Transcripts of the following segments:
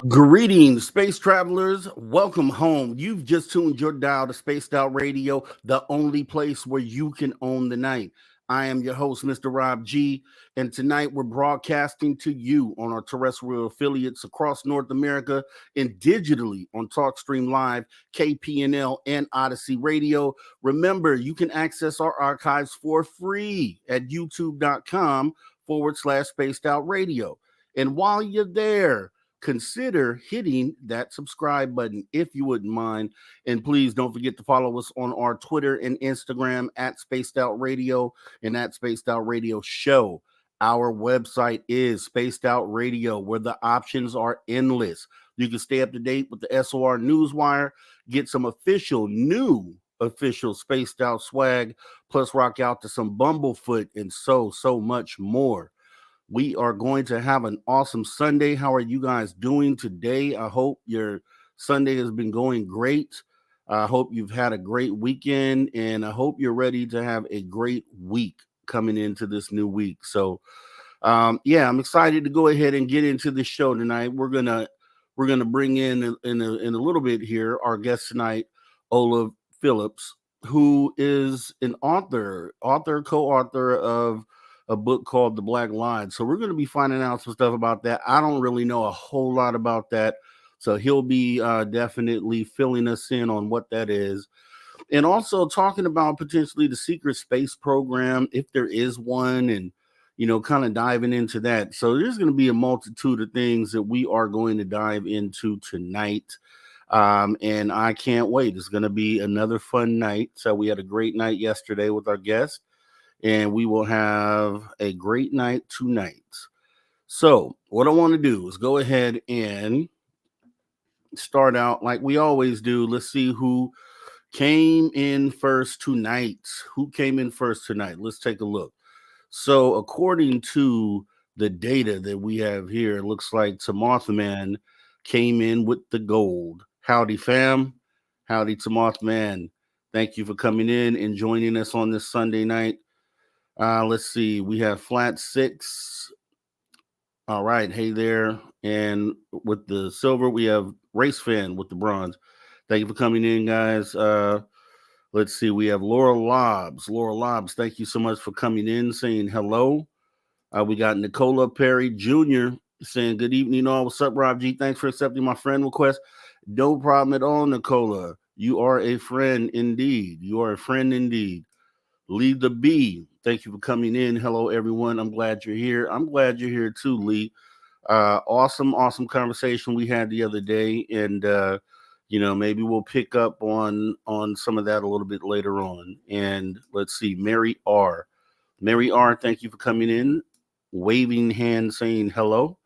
Greetings, space travelers. Welcome home. You've just tuned your dial to Spaced Out Radio, the only place where you can own the night. I am your host, Mr. Rob G, and tonight we're broadcasting to you on our terrestrial affiliates across North America and digitally on TalkStream Live, KPNL, and Odyssey Radio. Remember, you can access our archives for free at youtube.com/Spaced Out Radio. And while you're there, consider hitting that subscribe button if you wouldn't mind. And please don't forget to follow us on our Twitter and Instagram at Spaced Out Radio and at Spaced Out Radio Show. Our website is Spaced Out Radio, where the options are endless. You can stay up to date with the SOR Newswire, get some new official Spaced Out swag, plus rock out to some Bumblefoot and so much more. We are going to have an awesome Sunday. How are you guys doing today? I hope your Sunday has been going great. I hope you've had a great weekend, and I hope you're ready to have a great week coming into this new week. So, I'm excited to go ahead and get into the show tonight. We're gonna bring in a little bit here our guest tonight, Olav Phillips, who is an co-author of a book called The Black Line. So we're going to be finding out some stuff about that. I don't really know a whole lot about that. So he'll be definitely filling us in on what that is. And also talking about potentially the secret space program, if there is one, and, kind of diving into that. So there's going to be a multitude of things that we are going to dive into tonight. And I can't wait. It's going to be another fun night. So we had a great night yesterday with our guest, and we will have a great night tonight. So what I want to do is go ahead and start out like we always do. Let's see who came in first tonight. Let's take a look. So according to the data that we have here, it looks like Tamothman came in with the gold. Howdy, fam. Howdy, Tamothman. Thank you for coming in and joining us on this Sunday night. Let's see. We have Flat 6. All right. Hey there. And with the silver, we have Race Fan with the bronze. Thank you for coming in, guys. Let's see. We have Laura Lobbs. Thank you so much for coming in, saying hello. We got Nicola Perry Jr. saying good evening, all. What's up, Rob G? Thanks for accepting my friend request. No problem at all, Nicola. You are a friend indeed. Lee the B, thank you for coming in. Hello, everyone. I'm glad you're here. I'm glad you're here too, Lee. Awesome conversation we had the other day, and maybe we'll pick up on some of that a little bit later on. And let's see, Mary R. Mary R., thank you for coming in. Waving hand saying hello.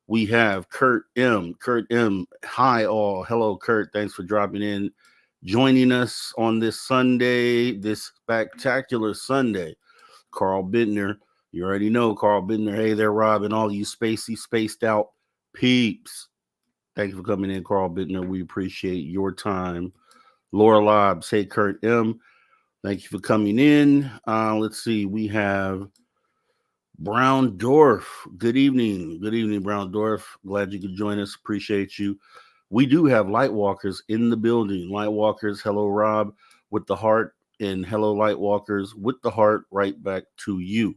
We have Kurt M. Kurt M. Hi, all. Hello, Kurt. Thanks for dropping in, joining us on this Sunday, this spectacular Sunday. Carl Bittner. You already know Carl Bittner. Hey there, Rob, and all you spaced out peeps. Thank you for coming in, Carl Bittner. We appreciate your time. Laura Lobbs. Hey, Kurt M. Thank you for coming in. Let's see. We have Brown Dwarf. Good evening. Good evening, Brown Dwarf. Glad you could join us. Appreciate you. We do have Lightwalkers in the building. Lightwalkers, hello, Rob, with the heart. And hello, Lightwalkers, with the heart, right back to you.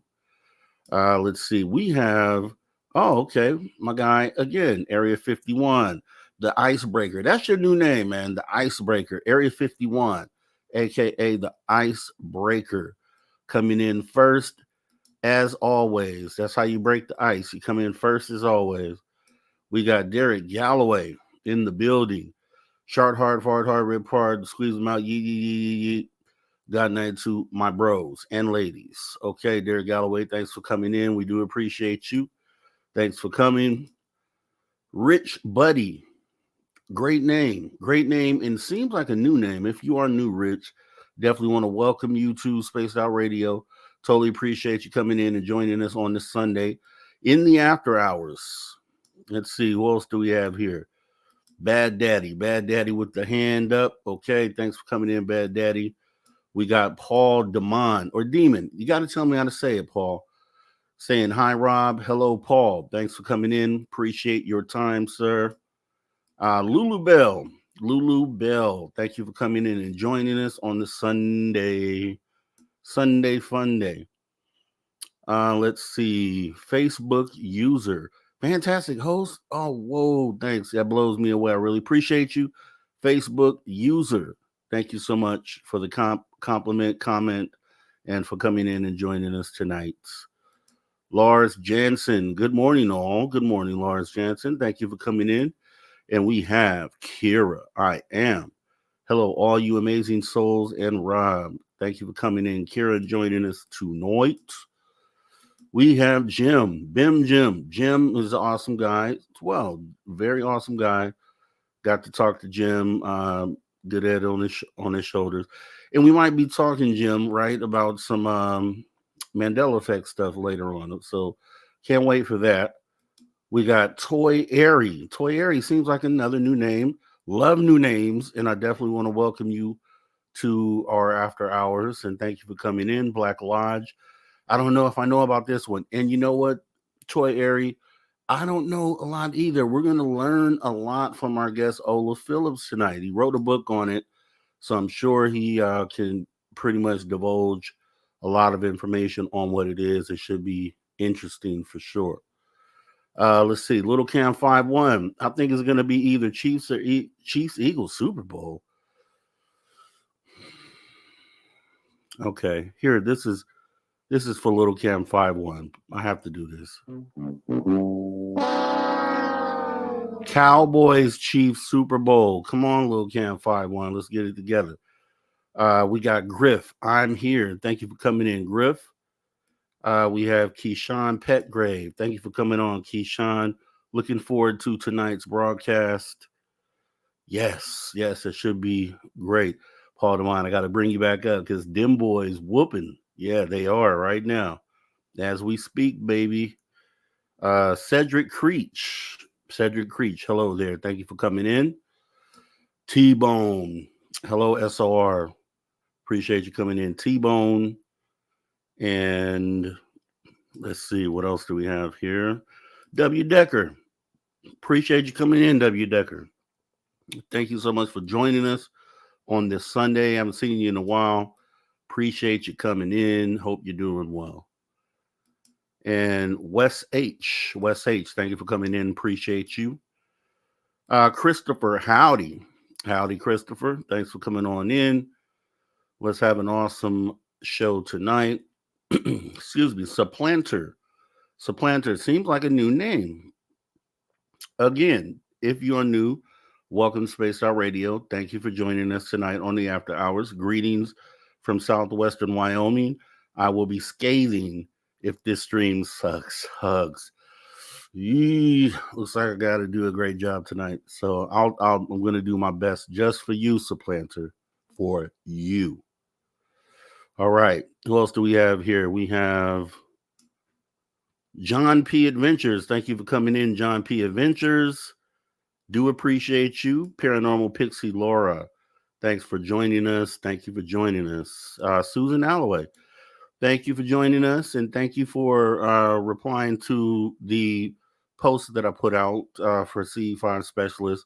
Let's see. We have, oh, okay, my guy again, Area 51, the Icebreaker. That's your new name, man, the Icebreaker, Area 51, aka the Icebreaker, coming in first as always. That's how you break the ice. You come in first as always. We got Derek Galloway in the building. Short hard, hard, hard, rip hard, squeeze them out, yee. God night to my bros and ladies. Okay, Derek Galloway, thanks for coming in. We do appreciate you. Thanks for coming. Rich Buddy, great name, and seems like a new name. If you are new, Rich, definitely want to welcome you to Spaced Out Radio. Totally appreciate you coming in and joining us on this Sunday in the after hours. Let's see, who else do we have here? Bad Daddy with the hand up. Okay, thanks for coming in, Bad Daddy. We got Paul Demon or Demon. You got to tell me how to say it, Paul. Saying hi, Rob. Hello, Paul. Thanks for coming in. Appreciate your time, sir. Lulu Bell. Thank you for coming in and joining us on the Sunday fun day. Let's see. Facebook user. Fantastic host. Oh, whoa. Thanks. That blows me away. I really appreciate you. Facebook user. Thank you so much for the compliment, comment, and for coming in and joining us tonight. Lars Jansen. Good morning, all. Good morning, Lars Jansen. Thank you for coming in. And we have Kira. I am. Hello, all you amazing souls, and Rob. Thank you for coming in. Kira joining us tonight. We have Jim. Jim. Jim is an awesome guy. Well, very awesome guy. Got to talk to Jim. Good head on his shoulders. And we might be talking, Jim, right, about some Mandela effect stuff later on. So can't wait for that. We got Toy Airy. Toy Airy seems like another new name. Love new names, and I definitely want to welcome you to our after hours. And thank you for coming in, Black Lodge. I don't know if I know about this one. And you know what, Toy Airy? I don't know a lot either. We're going to learn a lot from our guest, Ola Phillips, tonight. He wrote a book on it, so I'm sure he can pretty much divulge a lot of information on what it is. It should be interesting for sure. Let's see. Little Cam 5-1. I think it's going to be either Chiefs or Chiefs Eagles Super Bowl. Okay. Here, this is for Little Cam 5-1. I have to do this. Cowboys Chiefs Super Bowl. Come on, Little Cam 5-1. Let's get it together. We got Griff. I'm here. Thank you for coming in, Griff. We have Keyshawn Petgrave. Thank you for coming on, Keyshawn. Looking forward to tonight's broadcast. Yes, it should be great. Paul DeMond, I got to bring you back up because them boys whooping. Yeah, they are right now. As we speak, baby. Cedric Creech. Hello there. Thank you for coming in. T-Bone. Hello, SOR. Appreciate you coming in. T-Bone. And let's see, what else do we have here? W. Decker. Appreciate you coming in, W. Decker. Thank you so much for joining us on this Sunday. I haven't seen you in a while. Appreciate you coming in. Hope you're doing well. And Wes H. Thank you for coming in. Appreciate you. Christopher, howdy. Howdy, Christopher. Thanks for coming on in. Let's have an awesome show tonight. Excuse me. Supplanter seems like a new name. Again, if you're new, welcome to Spaced Out Radio. Thank you for joining us tonight on the After Hours. Greetings from southwestern Wyoming. I will be scathing if this stream sucks. Hugs. Yee, looks like I got to do a great job tonight. So I'm going to do my best just for you, Supplanter, for you. All right. Who else do we have here? We have John P. Adventures. Thank you for coming in, John P. Adventures. Do appreciate you. Paranormal Pixie Laura. Thanks for joining us. Thank you for joining us. Susan Alloway. Thank you for joining us. And thank you for replying to the post that I put out for CE5 Specialist.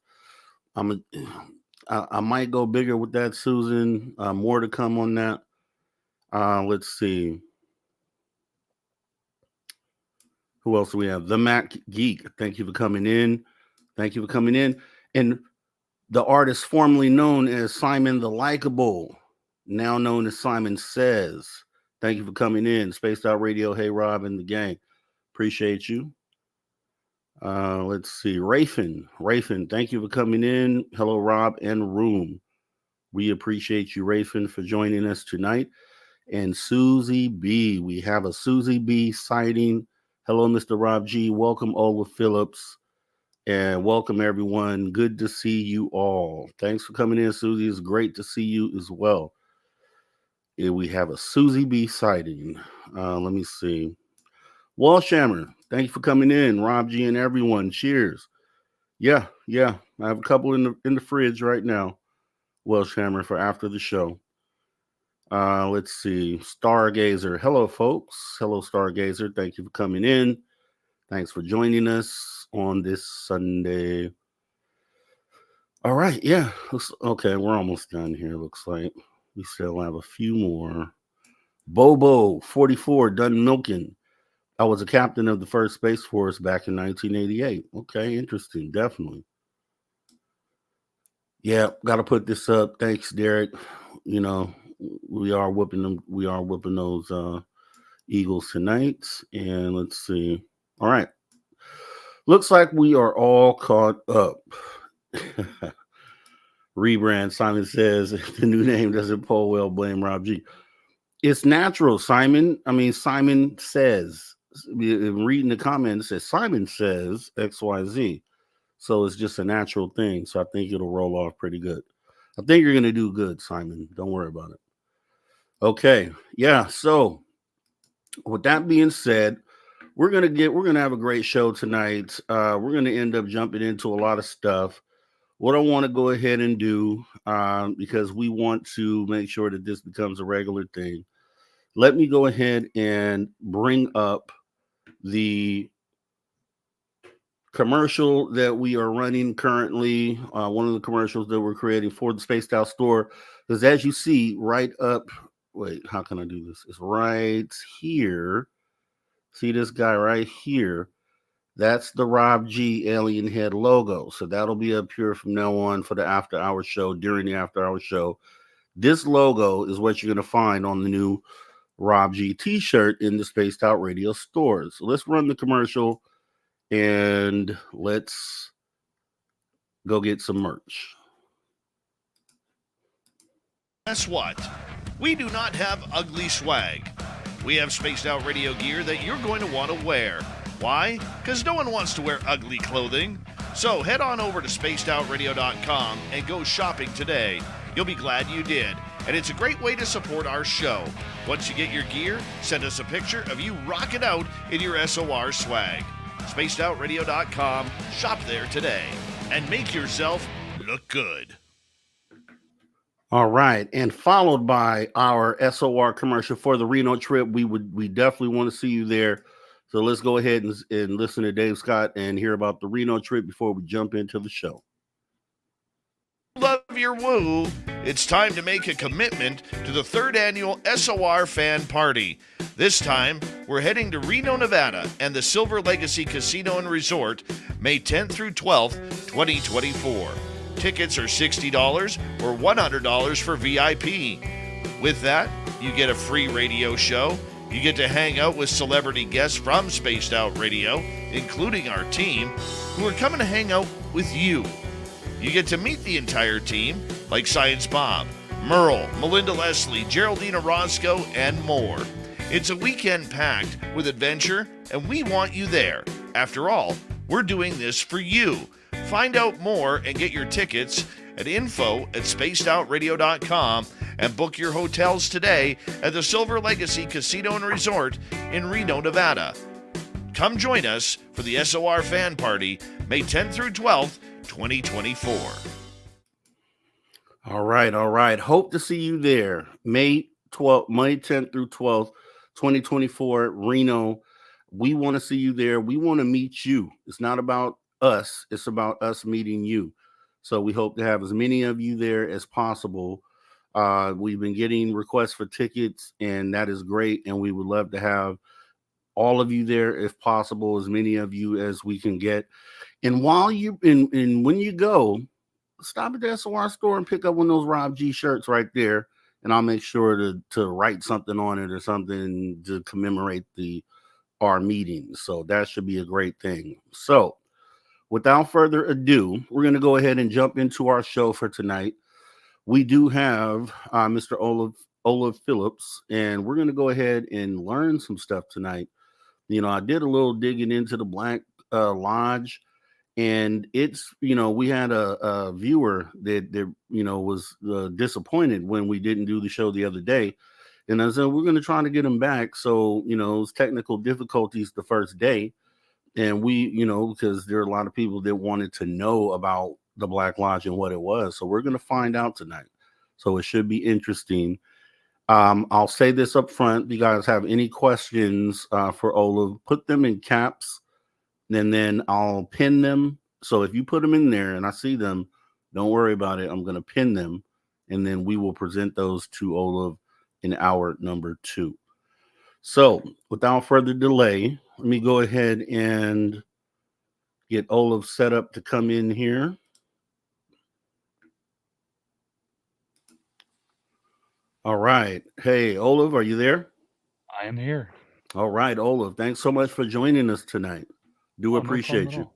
I might go bigger with that, Susan. More to come on that. Let's see. Who else do we have? The Mac Geek. Thank you for coming in. Thank you for coming in. And the artist formerly known as Simon the Likeable, now known as Simon Says. Thank you for coming in. Spaced Out Radio. Hey, Rob and the gang. Appreciate you. Let's see. Rafin, thank you for coming in. Hello, Rob and Room. We appreciate you, Rafin, for joining us tonight. And Susie B. We have a Susie B sighting. Hello, Mr. Rob G. Welcome, Ola Phillips. And welcome, everyone. Good to see you all. Thanks for coming in, Susie. It's great to see you as well. And we have a Susie B sighting. Let me see. Walshammer, thank you for coming in. Rob G and everyone. Cheers. Yeah. I have a couple in the fridge right now. Walshammer for after the show. Let's see. Stargazer. Hello, folks. Hello, Stargazer. Thank you for coming in. Thanks for joining us on this Sunday. All right. Yeah. Okay. We're almost done here. Looks like we still have a few more. Bobo 44 done milking. I was a captain of the 1st Space Force back in 1988. Okay. Interesting. Definitely. Yeah. Got to put this up. Thanks, Derek. You know, we are whooping them. We are whooping those Eagles tonight. And let's see. All right. Looks like we are all caught up. Rebrand. Simon Says the new name doesn't poll well. Blame Rob G. It's natural, Simon. I mean, Simon Says. Reading the comments, it says Simon Says XYZ. So it's just a natural thing. So I think it'll roll off pretty good. I think you're going to do good, Simon. Don't worry about it. Okay. Yeah. So with that being said, we're going to have a great show tonight. We're going to end up jumping into a lot of stuff. What I want to go ahead and do, because we want to make sure that this becomes a regular thing, let me go ahead and bring up the commercial that we are running currently, one of the commercials that we're creating for the Spaced Out store. Because as you see right up, wait, how can I do this? It's right here. See this guy right here? That's the Rob G Alien Head logo. So that'll be up here from now on for the after hour show, during the after hour show. This logo is what you're going to find on the new Rob G t-shirt in the Spaced Out Radio stores. So let's run the commercial and let's go get some merch. Guess what? We do not have ugly swag. We have Spaced Out Radio gear that you're going to want to wear. Why? Because no one wants to wear ugly clothing. So head on over to spacedoutradio.com and go shopping today. You'll be glad you did. And it's a great way to support our show. Once you get your gear, send us a picture of you rocking out in your SOR swag. spacedoutradio.com. Shop there today and make yourself look good. All right, and followed by our SOR commercial for the Reno trip. We definitely want to see you there. So let's go ahead and listen to Dave Scott and hear about the Reno trip before we jump into the show. Love your woo. It's time to make a commitment to the 3rd annual SOR Fan Party. This time, we're heading to Reno, Nevada and the Silver Legacy Casino and Resort, May 10th through 12th, 2024. Tickets are $60 or $100 for VIP. With that, you get a free radio show. You get to hang out with celebrity guests from Spaced Out Radio, including our team, who are coming to hang out with you. You get to meet the entire team, like Science Bob, Merle, Melinda Leslie, Geraldine Orozco, and more. It's a weekend packed with adventure, and we want you there. After all, we're doing this for you. Find out more and get your tickets at info@spacedoutradio.com and book your hotels today at the Silver Legacy Casino and Resort in Reno, Nevada. Come join us for the SOR Fan Party, May 10th through 12th, 2024. All right, all right. Hope to see you there. May 10th through 12th, 2024, Reno. We want to see you there. We want to meet you. It's not about us, it's about us meeting you. So we hope to have as many of you there as possible. We've been getting requests for tickets, and that is great. And we would love to have all of you there if possible, as many of you as we can get. And while you and when you go, stop at the SOR store and pick up one of those Rob G shirts right there, and I'll make sure to write something on it or something to commemorate our meetings. So that should be a great thing. So without further ado, we're going to go ahead and jump into our show for tonight. We do have Mr. Olav Phillips, and we're going to go ahead and learn some stuff tonight. You know, I did a little digging into the Black Lodge, and it's, we had a viewer that was disappointed when we didn't do the show the other day. And I said, we're going to try to get him back. So, it was technical difficulties the first day. And we, because there are a lot of people that wanted to know about the Black Lodge and what it was. So we're going to find out tonight. So it should be interesting. I'll say this up front. If you guys have any questions for Olav, put them in caps, and then I'll pin them. So if you put them in there and I see them, don't worry about it. I'm going to pin them, and then we will present those to Olav in hour number 2. So without further delay, let me go ahead and get Olav set up to come in here. All right. Hey, Olav, are you there? I am here. All right, Olav. Thanks so much for joining us tonight. Do appreciate you.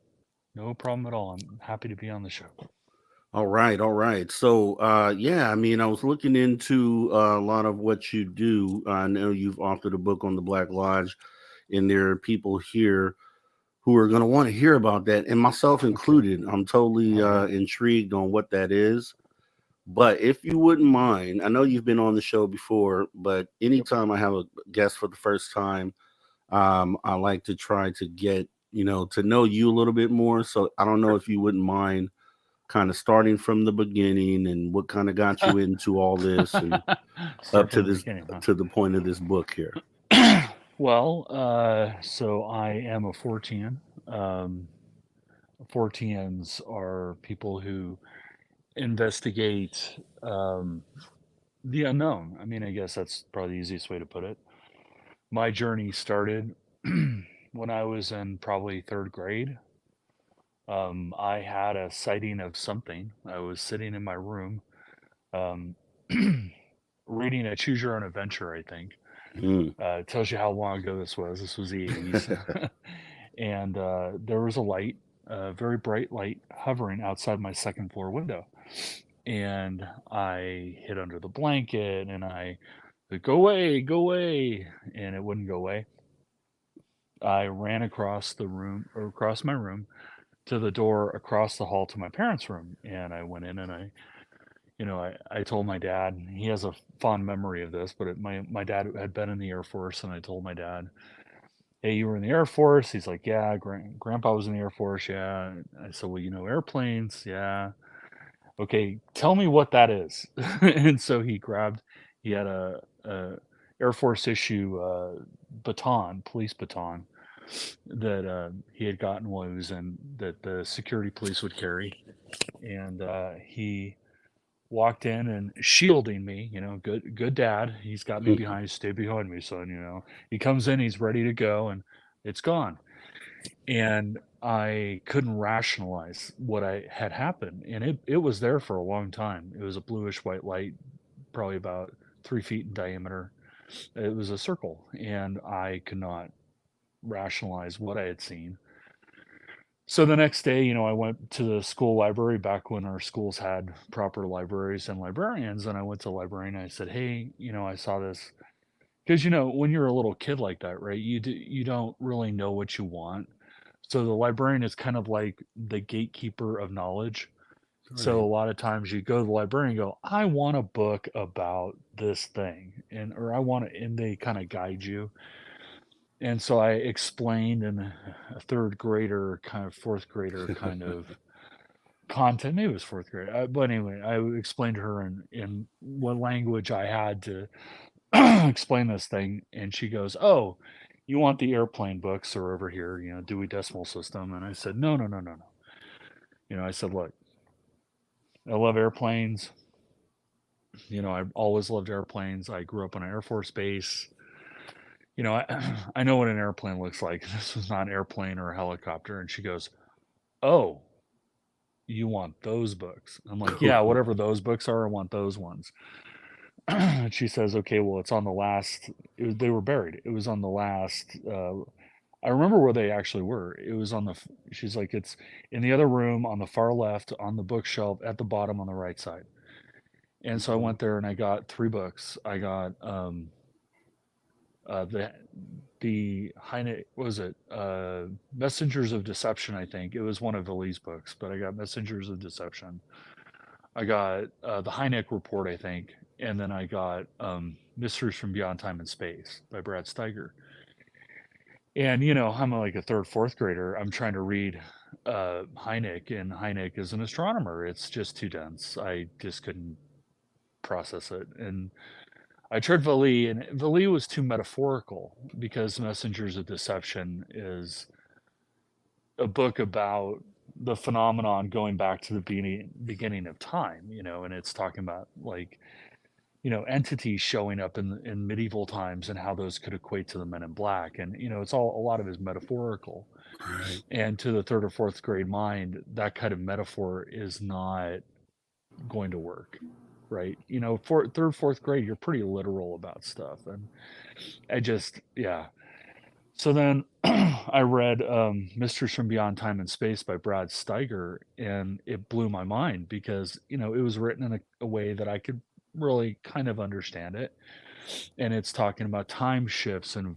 No problem at all. I'm happy to be on the show. All right, all right. So, yeah, I mean, I was looking into a lot of what you do. I know you've authored a book on the Black Lodge, and there are people here who are going to want to hear about that, and myself included. I'm totally intrigued on what that is. But if you wouldn't mind, I know you've been on the show before, but anytime I have a guest for the first time, I like to try to get, to know you a little bit more. So I don't know if you wouldn't mind kind of starting from the beginning and what kind of got you into all this and up to to the point of this book here. Well, so I am a 4TN. 4TNs are people who investigate the unknown. I mean, I guess that's probably the easiest way to put it. My journey started when I was in probably 3rd grade. I had a sighting of something. I was sitting in my room reading a Choose Your Own Adventure, I think. It tells you how long ago this was. This was the 80s. And there was a light, a very bright light, hovering outside my 2nd floor window. And I hid under the blanket and I said, go away. And it wouldn't go away. I ran across the room, or across my room, to the door across the hall to my parents' room. And I went in and I told my dad. He has a fond memory of this, but my dad had been in the Air Force, and I told my dad, hey, you were in the Air Force? He's like, yeah, Grandpa was in the Air Force, yeah. And I said, well, airplanes? Yeah. Okay, tell me what that is. And so he had a Air Force issue police baton, that he had gotten while he was in, that the security police would carry. And he walked in and shielding me, good dad. He's got me behind, stay behind me, son. He comes in, he's ready to go, and it's gone. And I couldn't rationalize what had happened. And it was there for a long time. It was a bluish white light, probably about 3 feet in diameter. It was a circle, and I could not rationalize what I had seen. So the next day, I went to the school library back when our schools had proper libraries and librarians. And I went to the librarian and I said, hey, I saw this. because when you're a little kid like that, right? You don't really know what you want. So the librarian is kind of like the gatekeeper of knowledge. So a Right. lot of times you go to the librarian and go, I want a book about this thing, or I want to, and they kind of guide you. And so I explained in a third grader, kind of fourth grader kind of content. Maybe it was fourth grade, but anyway, I explained to her in what language I had to explain this thing, and she goes, "Oh, you want the airplane books are over here, Dewey Decimal System?" And I said, "No, no, no, no, no." I said, "Look, I love airplanes. I've always loved airplanes. I grew up on an Air Force base. I know what an airplane looks like. This was not an airplane or a helicopter." And she goes, "Oh, you want those books?" I'm like, "Yeah, whatever those books are, I want those ones." And she says, "Okay, well, it's on the last." They were buried. It was on the last. I remember where they actually were. It was on the. She's like, "It's in the other room on the far left on the bookshelf at the bottom on the right side." And so I went there and I got 3 books. I got the Heine, what was it? Messengers of Deception, I think. It was one of Lee's books, but I got Messengers of Deception. I got the Hynek Report, I think, and then I got Mysteries from Beyond Time and Space by Brad Steiger. And I'm like a third, fourth grader. I'm trying to read Hynek, and Hynek is an astronomer. It's just too dense. I just couldn't process it. And I tried Vali, and Vali was too metaphorical because Messengers of Deception is a book about the phenomenon going back to the beginning of time, and it's talking about like, entities showing up in medieval times and how those could equate to the Men in Black. And, it's all, a lot of it is metaphorical. Right. And to the third or fourth grade mind, that kind of metaphor is not going to work. Right. Third, fourth grade, you're pretty literal about stuff. And yeah. So then I read Mysteries from Beyond Time and Space by Brad Steiger, and it blew my mind because, it was written in a way that I could really kind of understand it. And it's talking about time shifts and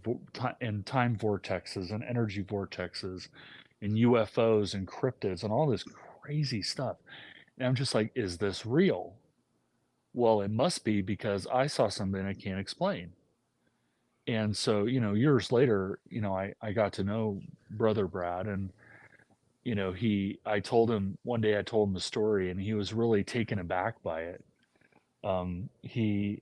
time vortexes and energy vortexes and UFOs and cryptids and all this crazy stuff. And I'm just like, is this real? Well, it must be because I saw something I can't explain. And so, years later, I got to know Brother Brad, and, I told him one day, I told him the story, and he was really taken aback by it. He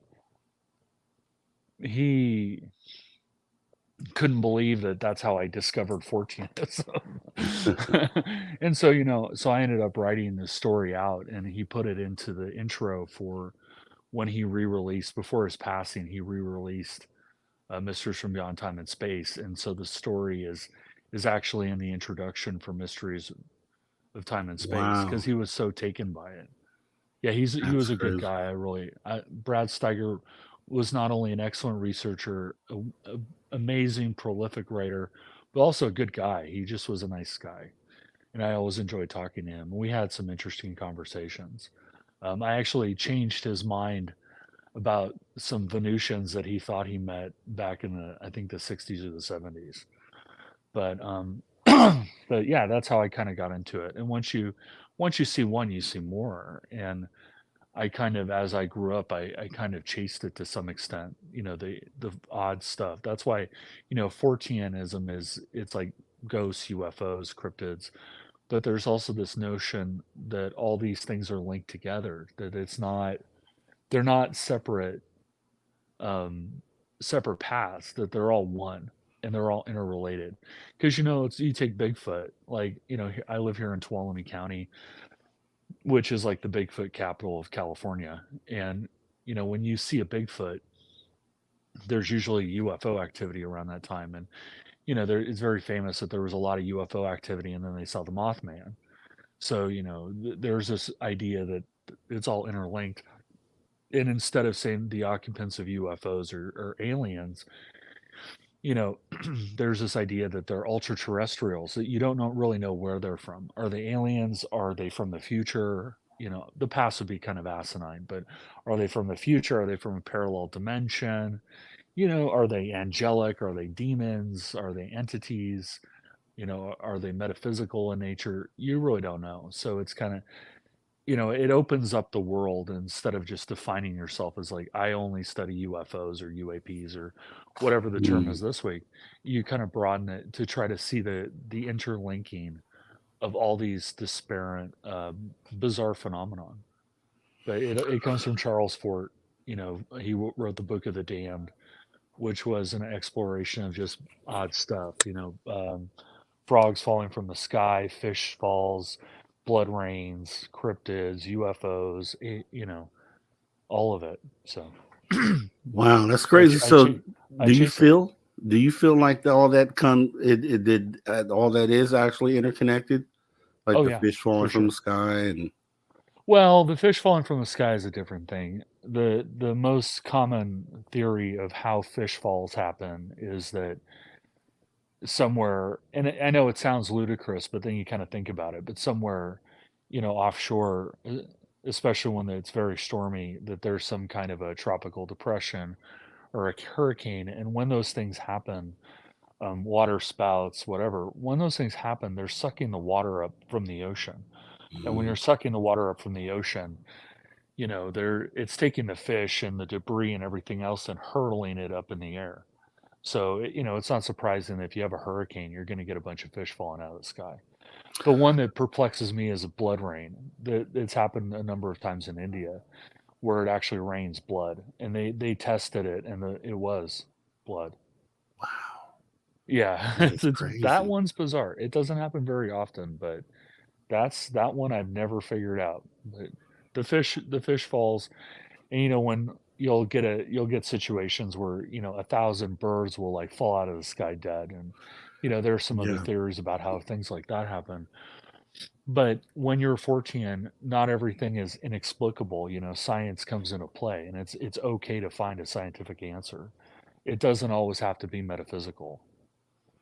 couldn't believe that that's how I discovered Forteanism. And so, so I ended up writing this story out, and he put it into the intro for when he re-released, before his passing, he re-released Mysteries from Beyond Time and Space. And so the story is actually in the introduction for Mysteries of Time and Space because Wow. he was so taken by it. Yeah, he That's was a good crazy. guy. Brad Steiger was not only an excellent researcher, a amazing, prolific writer, but also a good guy. He just was a nice guy, and I always enjoyed talking to him. We had some interesting conversations. I actually changed his mind about some Venusians that he thought he met back in I think the 60s or the 70s. But but yeah, that's how I kind of got into it. And once you see one, you see more. And I kind of, as I grew up, I kind of chased it to some extent, the odd stuff. That's why, Forteanism it's like ghosts, UFOs, cryptids, but there's also this notion that all these things are linked together, that they're not um, separate paths, that they're all one and they're all interrelated. Because, you take Bigfoot, like, I live here in Tuolumne County, which is like the Bigfoot capital of California. And, when you see a Bigfoot, there's usually UFO activity around that time. And, it's very famous that there was a lot of UFO activity and then they saw the Mothman. So, there's this idea that it's all interlinked. And instead of saying the occupants of UFOs or aliens, there's this idea that they're ultra terrestrials that you don't really know where they're from. Are they aliens? Are they from the future? The past would be kind of asinine, but are they from the future? Are they from a parallel dimension? are they angelic? Are they demons? Are they entities? Are they metaphysical in nature? You really don't know. So it's kind of, it opens up the world instead of just defining yourself as like, I only study UFOs or UAPs or whatever the term is this week. You kind of broaden it to try to see the interlinking of all these disparate, bizarre phenomenon. But it comes from Charles Fort. He wrote the Book of the Damned, which was an exploration of just odd stuff. Frogs falling from the sky, fish falls, blood rains, cryptids, UFOs, all of it. So, wow, that's crazy. So, I do you chase it. feel like all that all that is actually interconnected, like Oh the yeah, fish falling for from sure. the sky and Well, the fish falling from the sky is a different thing. The most common theory of how fish falls happen is that somewhere, and I know it sounds ludicrous, but then you kind of think about it, but somewhere, offshore, especially when it's very stormy, that there's some kind of a tropical depression or a hurricane. And when those things happen, water spouts, whatever, when those things happen, they're sucking the water up from the ocean. And when you're sucking the water up from the ocean, it's taking the fish and the debris and everything else and hurtling it up in the air. So, it's not surprising that if you have a hurricane, you're going to get a bunch of fish falling out of the sky. The one that perplexes me is a blood rain. It's happened a number of times in India where it actually rains blood, and they tested it, and it was blood. wow, Yeah, that's that crazy. one's bizarre. It doesn't happen very often, but that one I've never figured out. But the fish falls, and when you'll get situations where 1,000 birds will like fall out of the sky dead, and there are some other Yeah. theories about how things like that happen. But when you're 14, not everything is inexplicable. Science comes into play, and it's okay to find a scientific answer. It doesn't always have to be metaphysical.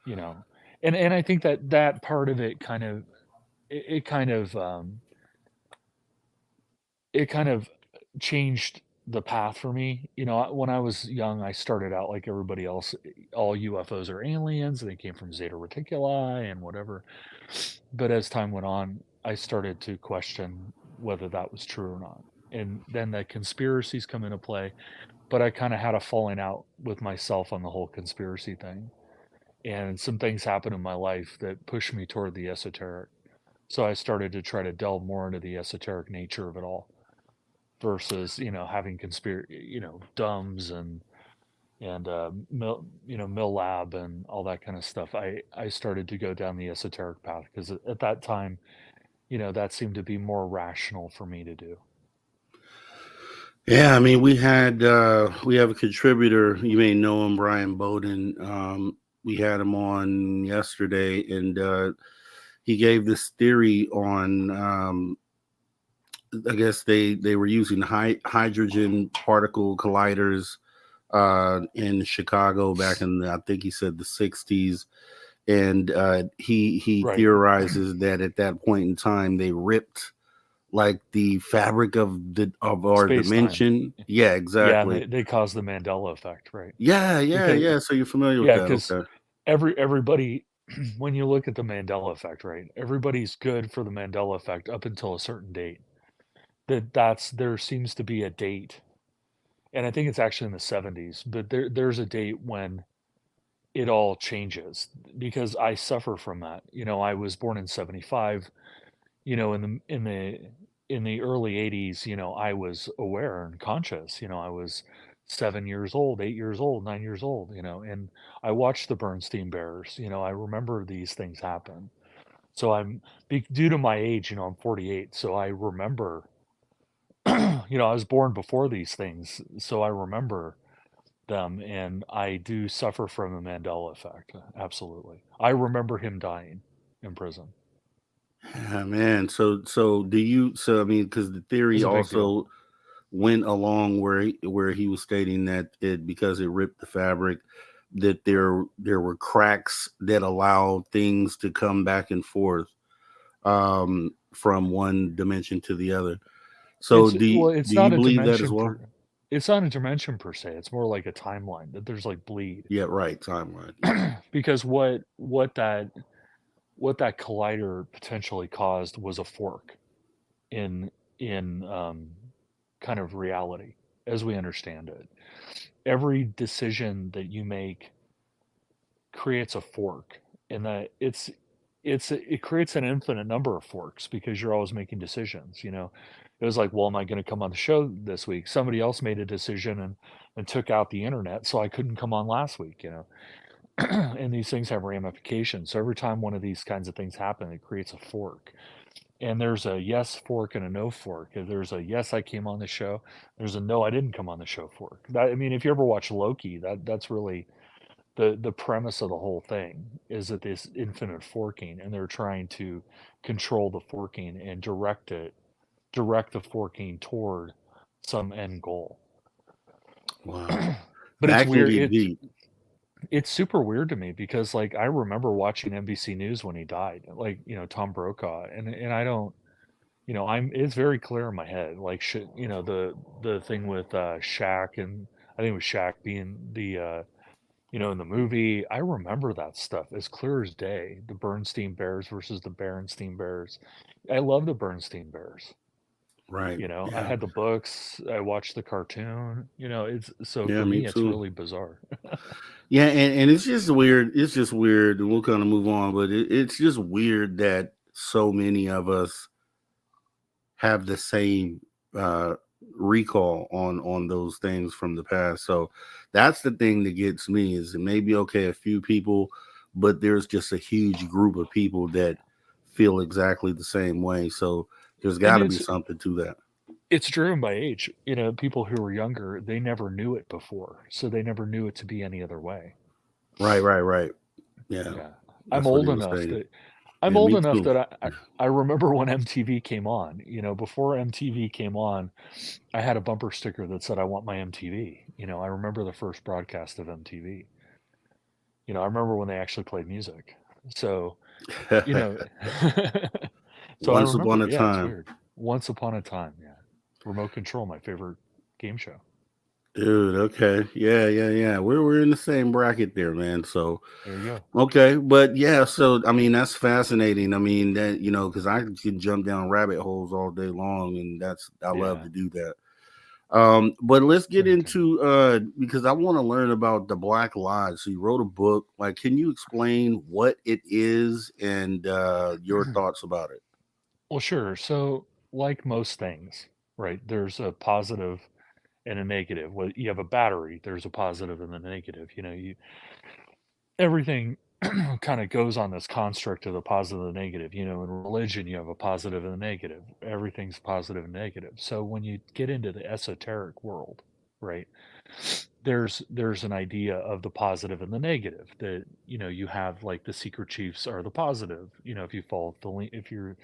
you know and I think that part of it kind of it kind of it kind of changed the path for me. When I was young, I started out like everybody else. All UFOs are aliens, and they came from Zeta Reticuli and whatever. But as time went on, I started to question whether that was true or not. And then the conspiracies come into play. But I kind of had a falling out with myself on the whole conspiracy thing. And some things happened in my life that pushed me toward the esoteric. So I started to try to delve more into the esoteric nature of it all versus having conspiracy, dumbs and mill lab and all that kind of stuff. I started to go down the esoteric path because at that time, that seemed to be more rational for me to do. Yeah, I mean, we have a contributor. You may know him, Brian Bowden. We had him on yesterday, and he gave this theory on. I guess they were using hydrogen particle colliders in Chicago back in I think he said the 60s, and he Right. theorizes that at that point in time they ripped like the fabric of our Space-time. dimension. Yeah, Yeah, and exactly. they cause the Mandela effect, right? Yeah. Because So you're familiar with yeah, that? because Okay. everybody, when you look at the Mandela effect, right? Everybody's good for the Mandela effect up until a certain date. There seems to be a date, and I think it's actually in the 70s, but there's a date when it all changes because I suffer from that. I was born in 75. In the early 80s, I was aware and conscious. I was 7 years old, 8 years old, 9 years old, and I watched the Bernstein Bears. I remember these things happen. So due to my age, I'm 48, so I remember, I was born before these things, so I remember them, and I do suffer from the Mandela effect. Absolutely. I remember him dying in prison. Yeah, man. So do you? So I mean, because the It was theory a big deal. also went along where he was stating that because it ripped the fabric, that there were cracks that allow things to come back and forth from one dimension to the other. So It's do well, it's you not a believe that as dimension well? it's not a dimension per se. It's more like a timeline that there's like bleed. Yeah, right. Timeline. Yeah. Because what that collider potentially caused was a fork in in kind of reality as we understand it. Every decision that you make creates a fork, and that it creates an infinite number of forks because you're always making decisions. It was like, well, am I going to come on the show this week? Somebody else made a decision and took out the internet, so I couldn't come on last week. And these things have ramifications. So every time one of these kinds of things happen, it creates a fork. And there's a yes fork and a no fork. If there's a yes, I came on the show. There's a no, I didn't come on the show fork. I mean, if you ever watch Loki, that's really the premise of the whole thing, is that this infinite forking, and they're trying to control the forking and direct the forking toward some end goal. Wow. But it's That can weird. get deep. It's super weird to me because, like, I remember watching NBC News when he died, like, Tom Brokaw, and I don't, it's very clear in my head, like, the thing with Shaq, and I think it was Shaq being the in the movie. I remember that stuff as clear as day. The Bernstein Bears versus the Berenstein Bears. I love the Bernstein Bears. Right. I Yeah. had the books. I watched the cartoon. It's so, Yeah, for me me, it's too. really bizarre. Yeah, and it's just weird. It's just weird, and we'll kind of move on. But it's just weird that so many of us have the same uh, recall on those things from the past. So that's the thing that gets me, is it may be okay a few people, but there's just a huge group of people that feel exactly the same way. So there's got And to be something to that. it's driven by age. People who were younger, they never knew it before, so they never knew it to be any other way. Right, right, right. Yeah, Yeah. I'm that's what old he was enough saying. that I'm Yeah, old me enough too. that I remember when MTV came on. Before MTV came on, I had a bumper sticker that said, "I want my MTV." I remember the first broadcast of MTV. I remember when they actually played music. So, you know, so I Once upon remember, a yeah, it's time. weird. Once Upon a Time, yeah. Remote Control, my favorite game show. Dude, okay. Yeah, yeah, yeah. We're in the same bracket there, man. So There you go. okay, but yeah, so I mean that's fascinating. I mean that because I can jump down rabbit holes all day long, and I love Yeah, to do that. But let's it's get entertaining. into because I want to learn about the Black Lodge. So you wrote a book. Like, can you explain what it is and your thoughts about it? Well, sure. So, like most things, right, there's a positive and a negative. Well, you have a battery, there's a positive and a negative. Everything kind of goes on this construct of the positive and the negative. In religion, you have a positive and a negative. Everything's positive and negative. So when you get into the esoteric world, right, there's an idea of the positive and the negative. That you have, like, the secret chiefs are the positive. If you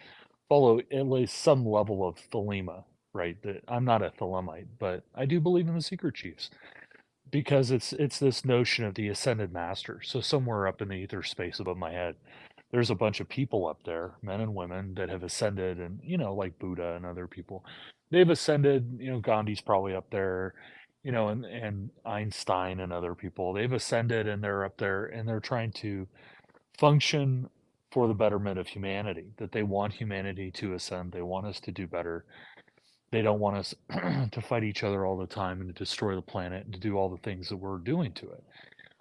follow at least some level of thelema, right? That I'm not a thelemite, but I do believe in the secret chiefs, because it's this notion of the ascended master. So somewhere up in the ether space above my head, there's a bunch of people up there, men and women, that have ascended, and like Buddha and other people, they've ascended. Gandhi's probably up there, and Einstein and other people, they've ascended, and they're up there, and they're trying to function for the betterment of humanity. That they want humanity to ascend, they want us to do better, they don't want us to fight each other all the time and to destroy the planet and to do all the things that we're doing to it.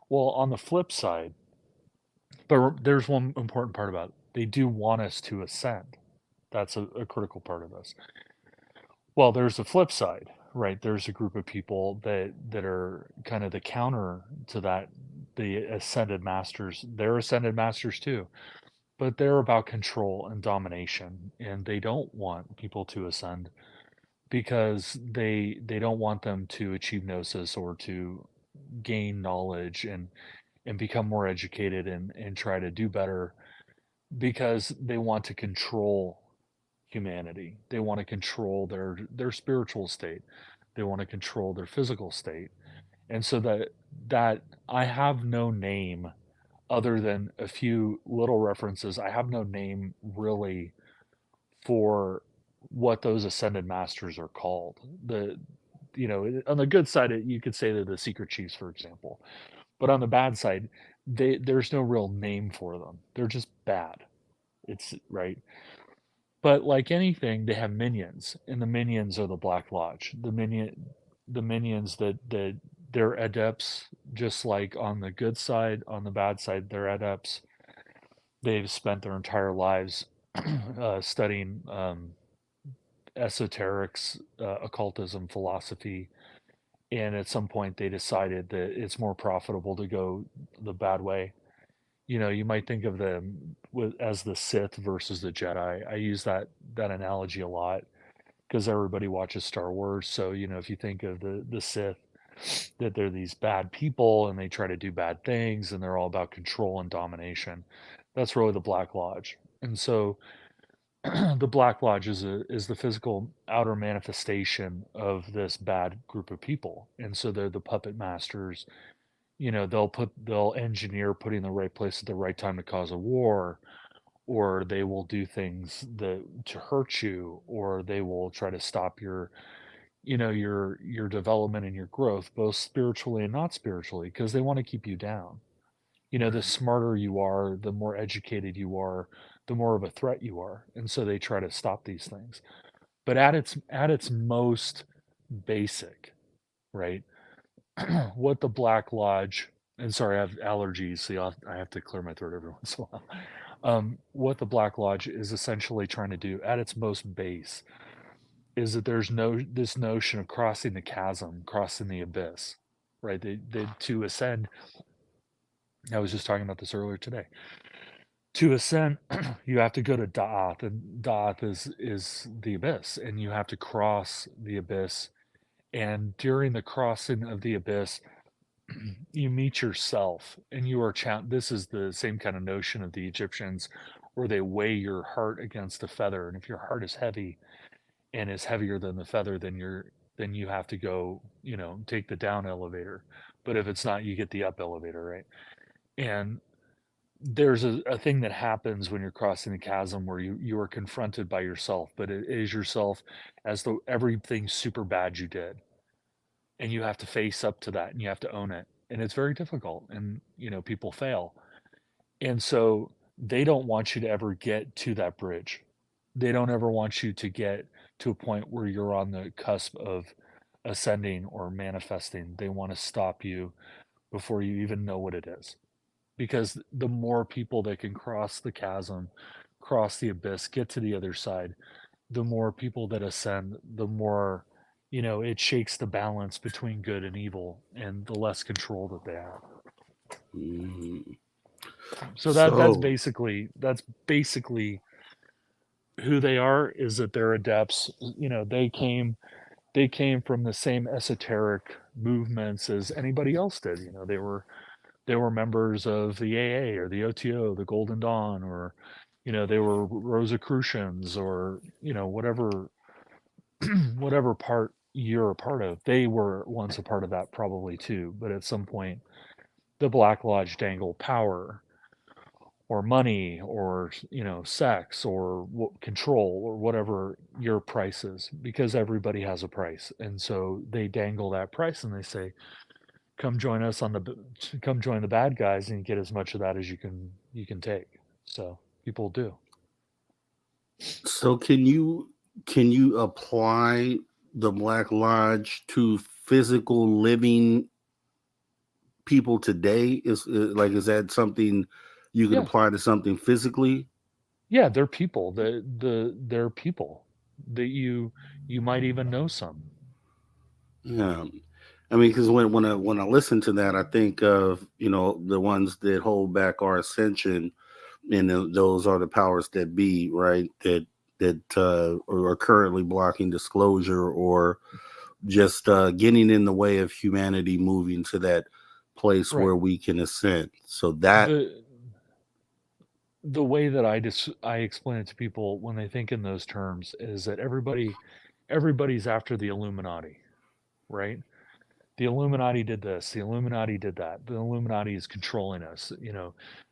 Well, on the flip side, but there's one important part about it. They do want us to ascend. That's a critical part of this. Well, there's a flip side, right? There's a group of people that are kind of the counter to that. The ascended masters, they're ascended masters too, but they're about control and domination, and they don't want people to ascend because they don't want them to achieve gnosis or to gain knowledge and become more educated and try to do better, because they want to control humanity. They want to control their spiritual state. They want to control their physical state. And so that I have no name other than a few little references. I have no name really for what those ascended masters are called. on the good side, you could say they're the secret chiefs, for example. But on the bad side, there's no real name for them. They're just bad. It's right. But like anything, they have minions, and the minions are the Black Lodge. The minions that they're adepts, just like on the good side, on the bad side, they're adepts. They've spent their entire lives studying esoterics, occultism, philosophy, and at some point they decided that it's more profitable to go the bad way. You might think of them as the Sith versus the Jedi. I use that analogy a lot because everybody watches Star Wars. So if you think of the Sith, that they're these bad people and they try to do bad things and they're all about control and domination. That's really the Black Lodge. And so the Black Lodge is the physical outer manifestation of this bad group of people. And so they're the puppet masters. They'll engineer putting the right place at the right time to cause a war, or they will do things that to hurt you, or they will try to stop your development and your growth, both spiritually and not spiritually, because they want to keep you down. The smarter you are, the more educated you are, the more of a threat you are. And so they try to stop these things. But at its most basic, right? What the Black Lodge, and sorry, I have allergies, so I have to clear my throat every once in a while. What the Black Lodge is essentially trying to do at its most base is that there's this notion of crossing the chasm, crossing the abyss, right? To ascend. I was just talking about this earlier today. To ascend, you have to go to Da'ath, and Da'ath is the abyss, and you have to cross the abyss. And during the crossing of the abyss, you meet yourself, and you are this is the same kind of notion of the Egyptians, where they weigh your heart against a feather, and if your heart is heavy and is heavier than the feather, then you have to go, take the down elevator. But if it's not, you get the up elevator, right? And there's a thing that happens when you're crossing the chasm where you are confronted by yourself, but it is yourself as though everything super bad you did, and you have to face up to that and you have to own it, and it's very difficult, and people fail. And so they don't want you to ever get to that bridge. They don't ever want you to get to a point where you're on the cusp of ascending or manifesting. They want to stop you before you even know what it is, because the more people that can cross the chasm, cross the abyss, get to the other side, the more people that ascend, the more it shakes the balance between good and evil, and the less control that they have. Mhm. So that's So, basically who they are, is that they're adepts. They came from the same esoteric movements as anybody else did. They were members of the AA or the OTO, the Golden Dawn, or they were Rosicrucians, or whatever part you're a part of. They were once a part of that probably too, but at some point the Black Lodge dangled power or money or sex or control or whatever your price is, because everybody has a price. And so they dangle that price and they say, come join us come join the bad guys, and you get as much of that as you can take. So people do. so can you apply the Black Lodge to physical living people today? Is that something you could Yeah. apply to something physically? Yeah, they're people. They're people that you might even know some. Yeah. I mean, because when I listen to that, I think of the ones that hold back our ascension, and those are the powers that be, right? That are currently blocking disclosure, or just getting in the way of humanity moving to that place Right. where we can ascend. So that, The way that I explain it to people when they think in those terms is that everybody's after the Illuminati, right? The Illuminati did this, the Illuminati did that. The Illuminati is controlling us,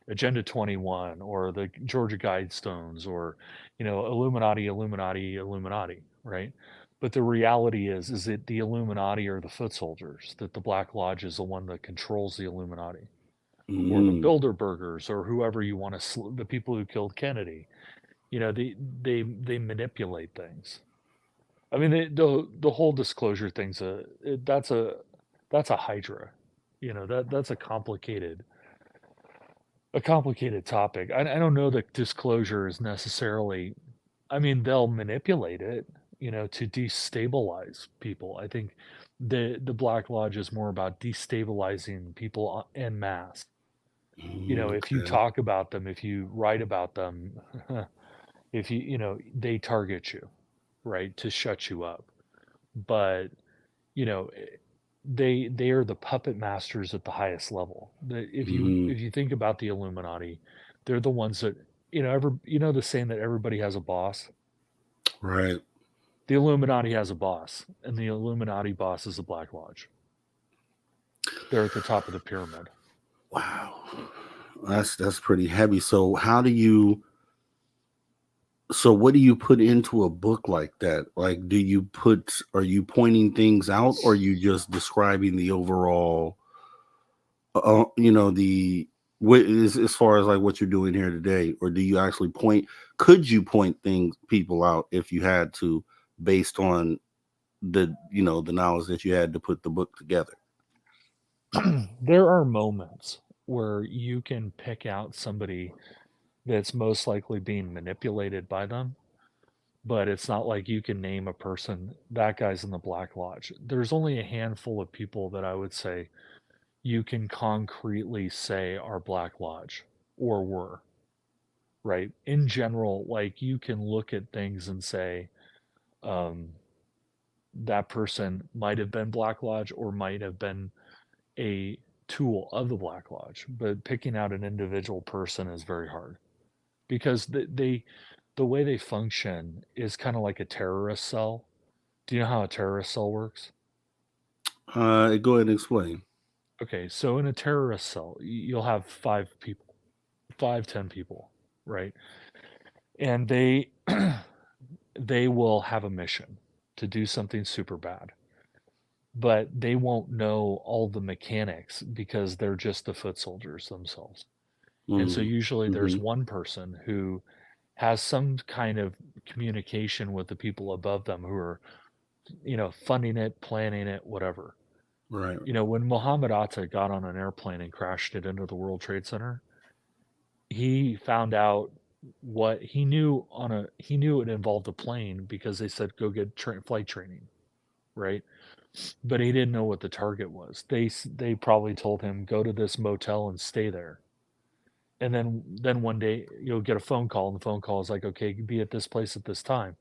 Agenda 21 or the Georgia Guidestones, or Illuminati, Illuminati, Illuminati, right? But the reality is it the Illuminati or the foot soldiers? That the Black Lodge is the one that controls the Illuminati, or the Bilderbergers, or whoever you want to, the people who killed Kennedy. You know, they manipulate things. I mean, the whole disclosure thing's that's a hydra. You know, that's a complicated topic. I don't know that disclosure is necessarily. I mean, they'll manipulate it, you know, to destabilize people. I think the Black Lodge is more about destabilizing people en masse. You know, if you Okay. talk about them, if you write about them, if you know, they target you, right, to shut you up. But you know, they are the puppet masters at the highest level. If you think about the Illuminati, they're the ones that, you know, the saying that everybody has a boss. Right. The Illuminati has a boss, and the Illuminati boss is the Black Lodge. They're at the top of the pyramid. Wow. That's pretty heavy. So what do you put into a book like that? Like, are you pointing things out, or are you just describing the overall, you know, as far as like what you're doing here today, or do you actually could you point people out if you had to, based on the knowledge that you had to put the book together? There are moments where you can pick out somebody that's most likely being manipulated by them, but it's not like you can name a person, that guy's in the Black Lodge. There's only a handful of people that I would say you can concretely say are Black Lodge or were, right? In general, like you can look at things and say, um, that person might have been Black Lodge or might have been a tool of the Black Lodge, but picking out an individual person is very hard because the way they function is kind of like a terrorist cell. Do you know how a terrorist cell works? Go ahead and explain. Okay, so in a terrorist cell, you'll have 5 people, 5, 10 people, right? And they will have a mission to do something super bad, but they won't know all the mechanics because they're just the foot soldiers themselves. And so usually there's one person who has some kind of communication with the people above them who are, you know, funding it, planning it, whatever. Right. You know, when Muhammad Atta got on an airplane and crashed it into the World Trade Center, he found out what he knew he knew it involved a plane because they said go get flight training, right? But he didn't know what the target was. They probably told him go to this motel and stay there. And then one day you'll get a phone call, and the phone call is like, okay, be at this place at this time.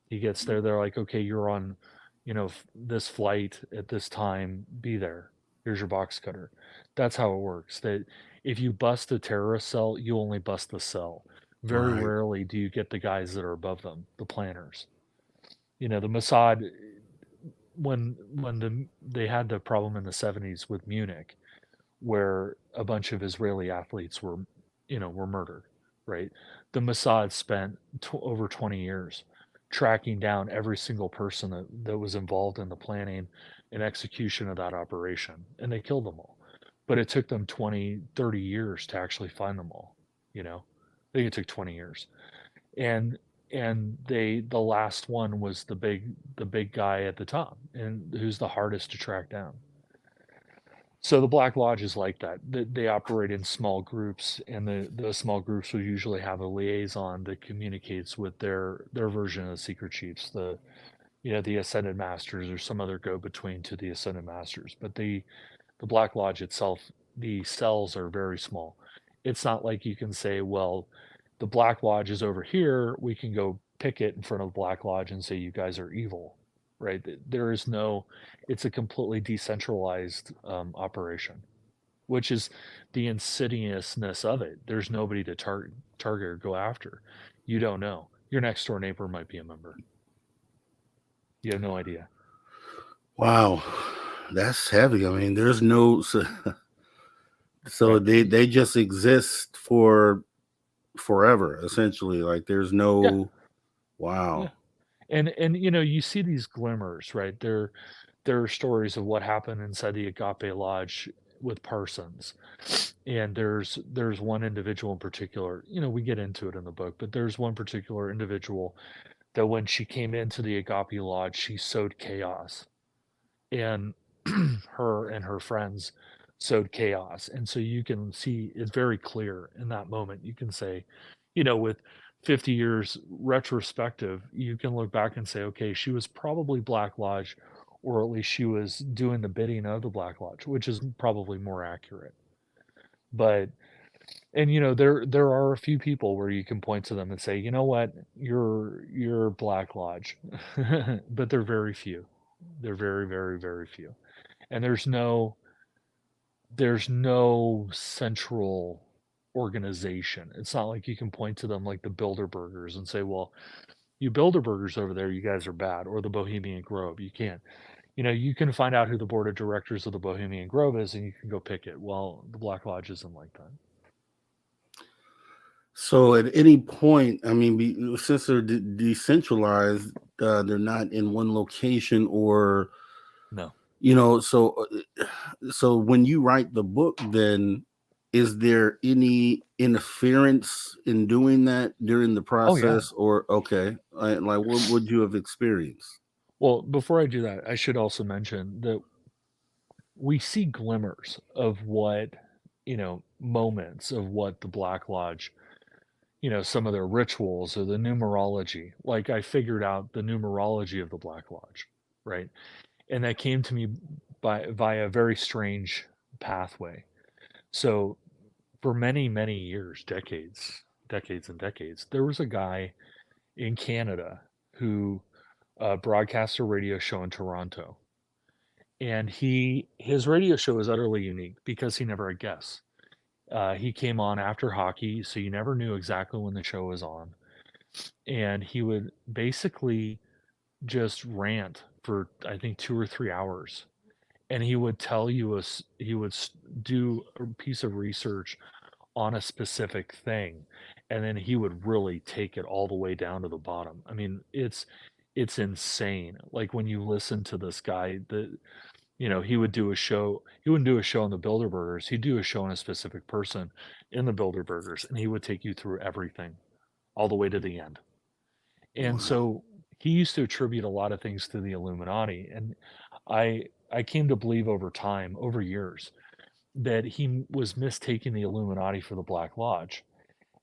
He gets there, they're like, okay, you're on, you know, this flight at this time, be there. Here's your box cutter. That's how it works. That if you bust a terrorist cell, you only bust the cell. Very Right. rarely do you get the guys that are above them, the planners. You know, the Mossad, they had the problem in the 70s with Munich, where a bunch of Israeli athletes were, you know, were murdered, right? The Mossad spent over 20 years tracking down every single person that was involved in the planning and execution of that operation, and they killed them all. But it took them 20, 30 years to actually find them all, you know? I think it took 20 years. And the last one was the big guy at the top, and who's the hardest to track down. So the Black Lodge is like that. They operate in small groups, and the small groups will usually have a liaison that communicates with their version of the secret chiefs, the Ascended Masters or some other go-between to the Ascended Masters. But the Black Lodge itself, the cells are very small. It's not like you can say, well, the Black Lodge is over here. We can go pick it in front of the Black Lodge and say you guys are evil, right? There is no. It's a completely decentralized operation, which is the insidiousness of it. There's nobody to target or go after. You don't know. Your next door neighbor might be a member. You have no idea. Wow, that's heavy. I mean, there's no so Right. they just exist for forever, essentially. Like there's no. Yeah. Wow. Yeah. And you see these glimmers, right? There are stories of what happened inside the Agape Lodge with Parsons. And there's one individual in particular, we get into it in the book, but there's one particular individual that when she came into the Agape Lodge, she sowed chaos. And her and her friends sowed chaos. And so you can see it's very clear in that moment. You can say, with 50 years retrospective, you can look back and say, okay, she was probably Black Lodge, or at least she was doing the bidding of the Black Lodge, which is probably more accurate. But and there are a few people where you can point to them and say, you know what, you're Black Lodge, but they're very few. They're very, very, very few, and there's no central organization. It's not like you can point to them like the Bilderbergers and say, well, you Bilderbergers over there, you guys are bad, or the Bohemian Grove. You can't. You can find out who the board of directors of the Bohemian Grove is, and you can go pick it. Well, the Black Lodge isn't like that. So at any point, I mean, since they're decentralized, they're not in one location, or No. So when you write the book, then is there any interference in doing that during the process? Or okay, like what would you have experienced? Well, before I do that, I should also mention that we see glimmers of what, moments of what the Black Lodge, some of their rituals or the numerology. Like I figured out the numerology of the Black Lodge, right? And that came to me via a very strange pathway. So for many, many years, decades and decades, there was a guy in Canada who broadcasts a radio show in Toronto. And his radio show is utterly unique because he never had guests. He came on after hockey, so you never knew exactly when the show was on. And he would basically just rant for, I think, 2 or 3 hours. And he would tell you, he would do a piece of research on a specific thing. And then he would really take it all the way down to the bottom. I mean, it's insane. Like when you listen to this guy, he would do a show. He wouldn't do a show on the Bilderbergers. He'd do a show on a specific person in the Bilderbergers, and he would take you through everything all the way to the end. And Wow. so he used to attribute a lot of things to the Illuminati. And I came to believe over time, over years, that he was mistaking the Illuminati for the Black Lodge.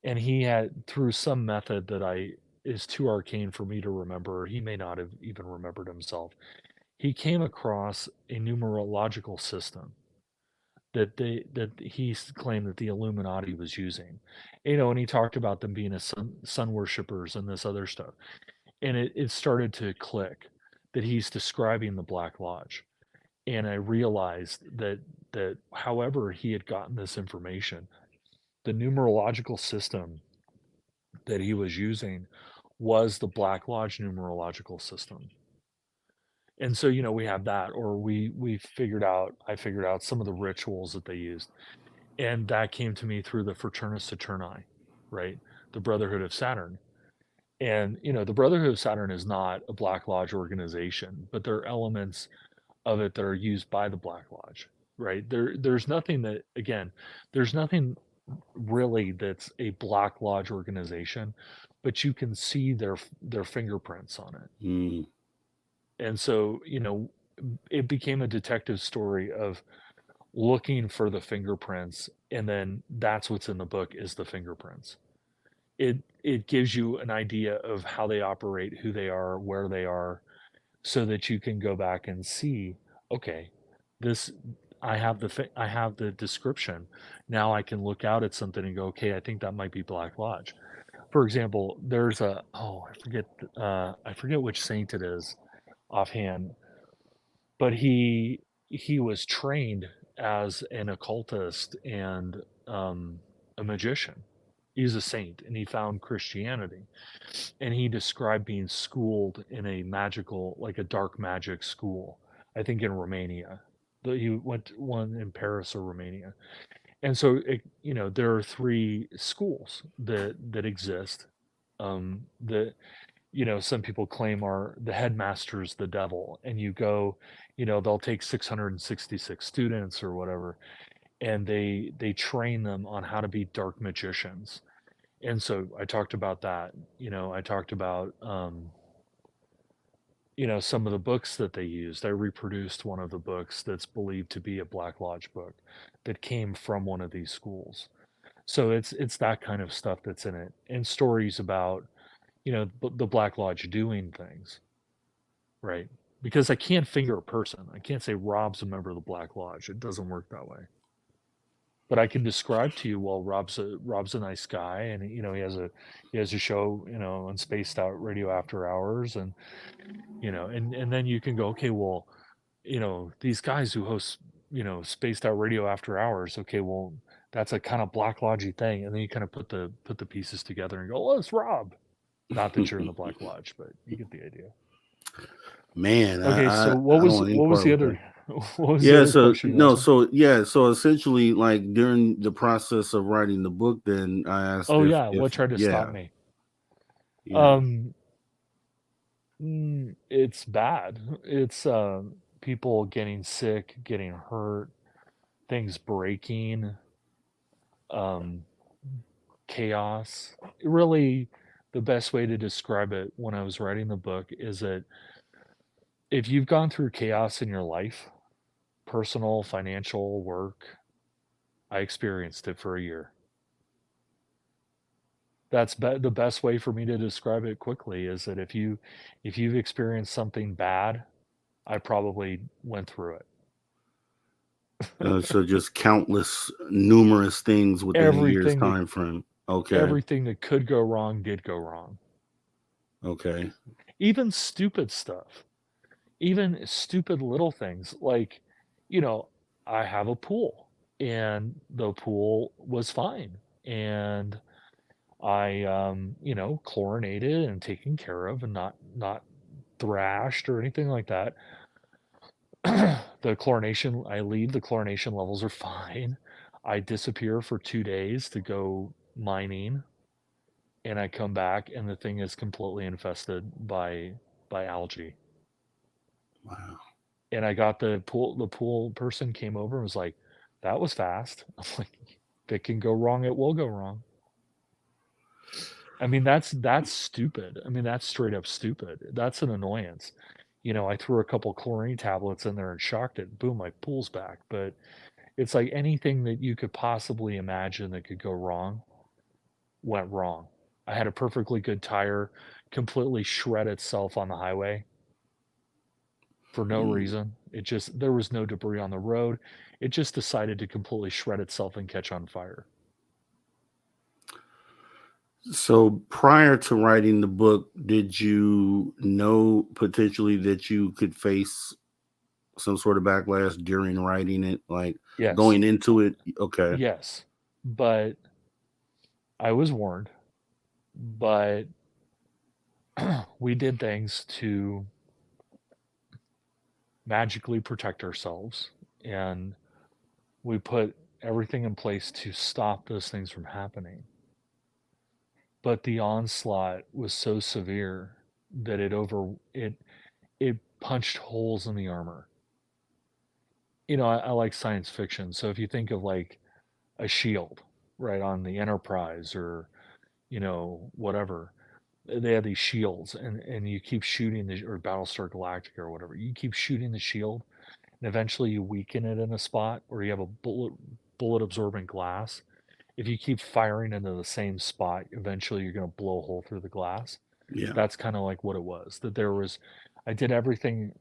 And he had, through some method that is too arcane for me to remember, or he may not have even remembered himself, he came across a numerological system that he claimed that the Illuminati was using. And he talked about them being a sun worshippers and this other stuff. And it started to click that he's describing the Black Lodge. And I realized that however he had gotten this information, the numerological system that he was using was the Black Lodge numerological system. And so, we have that, or I figured out some of the rituals that they used. And that came to me through the Fraternus Saturni, right? The Brotherhood of Saturn. And, the Brotherhood of Saturn is not a Black Lodge organization, but there are elements of it that are used by the Black Lodge, right? There's nothing that, again, there's nothing really that's a Black Lodge organization, but you can see their fingerprints on it. Mm. And so, it became a detective story of looking for the fingerprints, and then that's what's in the book is the fingerprints. It gives you an idea of how they operate, who they are, where they are, so that you can go back and see, okay, this I have the description. Now I can look out at something and go, okay, I think that might be Black Lodge. For example, there's I forget which saint it is offhand, but he was trained as an occultist and a magician. He's a saint, and he found Christianity, and he described being schooled in a magical, like a dark magic school, I think in Romania. He went to one in Paris or Romania. And so there are three schools that exist. That some people claim are the headmaster's the devil, and you go, they'll take 666 students or whatever, and they train them on how to be dark magicians. And so I talked about that. I talked about some of the books that they used. I reproduced one of the books that's believed to be a Black Lodge book that came from one of these schools. So it's that kind of stuff that's in it, and stories about the Black Lodge doing things, right? Because I can't finger a person. I can't say Rob's a member of the Black Lodge. It doesn't work that way. But I can describe to you, well, Rob's a nice guy, and he has a show, on Spaced Out Radio After Hours, and and then you can go, okay, well, these guys who host, Spaced Out Radio After Hours, okay, well, that's a kind of Black Lodge thing, and then you kind of put the pieces together and go, oh, it's Rob. Not that you're in the Black Lodge, but you get the idea. Man, okay, so what was the other? What was the other question? So essentially, like during the process of writing the book, then I asked. What tried to stop me? Yeah. It's bad. It's people getting sick, getting hurt, things breaking, chaos. Really, the best way to describe it when I was writing the book is that if you've gone through chaos in your life, personal, financial, work, I experienced it for a year. That's the best way for me to describe it quickly is that if you've experienced something bad, I probably went through it. So just numerous things within a year's time frame. Okay. Everything that could go wrong did go wrong. Okay. Even stupid stuff. Even stupid little things like, I have a pool, and the pool was fine, and I chlorinated and taken care of and not thrashed or anything like that. The chlorination levels are fine. I disappear for 2 days to go mining, and I come back and the thing is completely infested by algae. Wow. And I got the pool person came over and was like, that was fast. I'm like, if it can go wrong, it will go wrong. I mean, that's stupid. I mean, that's straight up stupid. That's an annoyance. I threw a couple chlorine tablets in there and shocked it. Boom, my pool's back. But it's like anything that you could possibly imagine that could go wrong went wrong. I had a perfectly good tire completely shred itself on the highway for no reason. There was no debris on the road. It just decided to completely shred itself and catch on fire. So prior to writing the book, did you know potentially that you could face some sort of backlash during writing it? Like going into it? Okay. Yes. But I was warned. But we did things to magically protect ourselves, and we put everything in place to stop those things from happening. But the onslaught was so severe that it punched holes in the armor. I like science fiction, so if you think of like a shield, right, on the Enterprise or whatever, they have these shields, and you keep shooting or Battlestar Galactica or whatever, you keep shooting the shield, and eventually you weaken it in a spot, or you have a bullet absorbing glass. If you keep firing into the same spot, eventually you're going to blow a hole through the glass. Yeah. That's kind of like what it was. I did everything,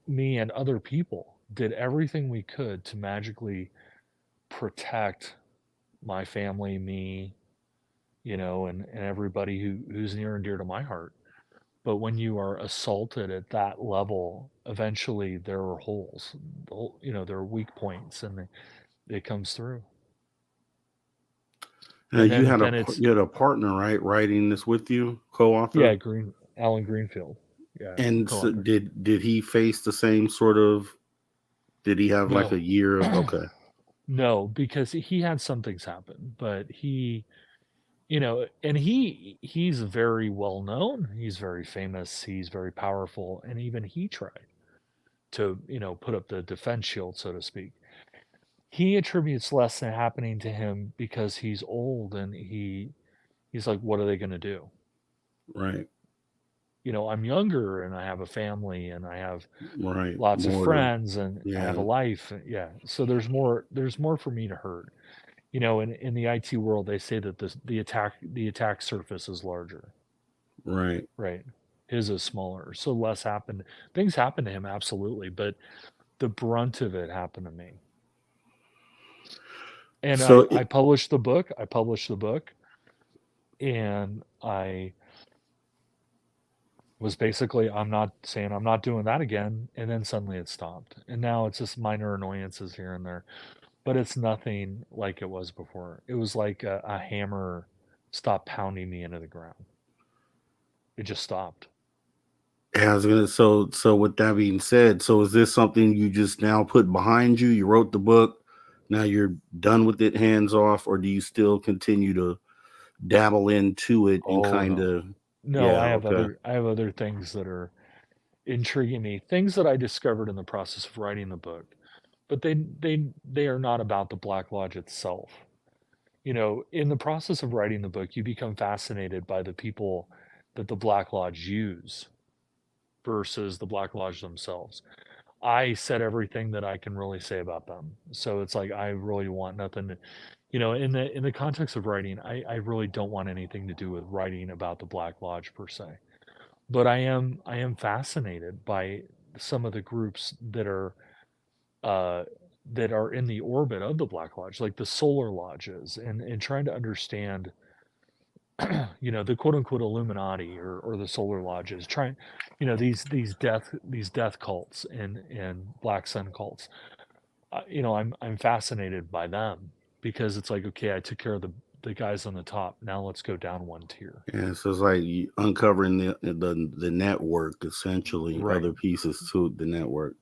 me and other people did everything we could to magically protect my family, me, and everybody who's near and dear to my heart. But when you are assaulted at that level, eventually there are holes, there are weak points, and it comes through. You had a partner, right, writing this with you, co-author? Yeah, Alan Greenfield. Yeah. And so did he face the same sort of? Did he have like a year of? Okay. No, because he had some things happen, but he and he's very well known, he's very famous, he's very powerful, and even he tried to, put up the defense shield, so to speak. He attributes less than happening to him because he's old, and he's like, what are they going to do? Right. I'm younger, and I have a family, and I have Right. lots of More to, friends, and I have a yeah. life. Yeah. So there's more for me to hurt. In the IT world, they say that the attack surface is larger, Right. right? His is smaller, so less happened. Things happen to him, absolutely, but the brunt of it happened to me. And So, I published the book. And I was basically, I'm not saying I'm not doing that again, and then suddenly it stopped. And now it's just minor annoyances here and there, but it's nothing like it was before. It was like a hammer stopped pounding me into the ground. It just stopped. yeah, I was gonna. So with that being said, so is this something you just now put behind you? You wrote the book, now you're done with it, hands off, or do you still continue to dabble into it and Oh kind no. of? No, Yeah. Okay. I have other things that are intriguing me, things that I discovered in the process of writing the book. But they are not about the Black Lodge itself. In the process of writing the book, you become fascinated by the people that the Black Lodge use versus the Black Lodge themselves. I said everything that I can really say about them. So it's like I really want nothing to, in the context of writing, I really don't want anything to do with writing about the Black Lodge per se. But I am fascinated by some of the groups uh, that are in the orbit of the Black Lodge, like the solar lodges, and trying to understand, the quote unquote Illuminati, or the solar lodges, trying, these death cults and black sun cults. I'm fascinated by them because it's like, okay, I took care of the guys on the top. Now let's go down one tier. Yeah. So it's like you uncovering the network, essentially, Right. other pieces to the network.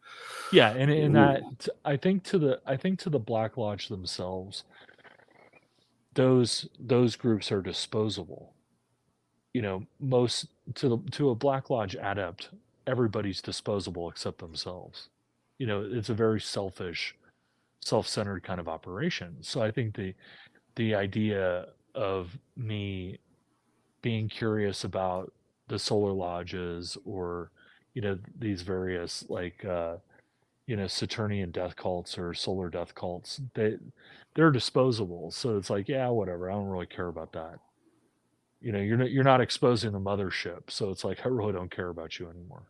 Yeah, and Ooh, that, I think to the Black Lodge themselves, those groups are disposable. Most, to a Black Lodge adept, everybody's disposable except themselves. It's a very selfish, self-centered kind of operation. So I think the idea of me being curious about the solar lodges, or these various, like, Saturnian death cults or solar death cults, they're disposable. So it's like, yeah, whatever. I don't really care about that. You're not exposing the mothership, so it's like, I really don't care about you anymore.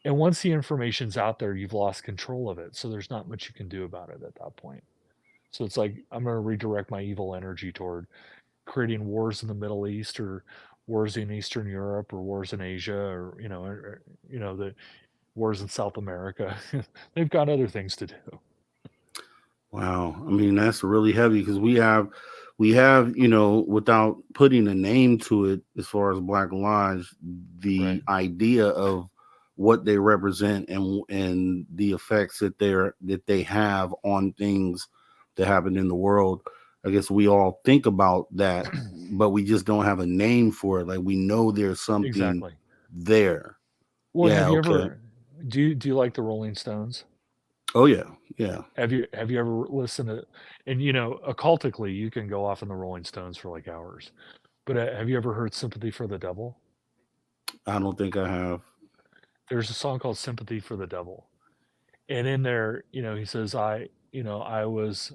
And once the information's out there, you've lost control of it, so there's not much you can do about it at that point. So it's like, I'm going to redirect my evil energy toward creating wars in the Middle East, or wars in Eastern Europe, or wars in Asia, or the wars in South America. They've got other things to do. wow. I mean, that's really heavy because we have, without putting a name to it, as far as Black Lodge, Right. the idea of what they represent and the effects that they have on things that happen in the world. I guess we all think about that, but we just don't have a name for it. Like we know there's something Exactly. there. Well, Yeah. have you Okay. ever do you like the Rolling Stones? Oh yeah. Yeah. Have you ever listened to, and occultically, you can go off in the Rolling Stones for like hours. But have you ever heard Sympathy for the Devil? I don't think I have. There's a song called Sympathy for the Devil. And in there, he says, I was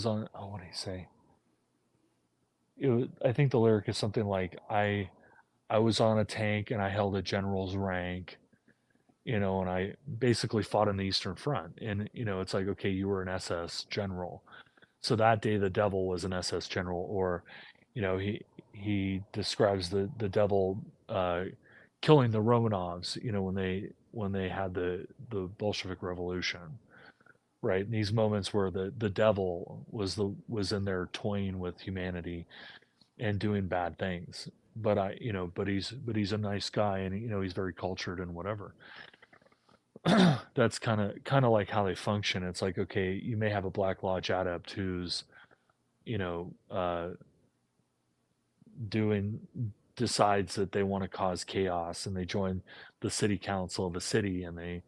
on, oh, what did he say? I think the lyric is something like, I was on a tank and I held a general's rank, and I basically fought in the Eastern Front. And, it's like, okay, you were an SS general. So that day the devil was an SS general. Or, he describes the devil killing the Romanovs, when they had the Bolshevik Revolution, right? In these moments where the devil was in there toying with humanity and doing bad things. But he's a nice guy, and he's very cultured and whatever. That's kind of like how they function. It's like, okay, you may have a Black Lodge adept who's, you know, uh, decides that they want to cause chaos, and they join the city council of a city, and they,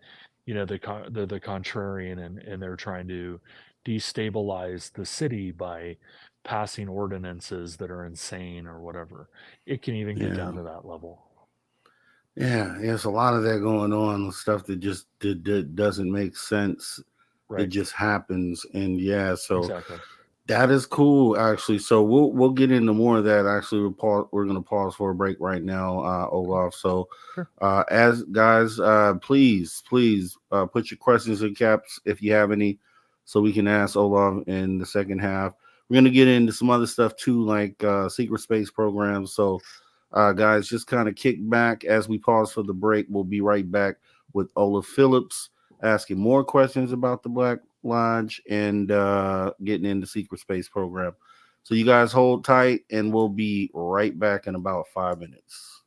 they're the contrarian, and they're trying to destabilize the city by passing ordinances that are insane or whatever. It can even get down to that level. Yeah, there's a lot of that going on, stuff that just doesn't make sense. Right. It just happens, and so exactly. That is cool, actually. So we'll get into more of that. Actually, we're going to pause for a break right now, Olaf. So, Sure. As guys, please put your questions in caps if you have any, so we can ask Olaf in the second half. We're going to get into some other stuff too, like secret space programs. So, guys, just kind of kick back as we pause for the break. We'll be right back with Ola Phillips asking more questions about the Black Lodge and getting into secret space program. So you guys hold tight, and we'll be right back in about 5 minutes.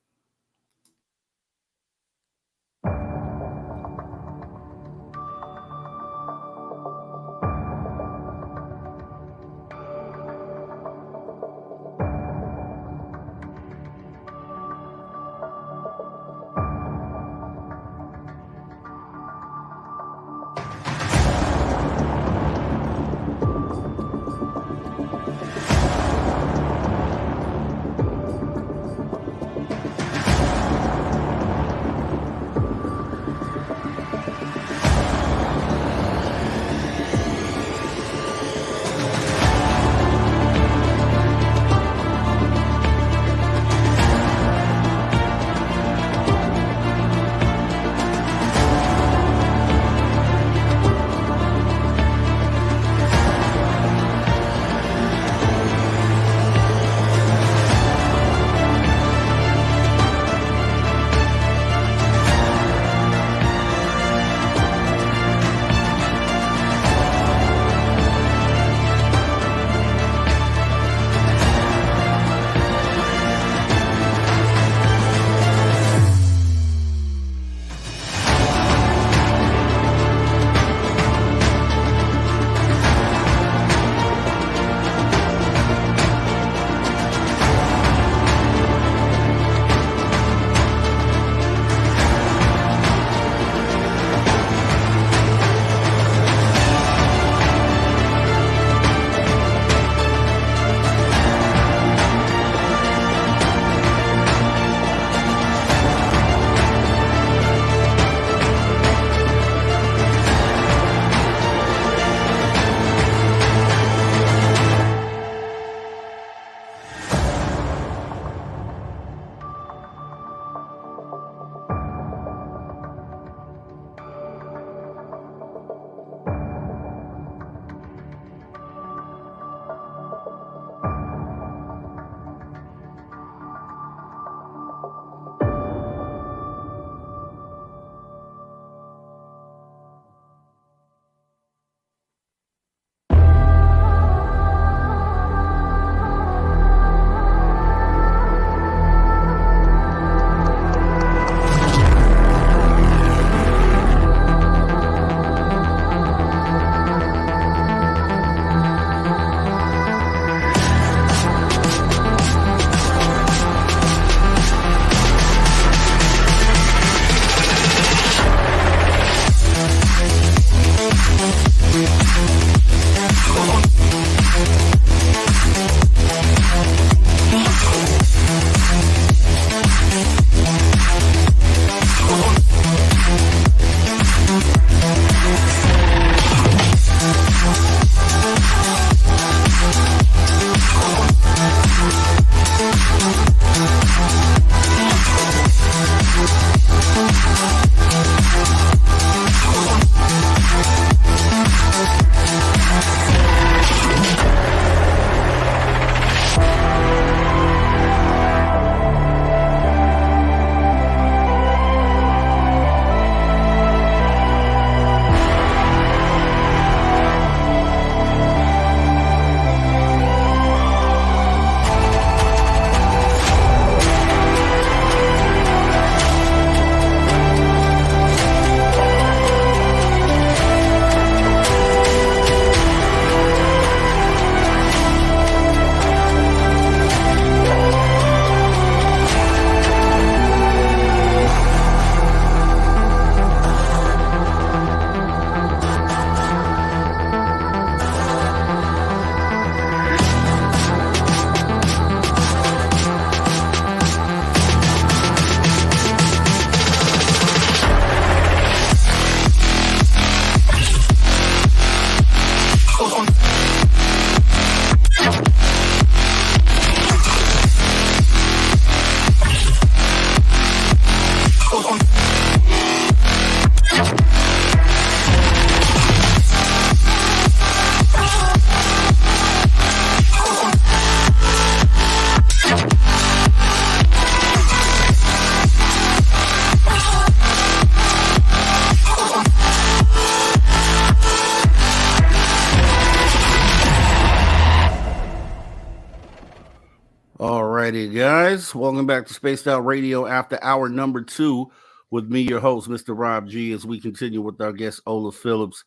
righty, guys. Welcome back to Spaced Out Radio after hour number 2 with me, your host, Mr. Rob G, as we continue with our guest, Ola Phillips.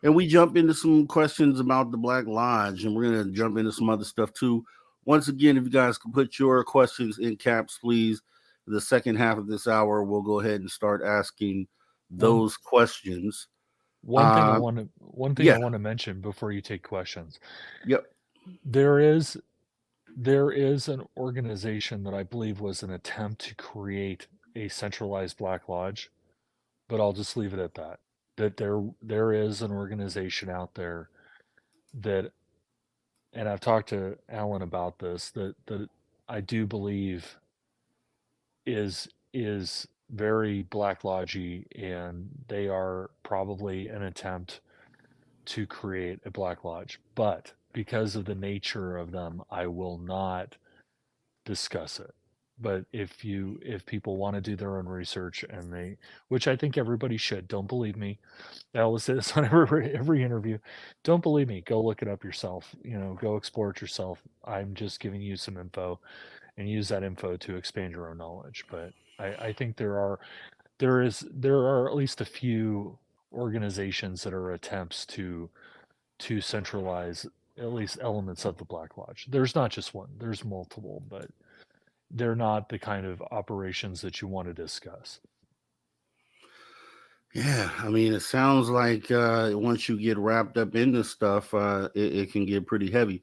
And we jump into some questions about the Black Lodge, and we're going to jump into some other stuff too. Once again, if you guys can put your questions in caps, please. The second half of this hour, we'll go ahead and start asking those questions. One thing I want yeah. to mention before you take questions. Yep. There is an organization that I believe was an attempt to create a centralized Black Lodge, but I'll just leave it at that. That there is an organization out there that, and I've talked to Alan about this, that I do believe is very Black Lodgy, and they are probably an attempt to create a Black Lodge. But because of the nature of them, I will not discuss it. But if people want to do their own research, and they, which I think everybody should, don't believe me. I always say this on every interview. Don't believe me. Go look it up yourself. Go explore it yourself. I'm just giving you some info, and use that info to expand your own knowledge. But I think there are at least a few organizations that are attempts to centralize at least elements of the Black Lodge. There's not just one. There's multiple, but they're not the kind of operations that you want to discuss. Yeah, I mean, it sounds like once you get wrapped up in this stuff, it can get pretty heavy.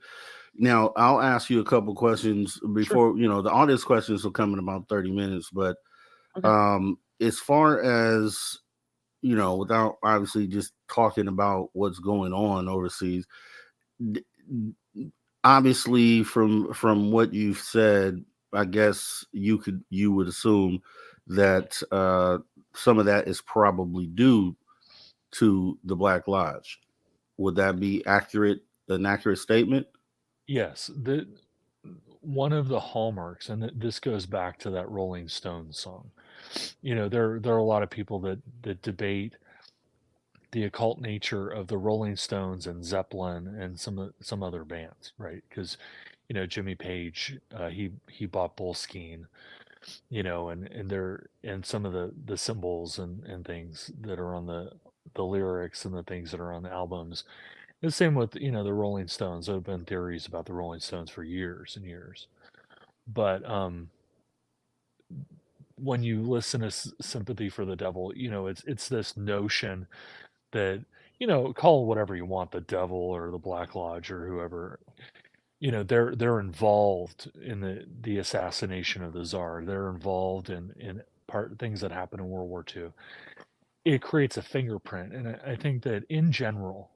Now, I'll ask you a couple questions before, Sure. The audience questions will come in about 30 minutes. But Okay. as far as, without obviously just talking about what's going on overseas, d- obviously from what you've said, I guess you would assume that some of that is probably due to the Black Lodge. Would that be an accurate statement? Yes, one of the hallmarks, and this goes back to that Rolling Stones song. There are a lot of people that debate the occult nature of the Rolling Stones and Zeppelin and some other bands, right? Because Jimmy Page, he bought Boleskine, and some of the symbols and things that are on the lyrics and the things that are on the albums. The same with the Rolling Stones. There have been theories about the Rolling Stones for years and years, but when you listen to Sympathy for the Devil, it's this notion that, call whatever you want, the devil or the Black Lodge or whoever, they're involved in the assassination of the Tsar. They're involved in things that happened in World War II. It creates a fingerprint, and I think that in general,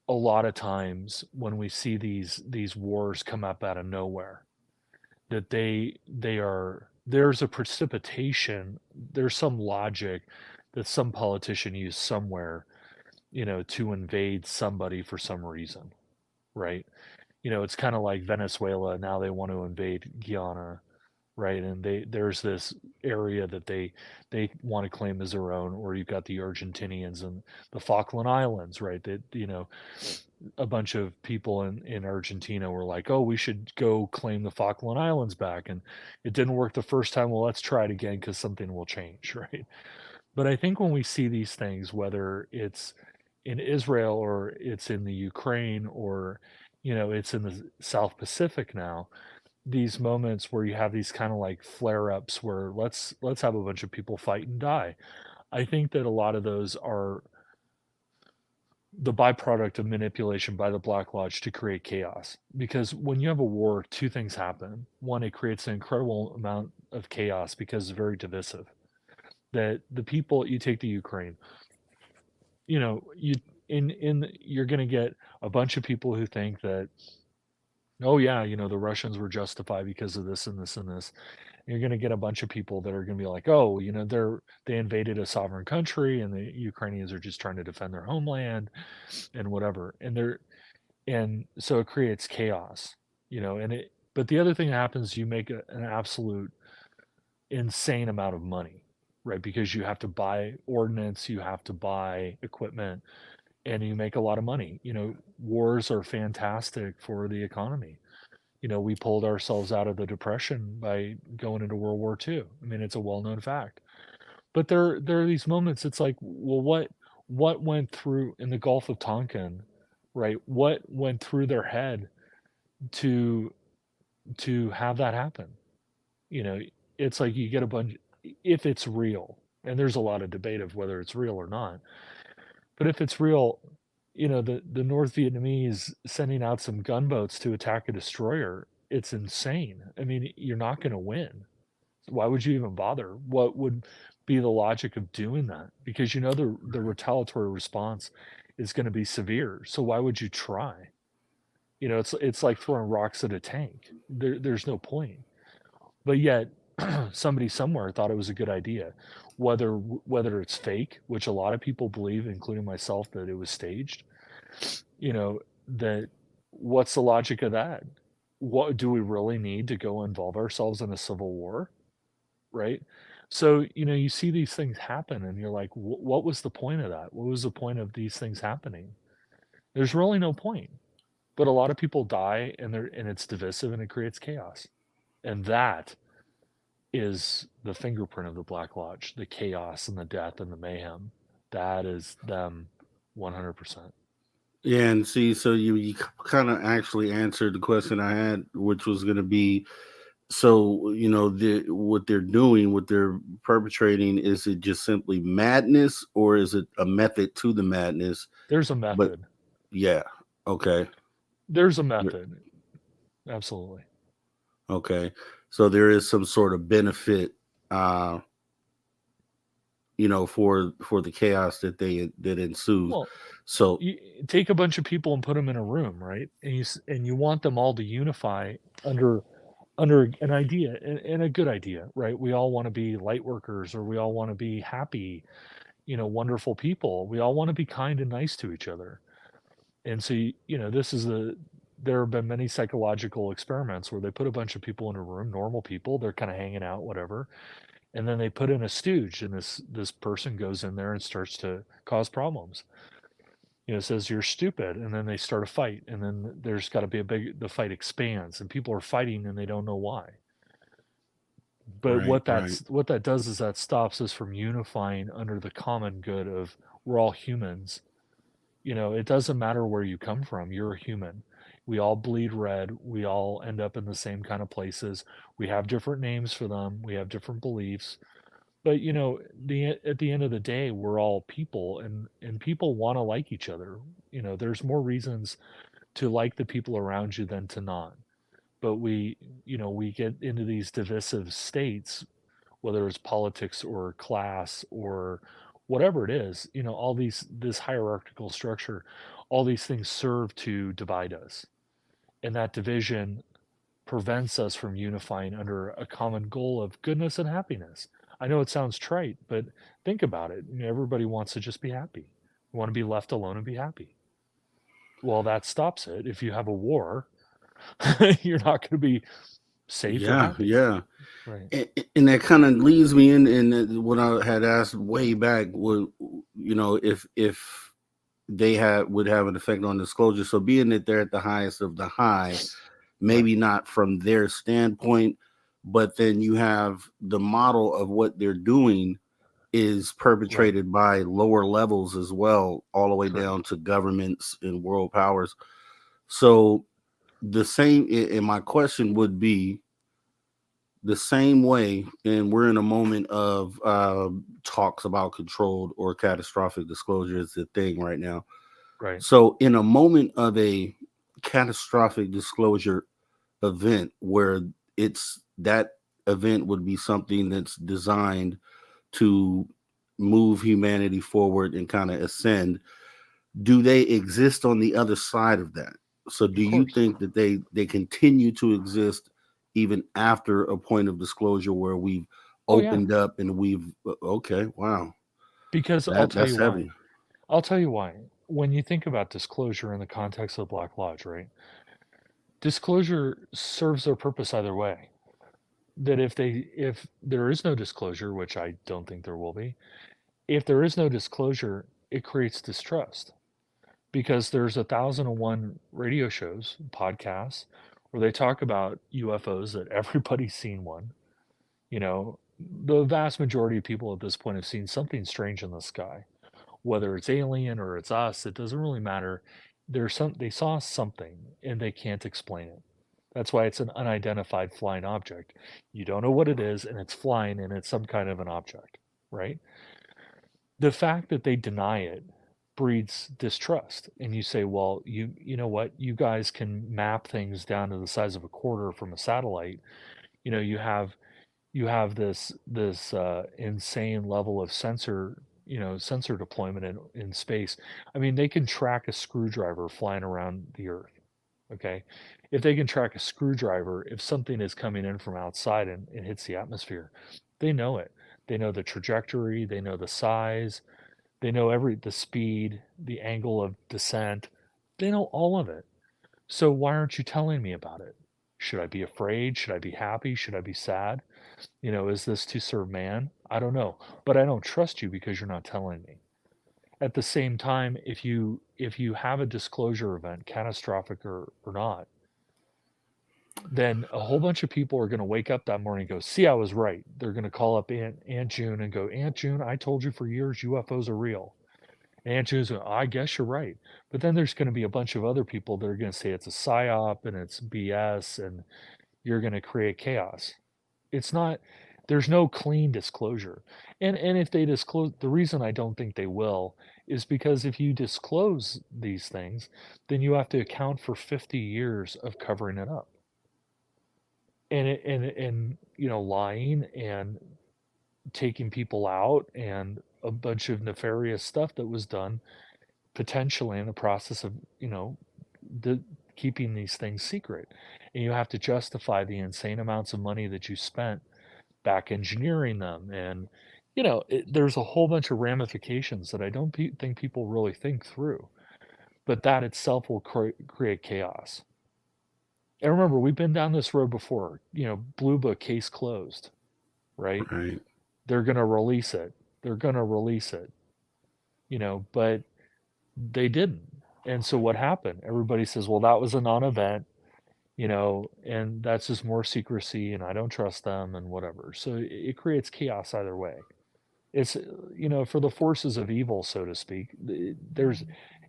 a lot of times when we see these wars come up out of nowhere, that there's a precipitation, there's some logic that some politician used somewhere, to invade somebody for some reason, right? It's kind of like Venezuela. Now they want to invade Guyana, right? And there's this area that they want to claim as their own. Or you've got the Argentinians and the Falkland Islands, right? That a bunch of people in Argentina were like, oh, we should go claim the Falkland Islands back, and it didn't work the first time. Well, let's try it again because something will change, right? But I think when we see these things, whether it's in Israel or it's in the Ukraine or it's in the South Pacific now, these moments where you have these kind of like flare-ups where let's have a bunch of people fight and die. I think that a lot of those are the byproduct of manipulation by the Black Lodge to create chaos. Because when you have a war, two things happen. One, it creates an incredible amount of chaos because it's very divisive. That the people, you take the Ukraine, you you're going to get a bunch of people who think that, oh yeah, the Russians were justified because of this and this and this. You're going to get a bunch of people that are going to be like, oh, they invaded a sovereign country and the Ukrainians are just trying to defend their homeland and whatever. And so it creates chaos, but the other thing that happens, you make an absolute insane amount of money, right? Because you have to buy ordnance, you have to buy equipment, and you make a lot of money. Wars are fantastic for the economy. We pulled ourselves out of the Depression by going into World War II. I mean, it's a well-known fact. But there are these moments. It's like, well, what went through in the Gulf of Tonkin, right? What went through their head to have that happen? You know, it's like you get a bunch, if it's real, and there's a lot of debate of whether it's real or not. But if it's real, the North Vietnamese sending out some gunboats to attack a destroyer, it's insane. I mean, you're not going to win. Why would you even bother? What would be the logic of doing that? Because the retaliatory response is going to be severe. So why would you try? It's like throwing rocks at a tank. There's no point. But yet somebody somewhere thought it was a good idea. Whether it's fake, which a lot of people believe, including myself, that it was staged, that what's the logic of that? What do we really need to go involve ourselves in a civil war? Right? So, you see these things happen and you're like, what was the point of that? What was the point of these things happening? There's really no point. But a lot of people die and it's divisive and it creates chaos. And that is the fingerprint of the Black Lodge, the chaos and the death and the mayhem. That is them 100%. Yeah, and see, so you kind of actually answered the question I had, which was going to be, so what they're doing, what they're perpetrating, is it just simply madness, or is it a method to the madness? There's a But method. yeah, okay, There's a method. Absolutely. okay. So there is some sort of benefit, for the chaos that ensues. Well, So you take a bunch of people and put them in a room, right? And you want them all to unify under an idea, and a good idea, right? We all want to be light workers, or we all want to be happy, wonderful people. We all want to be kind and nice to each other. And so, there have been many psychological experiments where they put a bunch of people in a room, normal people, they're kind of hanging out, whatever. And then they put in a stooge, and this person goes in there and starts to cause problems. Says you're stupid, and then they start a fight, and then there's got to be the fight expands, and people are fighting and they don't know why. But right, what that does is that stops us from unifying under the common good of we're all humans. It doesn't matter where you come from, you're a human. We all bleed red, we all end up in the same kind of places. We have different names for them, we have different beliefs. But at the end of the day, we're all people, and people want to like each other. There's more reasons to like the people around you than to not. But we get into these divisive states, whether it's politics or class or whatever it is. All this hierarchical structure, all these things serve to divide us, and that division prevents us from unifying under a common goal of goodness and happiness. I know it sounds trite, but think about it. Everybody wants to just be happy. We want to be left alone and be happy. Well, that stops it. If you have a war, you're not going to be safe or yeah, happy. yeah. Right. And that kind of leads me in what I had asked way back. If they would have an effect on disclosure. So being that they're at the highest of the high, maybe not from their standpoint, but then you have the model of what they're doing is perpetrated by lower levels as well, all the way down to governments and world powers. So the same, and my question would be the same way, and we're in a moment of talks about controlled or catastrophic disclosure is the thing right now. Right. So in a moment of a catastrophic disclosure event where that event would be something that's designed to move humanity forward and kind of ascend, do they exist on the other side of that? So do you think that they continue to exist even after a point of disclosure where we've opened up and we've okay, wow. Because I'll tell you heavy. why. I'll tell you why. When you think about disclosure in the context of Black Lodge, right? Disclosure serves their purpose either way. That if there is no disclosure, which I don't think there will be, if there is no disclosure, it creates distrust. Because there's 1,001 radio shows, podcasts, where they talk about UFOs, that everybody's seen one. You know, the vast majority of people at this point have seen something strange in the sky, whether it's alien or it's us. It doesn't really matter. They saw something and they can't explain it. That's why it's an unidentified flying object. You don't know what it is, and it's flying, and it's some kind of an object, right? The fact that they deny it breeds distrust. And you say, well, you know what? You guys can map things down to the size of a quarter from a satellite. You know, you have this insane level of sensor deployment in space. I mean, they can track a screwdriver flying around the Earth. Okay, if they can track a screwdriver, if something is coming in from outside and hits the atmosphere, they know it. They know the trajectory. They know the size. They know the speed, the angle of descent. They know all of it. So why aren't you telling me about it? Should I be afraid? Should I be happy? Should I be sad? Is this to serve man? I don't know, but I don't trust you because you're not telling me. At the same time, if you have a disclosure event, catastrophic or not, then a whole bunch of people are going to wake up that morning and go, see, I was right. They're going to call up Aunt June and go, Aunt June, I told you for years UFOs are real. And Aunt June's going, I guess you're right. But then there's going to be a bunch of other people that are going to say it's a psyop and it's BS, and you're going to create chaos. It's not, there's no clean disclosure. And if they disclose, the reason I don't think they will is because if you disclose these things, then you have to account for 50 years of covering it up. And lying and taking people out and a bunch of nefarious stuff that was done potentially in the process of the keeping these things secret. And you have to justify the insane amounts of money that you spent back engineering them. And there's a whole bunch of ramifications that I don't think people really think through, but that itself will create chaos. And remember, we've been down this road before. Blue Book, case closed, right? Right. They're going to release it. They're going to release it. But they didn't. And so what happened? Everybody says, well, that was a non-event, and that's just more secrecy, and I don't trust them and whatever. So it creates chaos either way. It's, for the forces of evil, so to speak,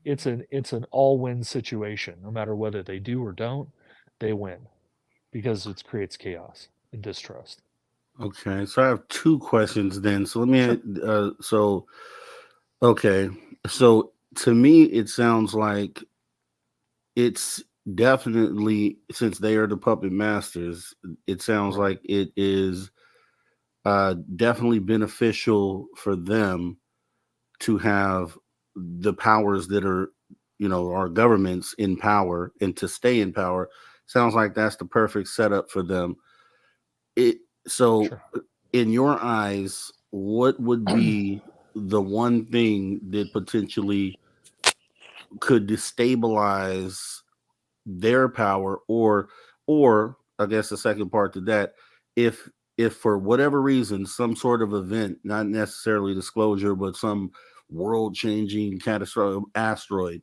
it's an all-win situation. No matter whether they do or don't, they win because it creates chaos and distrust. Okay, so I have two questions then. So let me, Sure. okay, so to me, it sounds like it's definitely, since they are the puppet masters, it sounds Right. like it is definitely beneficial for them to have the powers that are, our governments in power and to stay in power. Sounds like that's the perfect setup for them. It so Sure. in your eyes, what would be the one thing that potentially could destabilize their power, or I guess the second part to that, if if for whatever reason some sort of event, not necessarily disclosure, but some world changing catastrophic asteroid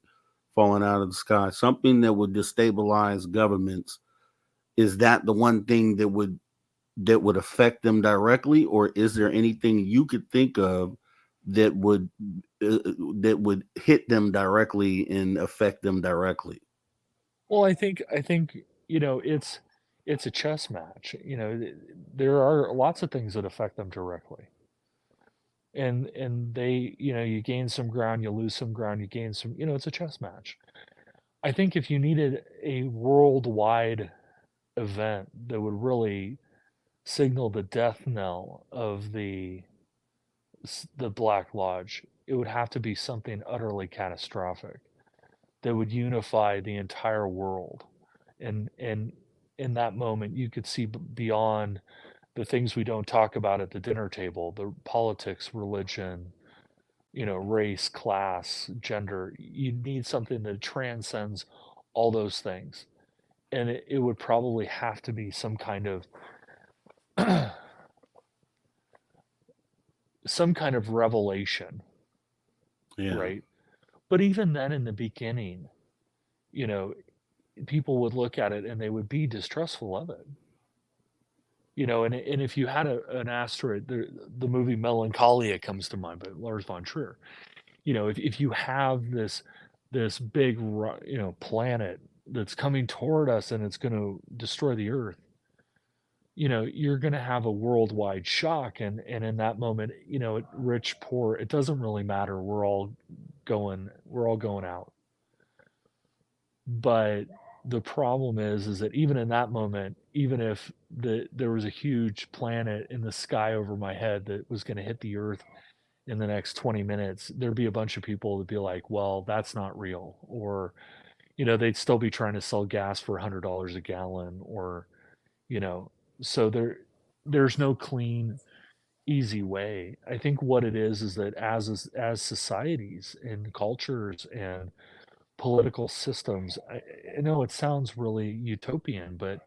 falling out of the sky, something that would destabilize governments, is that the one thing that would affect them directly, or is there anything you could think of that would hit them directly and affect them directly? Well, I think it's a chess match. There are lots of things that affect them directly, and they you gain some ground, you lose some ground, you gain some. It's a chess match. I think if you needed a worldwide event that would really signal the death knell of the Black Lodge, it would have to be something utterly catastrophic that would unify the entire world. And in that moment, you could see beyond the things we don't talk about at the dinner table, the politics, religion, race, class, gender. You need something that transcends all those things. And it would probably have to be some kind of revelation, Yeah. right? But even then, in the beginning, you know, people would look at it and they would be distrustful of it. And if you had an asteroid, the movie Melancholia comes to mind by Lars von Trier. If you have this big planet that's coming toward us and it's going to destroy the Earth, you're going to have a worldwide shock, and in that moment, rich, poor, it doesn't really matter. We're all going out. But the problem is that even in that moment, even if there was a huge planet in the sky over my head that was going to hit the Earth in the next 20 minutes, there'd be a bunch of people that'd be like, well, that's not real. Or, they'd still be trying to sell gas for $100 a gallon, or, so there's no clean, easy way. I think what it is that as societies and cultures and political systems, I know it sounds really utopian, but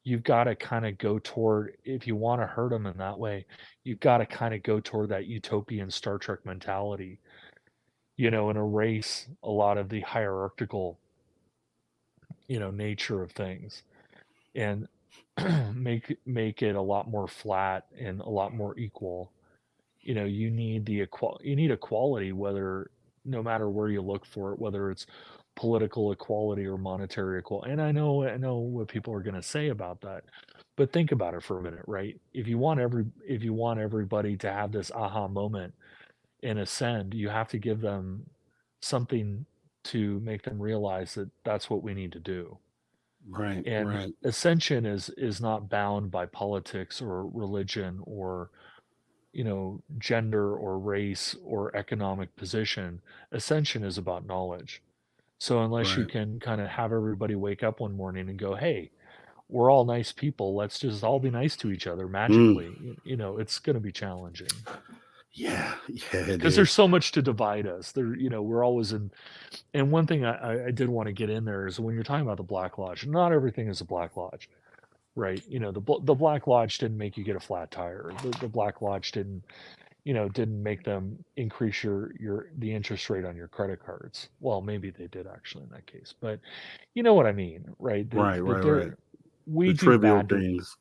you've got to kind of go toward, if you want to hurt them in that way, you've got to kind of go toward that utopian Star Trek mentality, and erase a lot of the hierarchical, nature of things, and make it a lot more flat and a lot more equal. You need you need equality, whether, no matter where you look for it, whether it's political equality or monetary equality. And I know what people are going to say about that, but think about it for a minute, right? If you want everybody to have this aha moment and ascend, you have to give them something to make them realize that that's what we need to do. Right, And right. ascension is not bound by politics or religion or gender or race or economic position. Ascension is about knowledge. So unless you Right. can kind of have everybody wake up one morning and go, hey, we're all nice people, let's just all be nice to each other magically, it's going to be challenging. Yeah, it Because there's is. so much to divide us. We're always in. And one thing I did want to get in there is when you're talking about the Black Lodge, not everything is a Black Lodge, right? The Black Lodge didn't make you get a flat tire. The Black Lodge didn't make them increase the interest rate on your credit cards. Well, maybe they did actually in that case, but you know what I mean, right? Right, right, right. We The do trivial bad to, things.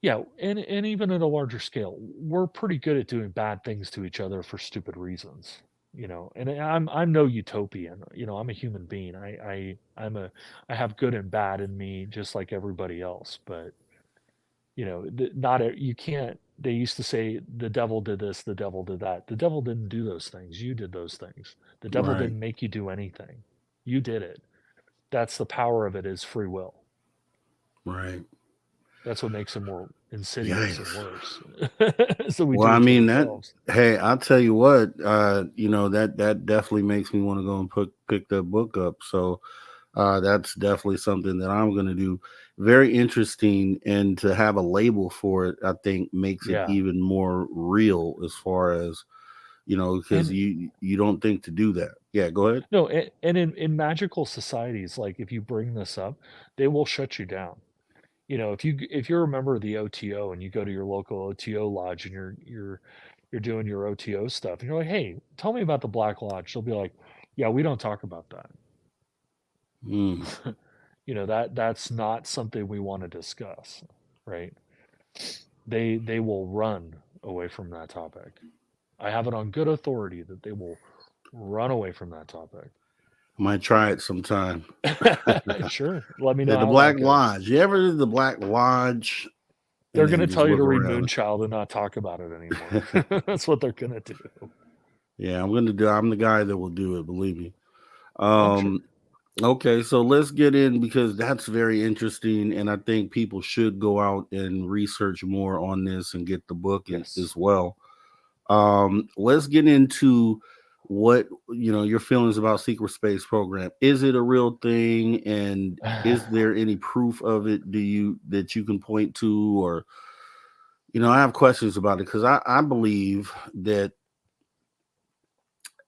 yeah, and even at a larger scale, we're pretty good at doing bad things to each other for stupid reasons. And I'm no utopian. I'm a human being. I have good and bad in me just like everybody else. But you can't. They used to say the devil did this, the devil did that. The devil didn't do those things. You did those things. The devil Right, didn't make you do anything. You did it. That's the power of it, is free will. right. That's what makes it more insidious and Yikes. worse. So we Well, do I it to mean ourselves. hey, I'll tell you what, that definitely makes me want to go and pick that book up. So that's definitely something that I'm going to do. Very interesting, and to have a label for it, I think makes it Yeah. even more real as far as because And you don't think to do that. Yeah, go ahead. no, and in magical societies, like if you bring this up, they will shut you down. If you're a member of the OTO and you go to your local OTO lodge and you're doing your OTO stuff and you're like, hey, tell me about the Black Lodge. They'll be like, yeah, we don't talk about that. Mm, That's not something we want to discuss, right? They will run away from that topic. I have it on good authority that they will run away from that topic. might try it sometime. Sure. Let me Yeah, know the how that Black goes. Lodge. You ever did the Black Lodge They're and going then to just tell you look to read around? Moonchild and not talk about it anymore. That's what they're going to do. Yeah, I'm the guy that will do it, believe me. Oh, I'm sure. Um okay, so let's get in because that's very interesting, and I think people should go out and research more on this and get the book Yes. as well. Let's get into what your feelings about secret space program. Is it a real thing, and is there any proof of it that you can point to? Or I have questions about it because I believe that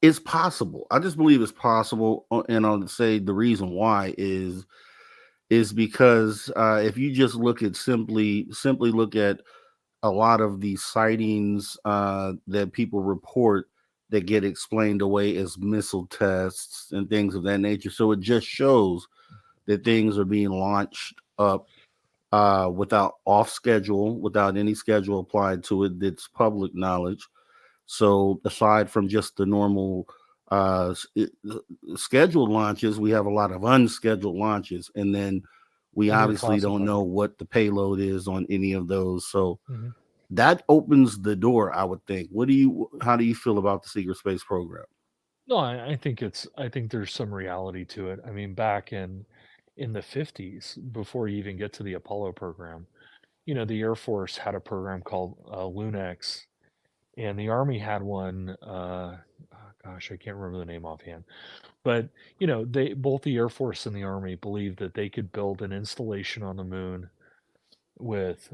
it's possible. I just believe it's possible, and I'll say the reason why is because if you just look at simply look at a lot of the sightings that people report that get explained away as missile tests and things of that nature. So it just shows that things are being launched up without off schedule, without any schedule applied to it that's public knowledge. So aside from just the normal scheduled launches, we have a lot of unscheduled launches, and then we And they're obviously don't classified. know what the payload is on any of those. So hmm that opens the door, I would think. How do you feel about the secret space program? No, I think I think there's some reality to it. I mean, back in the 50s, before you even get to the Apollo program, the Air Force had a program called Lunex, and the Army had one. Oh gosh, I can't remember the name offhand. But they both the Air Force and the Army believed that they could build an installation on the moon with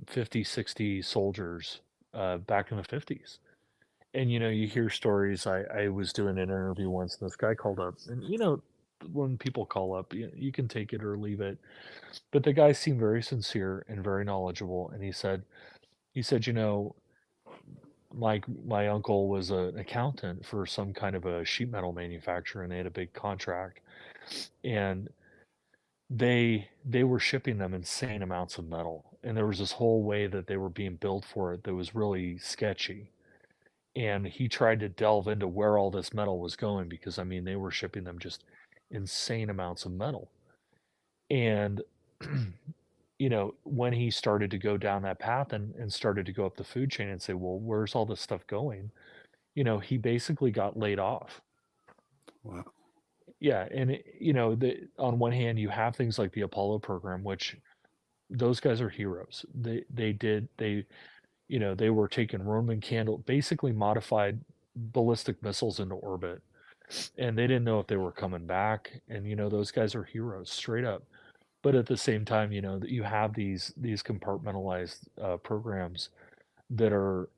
50, 60 soldiers back in the 50s. And you hear stories. I was doing an interview once, and this guy called up, and when people call up, you can take it or leave it. But the guy seemed very sincere and very knowledgeable, and he said, my uncle was an accountant for some kind of a sheet metal manufacturer, and they had a big contract, and they were shipping them insane amounts of metal, and there was this whole way that they were being billed for it that was really sketchy. And he tried to delve into where all this metal was going, because I mean they were shipping them just insane amounts of metal. And when he started to go down that path and started to go up the food chain and say, well, where's all this stuff going, he basically got laid off. Wow. Yeah. And on one hand, you have things like the Apollo program, which those guys are heroes. They were taking Roman candle, basically modified ballistic missiles into orbit, and they didn't know if they were coming back. And those guys are heroes, straight up. But at the same time, that you have these compartmentalized programs that are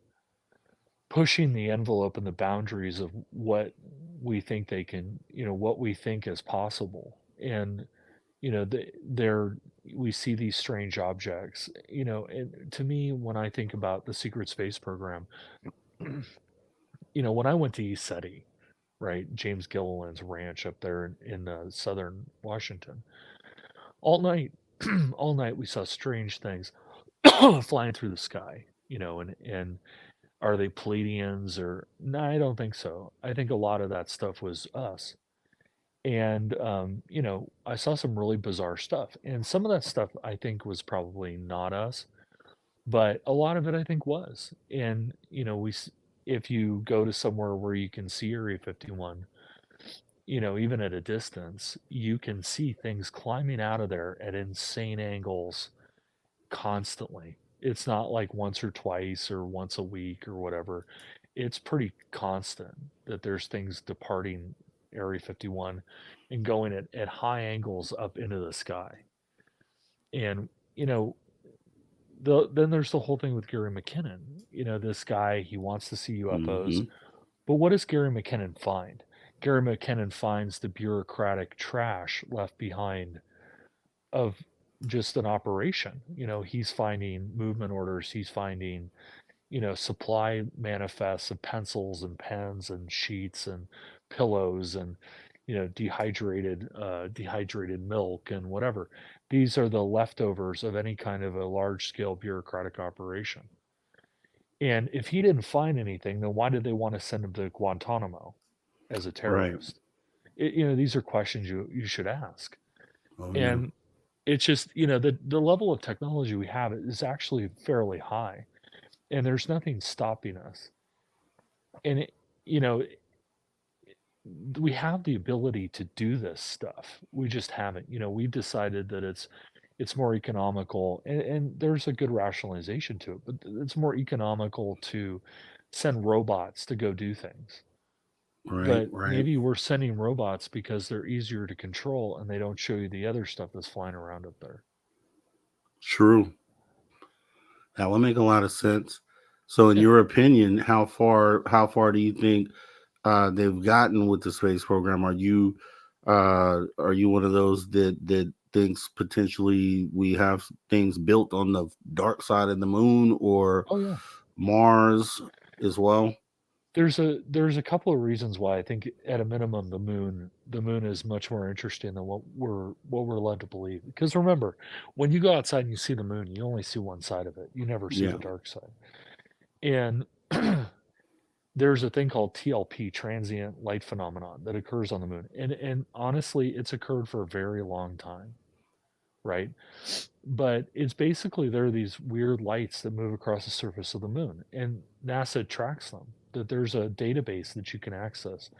pushing the envelope and the boundaries of what we think they can, what we think is possible. And they're we see these strange objects, and to me, when I think about the secret space program, when I went to ESETI, right, James Gilliland's ranch up there in southern Washington, all night, all night we saw strange things flying through the sky, and are they Pleiadians or no? I don't think so. I think a lot of that stuff was us. And I saw some really bizarre stuff, and some of that stuff I think was probably not us, but a lot of it I think was. And if you go to somewhere where you can see Area 51, even at a distance, you can see things climbing out of there at insane angles constantly. It's not like once or twice or once a week or whatever. It's pretty constant that there's things departing Area 51 and going at high angles up into the sky. And, then there's the whole thing with Gary McKinnon. This guy, he wants to see UFOs. Hmm. But what does Gary McKinnon find? Gary McKinnon finds the bureaucratic trash left behind of just an operation. He's finding movement orders, he's finding, supply manifests of pencils and pens and sheets and pillows and, dehydrated milk and whatever. These are the leftovers of any kind of a large scale bureaucratic operation. And if he didn't find anything, then why did they want to send him to Guantanamo as a Right. terrorist? These are questions you should ask. Oh yeah. And it's just, the level of technology we have is actually fairly high, and there's nothing stopping us. And we have the ability to do this stuff. We just haven't. We've decided that it's more economical, and there's a good rationalization to it, but it's more economical to send robots to go do things. Right. But Right. maybe we're sending robots because they're easier to control and they don't show you the other stuff that's flying around up there. True. That would make a lot of sense. So, in Yeah. your opinion, how far do you think they've gotten with the space program? Are you one of those that thinks potentially we have things built on the dark side of the moon or Oh yeah. Mars as well? there's a couple of reasons why I think at a minimum the moon is much more interesting than what we're led to believe. Because remember, when you go outside and you see the moon, you only see one side of it. You never see Yeah. the dark side. And there's a thing called TLP, transient light phenomenon, that occurs on the moon. And honestly, it's occurred for a very long time, right? But it's basically there are these weird lights that move across the surface of the moon, and NASA tracks them. That there's a database that you can access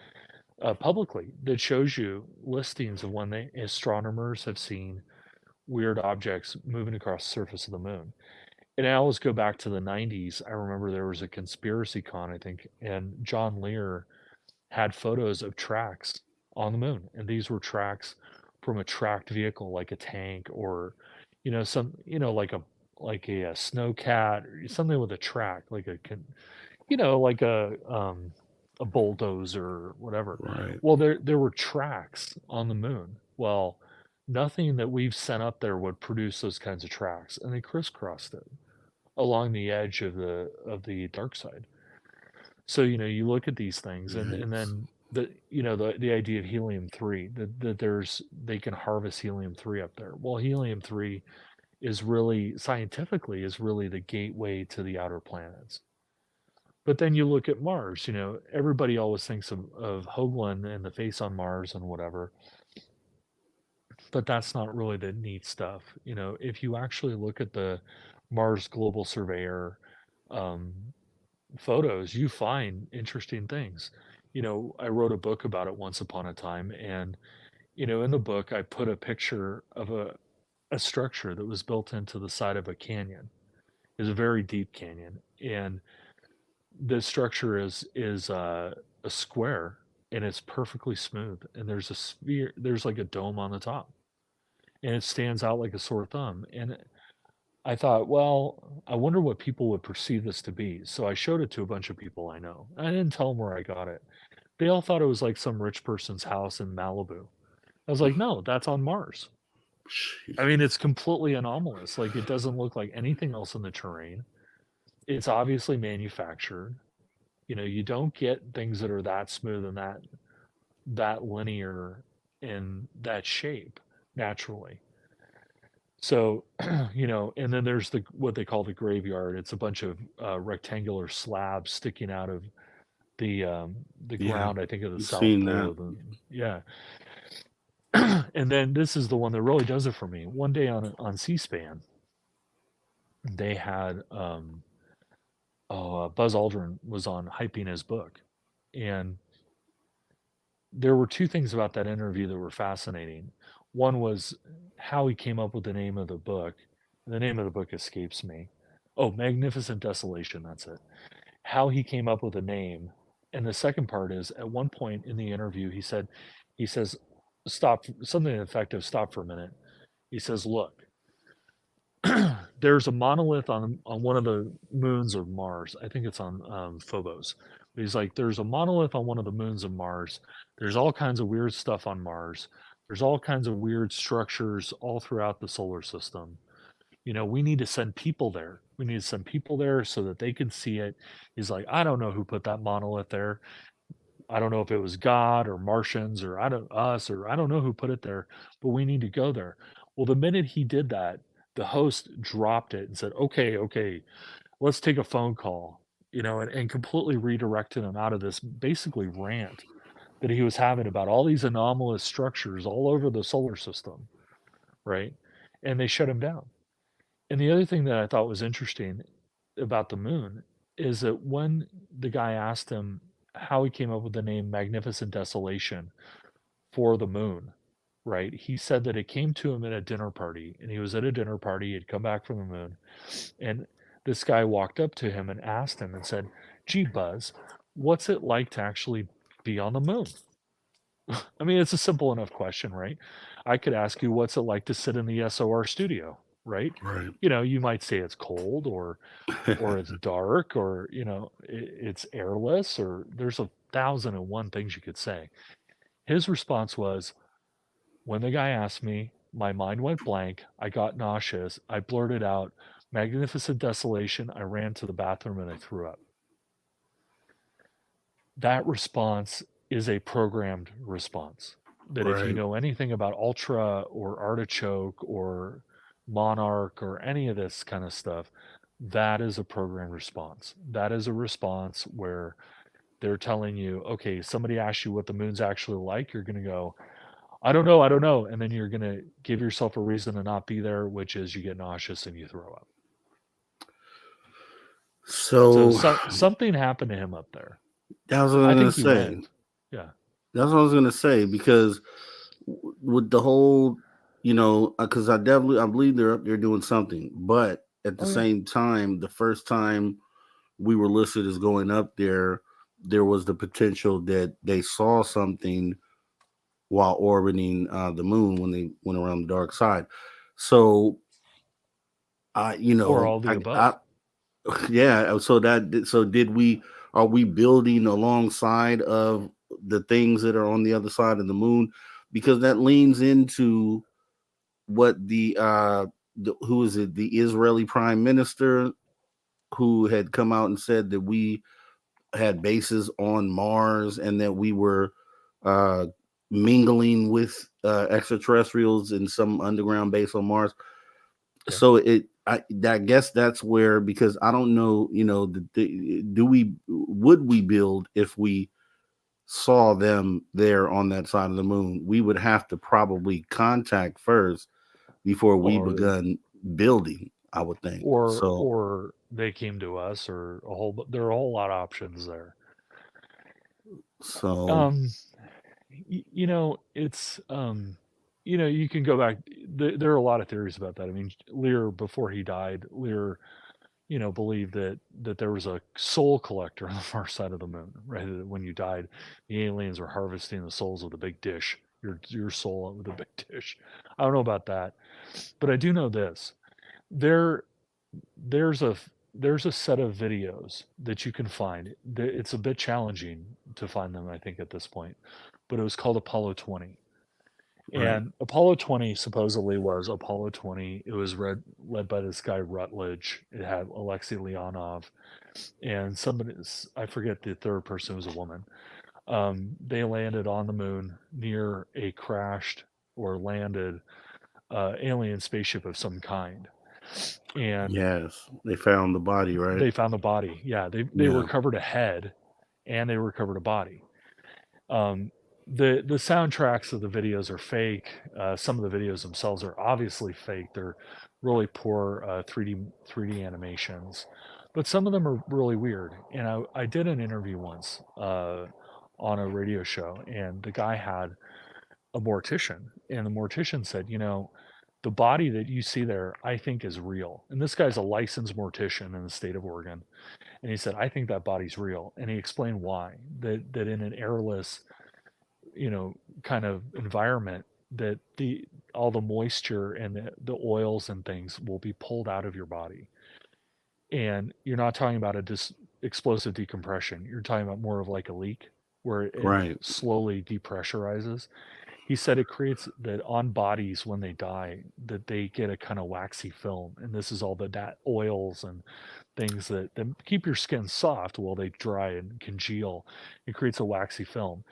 publicly that shows you listings of when the astronomers have seen weird objects moving across the surface of the moon. And I always go back to the 90s. I remember there was a conspiracy con, I think, and John Lear had photos of tracks on the moon. And these were tracks from a tracked vehicle like a tank, or, like a snowcat, or something with a track, like like a bulldozer or whatever. Right. Well, there were tracks on the moon. Well, nothing that we've sent up there would produce those kinds of tracks, and they crisscrossed it along the edge of the dark side. So you look at these things, and Yikes. then the idea of helium-3, that they can harvest helium-3 up there. Well, helium-3 is really, scientifically, is really the gateway to the outer planets. But then you look at Mars. Everybody always thinks of Hoagland and the face on Mars and whatever, but that's not really the neat stuff. If you actually look at the Mars Global Surveyor um, photos, you find interesting things. I wrote a book about it once upon a time, and in the book I put a picture of a structure that was built into the side of a canyon. It's a very deep canyon, and the structure is a square, and it's perfectly smooth, and there's a sphere, there's like a dome on the top, and it stands out like a sore thumb. And I thought, well, I wonder what people would perceive this to be. So I showed it to a bunch of people I know. I didn't tell them where I got it. They all thought it was like some rich person's house in Malibu. I was like, no, that's on Mars. I mean, it's completely anomalous. Like, it doesn't look like anything else in the terrain. It's obviously manufactured. You don't get things that are that smooth and that linear in that shape naturally. So, and then there's what they call the graveyard. It's a bunch of rectangular slabs sticking out of the Yeah. ground, I think, of the I've South seen Pole that. of yeah. And then this is the one that really does it for me. One day on C-SPAN, they had Buzz Aldrin was on hyping his book, and there were two things about that interview that were fascinating. One was how he came up with the name of the book. The name of the book escapes me. Oh, Magnificent Desolation, that's it. How he came up with a name. And the second part is, at one point in the interview, he says, stop, something effective, stop for a minute. He says, look, there's a monolith on one of the moons of Mars. I think it's on Phobos. But he's like, there's a monolith on one of the moons of Mars. There's all kinds of weird stuff on Mars. There's all kinds of weird structures all throughout the solar system. We need to send people there. We need to send people there so that they can see it. He's like, I don't know who put that monolith there. I don't know if it was God or Martians or us, or I don't know who put it there, but we need to go there. Well, the minute he did that, the host dropped it and said, okay, let's take a phone call, and completely redirected him out of this basically rant that he was having about all these anomalous structures all over the solar system, right? And they shut him down. And the other thing that I thought was interesting about the moon is that when the guy asked him how he came up with the name Magnificent Desolation for the moon, right? He said that it came to him at a dinner party, and he was at a dinner party, he'd come back from the moon, and this guy walked up to him and asked him and said, "Gee, Buzz, what's it like to actually be on the moon?" I mean, it's a simple enough question, right? I could ask you, what's it like to sit in the SOR studio, right? Right. You might say it's cold, or it's dark, or it's airless, or there's 1,001 things you could say. His response was, when the guy asked me, my mind went blank. I got nauseous. I blurted out, "Magnificent Desolation." I ran to the bathroom and I threw up. that response is a programmed response. That if you Right. know anything about Ultra or Artichoke or Monarch or any of this kind of stuff, that is a programmed response. That is a response where they're telling you, okay, somebody asks you what the moon's actually like, you're going to go, I don't know. And then you're going to give yourself a reason to not be there, which is you get nauseous and you throw up. So So something happened to him up there. that was what I I was gonna think he say. lived. Yeah. That's what I was gonna say because with the whole, because I believe they're up there doing something, but at the Oh, yeah. same time, the first time we were listed as going up there, there was the potential that they saw something while orbiting the moon when they went around the dark side. So Or all the above. I yeah. So did we? Are we building alongside of the things that are on the other side of the moon? Because that leans into what who is it? The Israeli Prime Minister who had come out and said that we had bases on Mars and that we were uh, mingling with extraterrestrials in some underground base on Mars. Yeah. So I guess that's where, because I don't know, would we build if we saw them there on that side of the moon? We would have to probably contact first before we Or begun building, I would think. So or they came to us, or there are a whole lot of options there. so Um, it's you can go back. There are a lot of theories about that. I mean, Lear, before he died, Lear, believed that there was a soul collector on the far side of the moon, right? That when you died, the aliens were harvesting the souls with a big dish, your soul with a big dish. I don't know about that, but I do know this. There there's a there's a set of videos that you can find. It's a bit challenging to find them, I think, at this point, but it was called Apollo 20. right, And Apollo 20 supposedly was Apollo 20. It was led by this guy Rutledge. It had Alexei Leonov and somebody, I forget the third person, was a woman. They landed on the moon near a crashed or landed alien spaceship of some kind. And yes, they found the body, right? they found the body. Yeah, they Yeah, recovered a head and they recovered a body. Um, the soundtracks of the videos are fake. Some of the videos themselves are obviously fake. They're really poor 3D animations, but some of them are really weird. And I did an interview once on a radio show, and the guy had a mortician, and the mortician said, the body that you see there, I think is real. And this guy's a licensed mortician in the state of Oregon. And he said, I think that body's real. And he explained why. That in an airless, kind of environment, that all the moisture and the oils and things will be pulled out of your body. And you're not talking about explosive decompression. You're talking about more of like a leak where it right, slowly depressurizes. He said it creates that on bodies when they die, that they get a kind of waxy film, and this is all that oils and things that keep your skin soft while they dry and congeal. It creates a waxy film.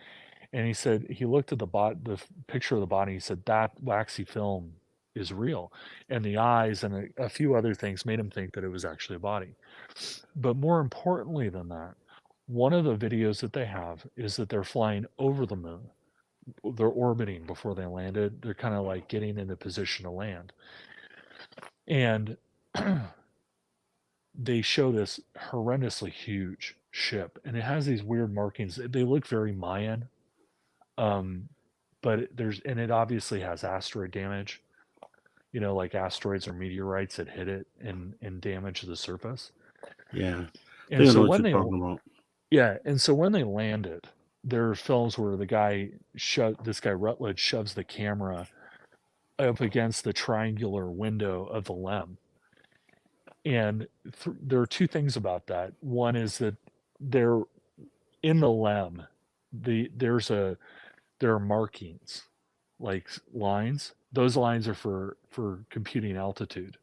And he said he looked at the picture of the body. He said that waxy film is real, and the eyes and a few other things made him think that it was actually a body. But more importantly than that, one of the videos that they have is that they're flying over the moon. They're orbiting before they landed. They're kind of like getting into position to land, and they show this horrendously huge ship, and it has these weird markings. They look very Mayan, um, but it obviously has asteroid damage. Like asteroids or meteorites that hit it and damage the surface. yeah. I And think I so know what when you're they talking about. Yeah, and so when they landed, there are films where this guy Rutledge shoves the camera up against the triangular window of the LEM. And there are two things about that. One is that they're in the LEM. There are markings, like lines. Those lines are for computing altitude,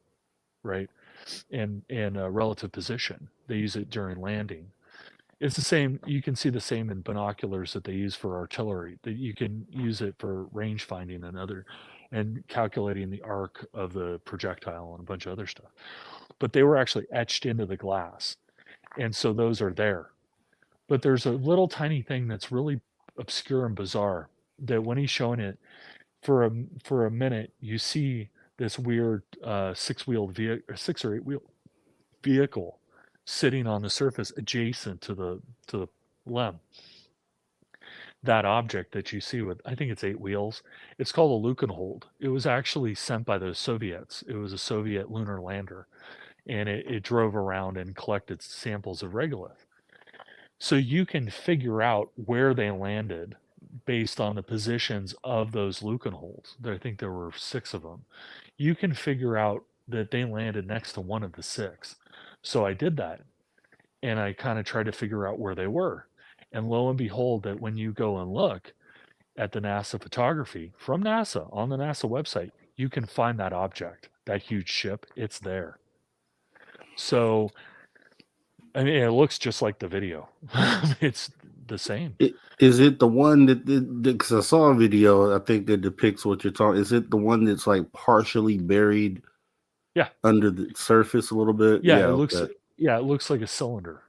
right? And relative position. They use it during landing. It's the same. You can see the same in binoculars that they use for artillery. That you can use it for range finding and calculating the arc of the projectile and a bunch of other stuff. But they were actually etched into the glass, and so those are there. But there's a little tiny thing that's really obscure and bizarre that when he's showing it for a minute, you see this weird six-wheeled vehicle, 6 or 8 wheel vehicle sitting on the surface adjacent to the lem. That object that you see with, I think it's 8 wheels, it's called a Lukenhold. It was actually sent by the Soviets. It was a Soviet lunar lander, and it drove around and collected samples of regolith. So you can figure out where they landed based on the positions of those Lukenholds. I think there were 6 of them. You can figure out that they landed next to one of the 6. So I did that, and I kind of tried to figure out where they were. And lo and behold, that when you go and look at the NASA photography from NASA on the NASA website, you can find that object, that huge ship. It's there. So, I mean, it looks just like the video. It's the same. Is it the one that, because I saw a video, I think that depicts what you're talking. Is it the one that's like partially buried? Yeah. Under the surface a little bit. Yeah, it looks like a cylinder.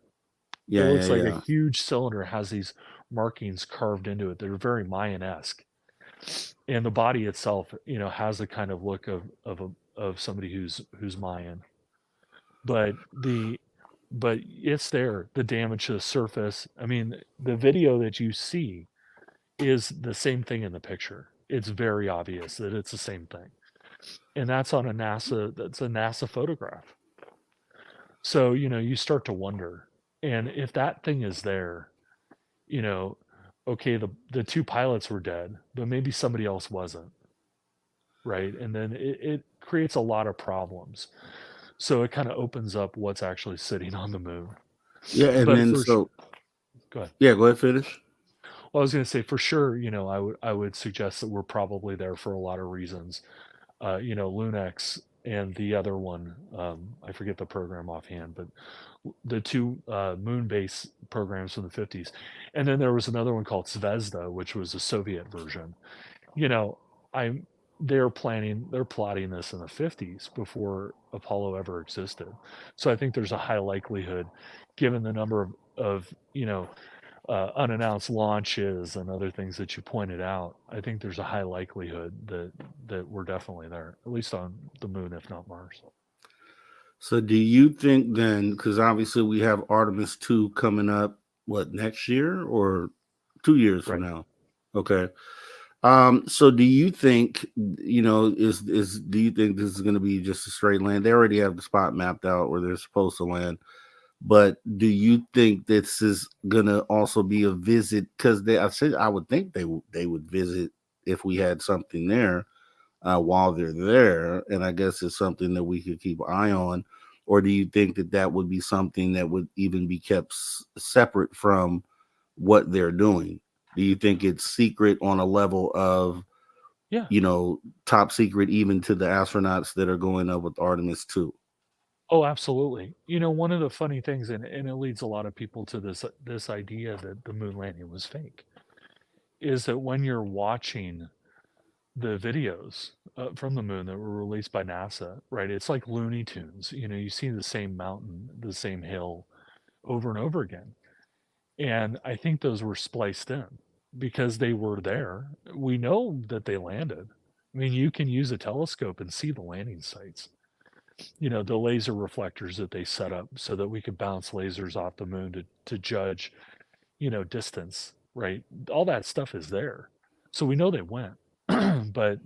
Yeah, it looks like a huge cylinder has these markings carved into it. They're very Mayan-esque, and the body itself, has a kind of look of somebody who's Mayan. But it's there. The damage to the surface. I mean, the video that you see is the same thing in the picture. It's very obvious that it's the same thing, and that's on a NASA. That's a NASA photograph. So you start to wonder, and if that thing is there, okay, the 2 pilots were dead, but maybe somebody else wasn't, right? And then it creates a lot of problems. So it kind of opens up what's actually sitting on the moon. Yeah, and but then go ahead. Yeah, go ahead, finish. Well, I was going to say, for sure, I would suggest that we're probably there for a lot of reasons. Lunex and the other one, I forget the program offhand, but the 2 moon base programs from the 50s. And then there was another one called Zvezda, which was a Soviet version. They're plotting this in the 50s before Apollo ever existed. So I think there's a high likelihood, given the number of unannounced launches and other things that you pointed out, I think there's a high likelihood that we're definitely there, at least on the moon, if not Mars. So do you think then, because obviously we have Artemis 2 coming up, next year or 2 years from now? Okay. So do you think, do you think this is going to be just a straight land? They already have the spot mapped out where they're supposed to land. But do you think this is gonna also be a visit? Because I would think they would visit if we had something there while they're there, and I guess it's something that we could keep an eye on. Or do you think that would be something that would even be kept separate from what they're doing? Do you think it's secret on a level of, top secret even to the astronauts that are going up with Artemis 2? Oh, absolutely. One of the funny things, and it leads a lot of people to this idea that the moon landing was fake, is that when you're watching the videos from the moon that were released by NASA, right? It's like Looney Tunes. You see the same mountain, the same hill over and over again. And I think those were spliced in because they were there. We know that they landed. I mean, you can use a telescope and see the landing sites. The laser reflectors that they set up so that we could bounce lasers off the moon to judge, distance, right? All that stuff is there. So we know they went, but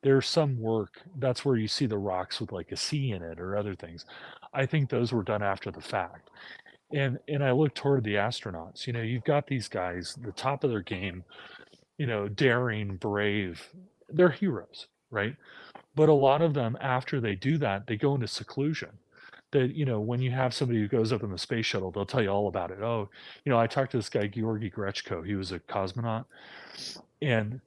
there's some work. That's where you see the rocks with like a C in it or other things. I think those were done after the fact. And I look toward the astronauts. You've got these guys, the top of their game, daring, brave. They're heroes, right? But a lot of them, after they do that, they go into seclusion. That, when you have somebody who goes up in the space shuttle, they'll tell you all about it. Oh, I talked to this guy, Georgy Grechko. He was a cosmonaut. And,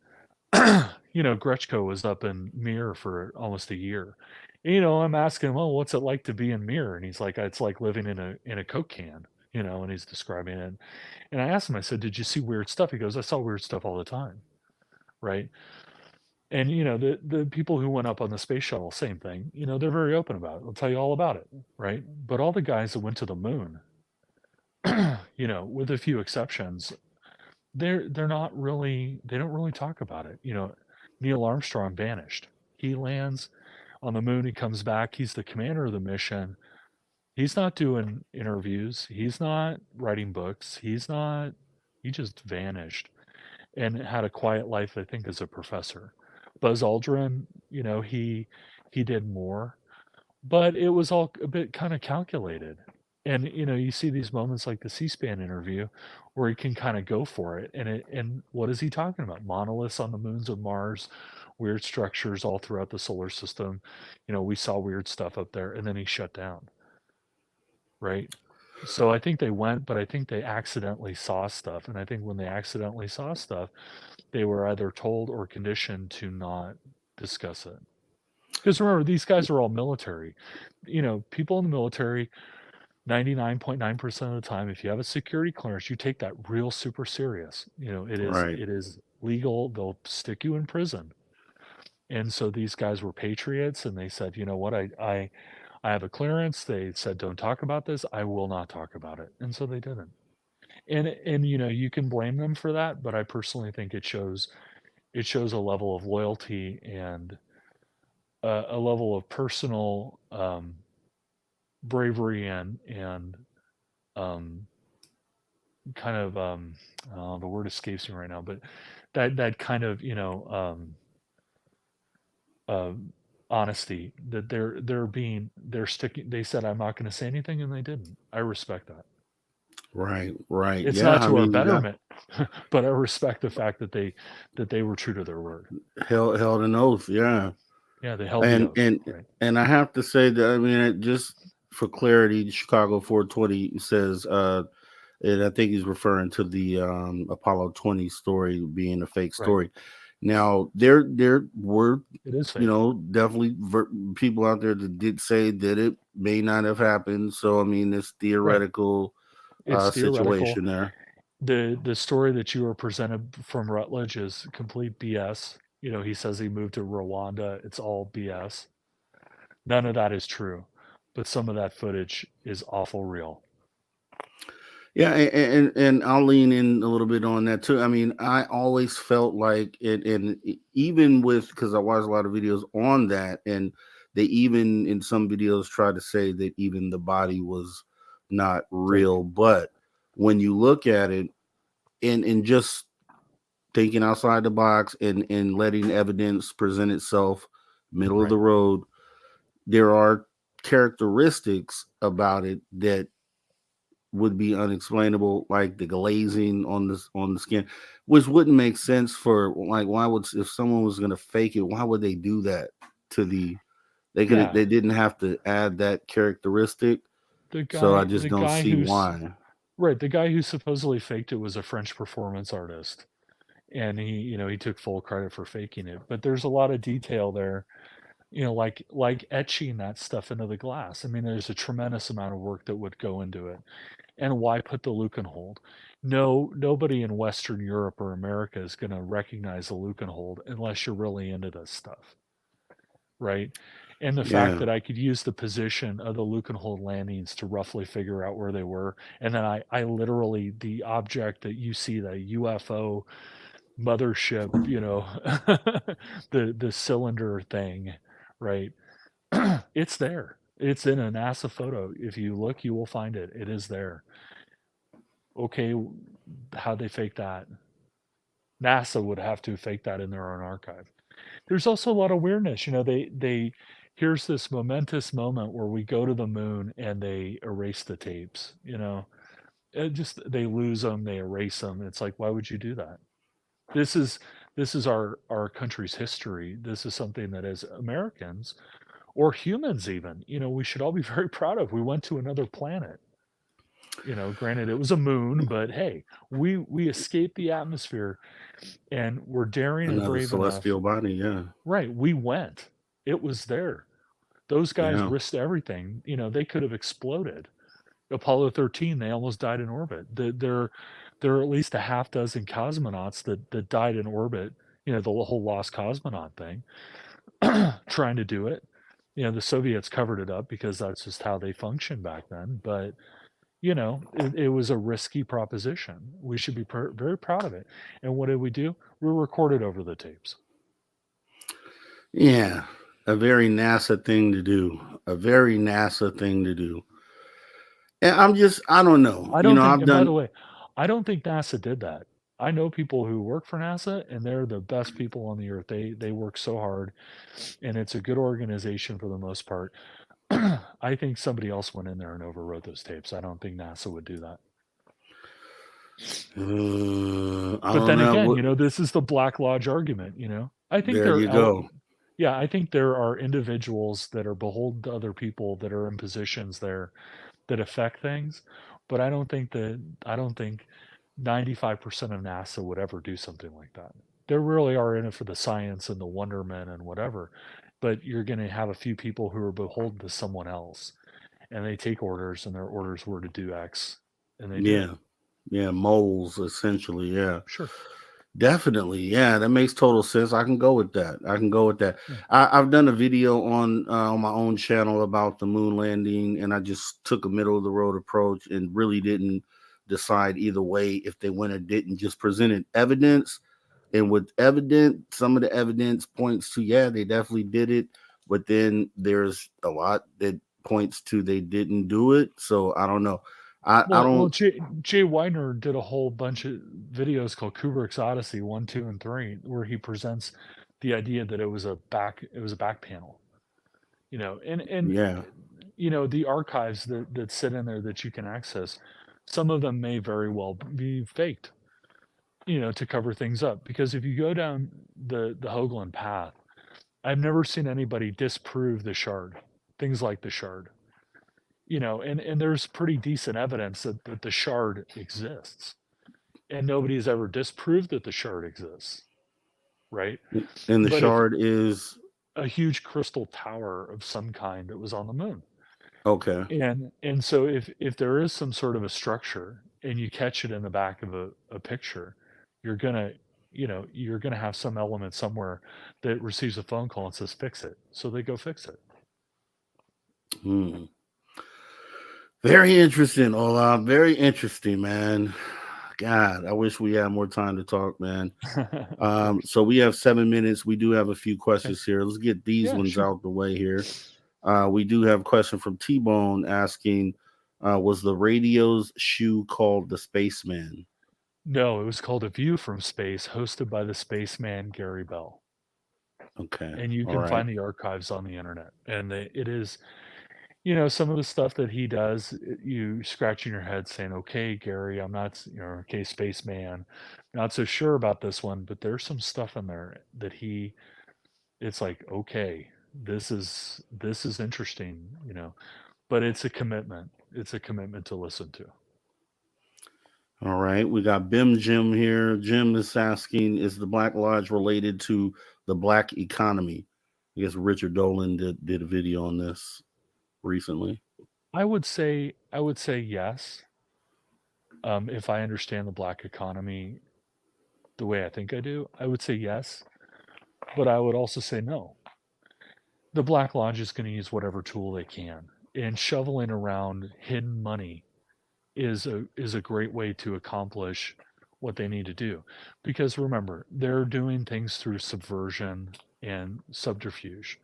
Grechko was up in Mir for almost a year. I'm asking him, well, what's it like to be in Mir? And he's like, it's like living in a Coke can. and he's describing it. And I asked him, I said, did you see weird stuff? He goes, I saw weird stuff all the time. Right. And, the people who went up on the space shuttle, same thing, they're very open about it. They'll tell you all about it. Right. But all the guys that went to the moon, with a few exceptions, they're not really, they don't really talk about it. Neil Armstrong vanished. He lands on the moon. He comes back. He's the commander of the mission. He's not doing interviews. He's not writing books. He just vanished and had a quiet life, I think, as a professor. Buzz Aldrin, he did more, but it was all a bit kind of calculated. And you see these moments like the C-SPAN interview where he can kind of go for it. And what is he talking about? Monoliths on the moons of Mars, weird structures all throughout the solar system. We saw weird stuff up there, and then he shut down. Right? So I think they went, but I think they accidentally saw stuff. And I think when they accidentally saw stuff, they were either told or conditioned to not discuss it. Because remember, these guys are all military. People in the military, 99.9% of the time, if you have a security clearance, you take that real super serious. It is legal. They'll stick you in prison. And so these guys were patriots, and they said, you know what, I have a clearance. They said, don't talk about this. I will not talk about it. And so they didn't. And you can blame them for that, but I personally think it shows a level of loyalty and a level of personal bravery and kind of the word escapes me right now, but that kind of honesty that they're sticking. They said, I'm not going to say anything, and they didn't. I respect that. Right. It's not to our betterment, but I respect the fact that they were true to their word. Held an oath. Yeah. Yeah, they held the oath. Right. And I have to say that, just for clarity, Chicago 420 says, and I think he's referring to the Apollo 20 story being a fake story. Right. Now, there were, it is fake. definitely people out there that did say that it may not have happened. So, it's theoretical. Right. It's situation there. The story that you were presented from Rutledge is complete BS. He says he moved to Rwanda. It's all BS. None of that is true, but some of that footage is awful real. Yeah, and I'll lean in a little bit on that too. I always felt like it, and even because I watched a lot of videos on that, and they even in some videos try to say that even the body was not real. Right. But when you look at it and just thinking outside the box and letting evidence present itself middle right. of the road, there are characteristics about it that would be unexplainable, like the glazing on the skin, which wouldn't make sense for, like, if someone was going to fake it, why would they do that to they didn't have to add that characteristic. So I just don't see why. Right. The guy who supposedly faked it was a French performance artist, and he took full credit for faking it. But there's a lot of detail there, like etching that stuff into the glass. There's a tremendous amount of work that would go into it. And why put the Lukenhold? Nobody in Western Europe or America is going to recognize the Lukenhold unless you're really into this stuff, right? And the fact that I could use the position of the Lukenhold landings to roughly figure out where they were, and then I literally, the object that you see, the UFO mothership, the cylinder thing, right? It's there. It's in a NASA photo. If you look, you will find it. It is there. Okay, how'd they fake that? NASA would have to fake that in their own archive. There's also a lot of weirdness. Here's this momentous moment where we go to the moon and they erase the tapes. They lose them, they erase them. It's like, why would you do that? This is our country's history. This is something that as Americans, or humans even, we should all be very proud of. We went to another planet. Granted it was a moon, but hey, we escaped the atmosphere and we're daring and brave celestial enough. Body, yeah. Right. We went. It was there. Those guys risked everything. They could have exploded. Apollo 13, they almost died in orbit. There are at least a half dozen cosmonauts that died in orbit. The whole lost cosmonaut thing, trying to do it. The Soviets covered it up because that's just how they functioned back then. But it was a risky proposition. We should be very proud of it. And what did we do? We recorded over the tapes. Yeah, a very NASA thing to do. A very NASA thing to do. And I don't know. I don't think, I've and by the done. way, I don't think NASA did that. I know people who work for NASA, and they're the best people on the earth. They work so hard, and it's a good organization for the most part. I think somebody else went in there and overwrote those tapes. I don't think NASA would do that. I But don't then again, know. this is the Black Lodge argument. I think There you go. yeah, I think there are individuals that are beholden to other people that are in positions there that affect things, but I don't think 95% of NASA would ever do something like that. They really are in it for the science and the wonderment and whatever, but you're going to have a few people who are beholden to someone else, and they take orders, and their orders were to do X, and they do it. Yeah, moles essentially. Yeah. Sure. Definitely. Yeah, that makes total sense. I can go with that. Yeah. I've done a video on my own channel about the moon landing, and I just took a middle of the road approach and really didn't decide either way if they went or didn't. Just presented evidence, and with evidence, some of the evidence points to they definitely did it, but then there's a lot that points to they didn't do it. So I don't know. I Well, don't. Jay Weidner did a whole bunch of videos called Kubrick's Odyssey 1, 2, and 3, where he presents the idea that it was a back panel. And Yeah. the archives that sit in there that you can access, some of them may very well be faked, to cover things up. Because if you go down the Hoagland path, I've never seen anybody disprove the shard, things like the shard. And there's pretty decent evidence that the shard exists, and nobody's ever disproved that the shard exists, right? And the But if shard is a huge crystal tower of some kind that was on the moon, okay. and so if there is some sort of a structure and you catch it in the back of a picture, you're gonna you're gonna have some element somewhere that receives a phone call and says fix it, so they go fix it. Very interesting, Olav. Very interesting, man. God, I wish we had more time to talk, man. So we have 7 minutes. We do have a few questions here. Let's get these ones Sure. out the way here. We do have a question from T-Bone asking, was the radio's shoe called the Spaceman? No, it was called A View from Space, hosted by the spaceman Gary Bell. Okay. And you All can right. find the archives on the internet. And it is, some of the stuff that he does, you scratching your head saying, okay, Gary, I'm not, okay, spaceman, not so sure about this one, but there's some stuff in there that it's like, okay, this is interesting, but it's a commitment. It's a commitment to listen to. All right. We got Bim Jim here. Jim is asking, is the Black Lodge related to the black economy? I guess Richard Dolan did a video on this recently. I would say yes. If I understand the black economy the way I think I do, I would say yes, but I would also say no. The Black Lodge is going to use whatever tool they can, and shoveling around hidden money is a great way to accomplish what they need to do. Because remember, they're doing things through subversion and subterfuge,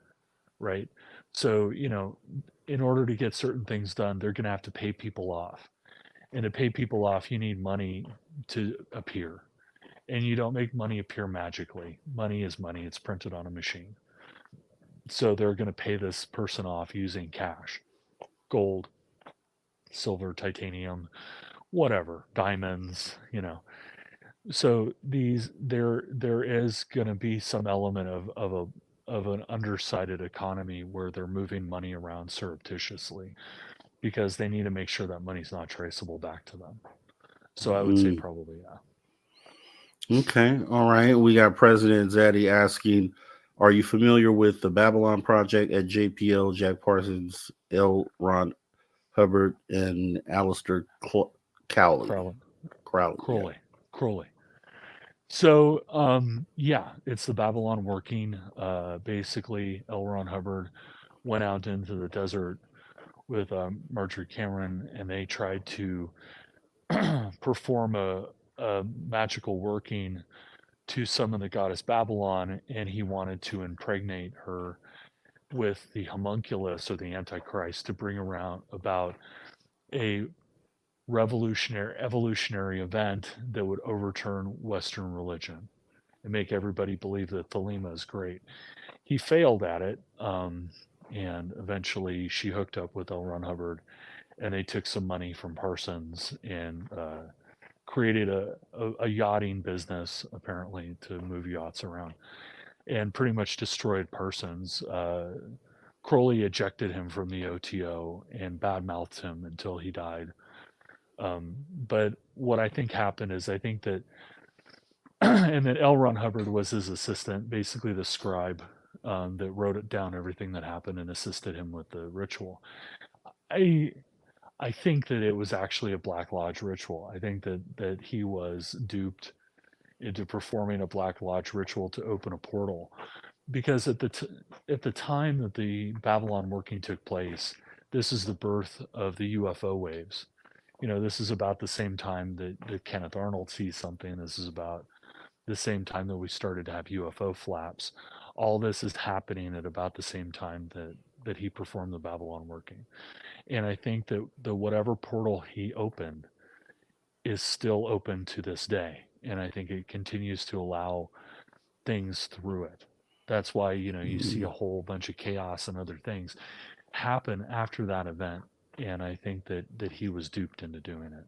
right? So, in order to get certain things done, they're going to have to pay people off. And to pay people off, you need money to appear. And you don't make money appear magically. Money is money, it's printed on a machine. So they're going to pay this person off using cash, gold, silver, titanium, whatever, diamonds, So there is going to be some element of an undersided economy where they're moving money around surreptitiously because they need to make sure that money's not traceable back to them. So I would say probably yeah. Okay. All right. We got President Zaddy asking, are you familiar with the Babylon Project at JPL, Jack Parsons, L. Ron Hubbard, and Alistair Crowley. Crowley. Crowley. So, yeah, it's the Babylon working. Basically, L. Ron Hubbard went out into the desert with Marjorie Cameron, and they tried to perform a magical working to summon the goddess Babylon, and he wanted to impregnate her with the homunculus or the Antichrist to bring around about a evolutionary event that would overturn Western religion and make everybody believe that Thelema is great. He failed at it, and eventually she hooked up with L. Ron Hubbard, and they took some money from Parsons and created a yachting business, apparently, to move yachts around, and pretty much destroyed Parsons. Crowley ejected him from the OTO and badmouthed him until he died. But what I think happened is I think that, and then L. Ron Hubbard was his assistant, basically the scribe that wrote it down everything that happened and assisted him with the ritual. I think that it was actually a Black Lodge ritual. I think that he was duped into performing a Black Lodge ritual to open a portal, because at the time that the Babylon working took place, this is the birth of the UFO waves. This is about the same time that Kenneth Arnold sees something. This is about the same time that we started to have UFO flaps. All this is happening at about the same time that he performed the Babylon working. And I think that the whatever portal he opened is still open to this day. And I think it continues to allow things through it. That's why, you see a whole bunch of chaos and other things happen after that event. And I think that he was duped into doing it.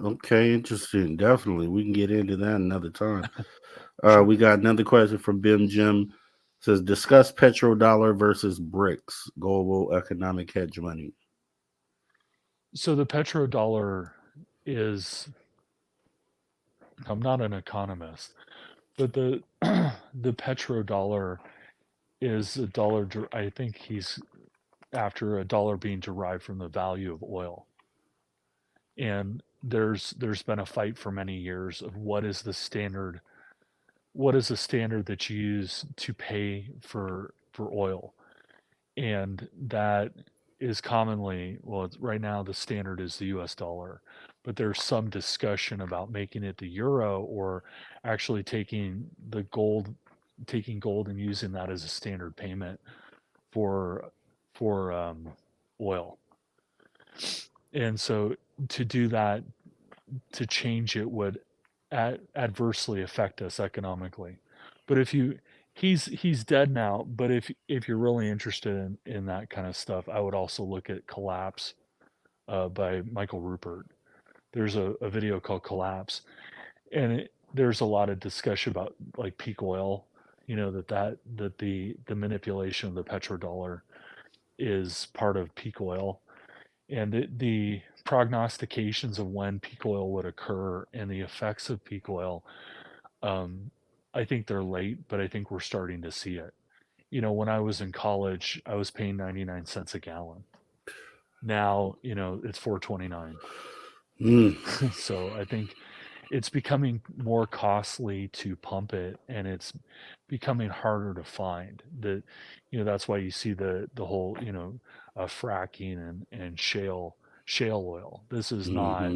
Okay, interesting. Definitely. We can get into that another time. We got another question from Bim Jim. It says, discuss petrodollar versus BRICS, global economic hegemony. So the petrodollar is, I'm not an economist, but the petrodollar is a dollar. I think he's after a dollar being derived from the value of oil. And there's been a fight for many years of what is the standard that you use to pay for oil. And that is commonly, well, right now the standard is the US dollar, but there's some discussion about making it the euro, or actually taking gold and using that as a standard payment for oil. And so to do that, to change it would adversely affect us economically. But he's dead now, but if you're really interested in that kind of stuff, I would also look at Collapse by Michael Rupert. There's a video called Collapse, and there's a lot of discussion about like peak oil, that the manipulation of the petrodollar is part of peak oil, and the prognostications of when peak oil would occur and the effects of peak oil, I think they're late, but I think we're starting to see it. When I was in college, I was paying 99 cents a gallon. Now, it's $4.29. So I think it's becoming more costly to pump it, and it's becoming harder to find. That's why you see the whole, fracking and shale oil. This is not,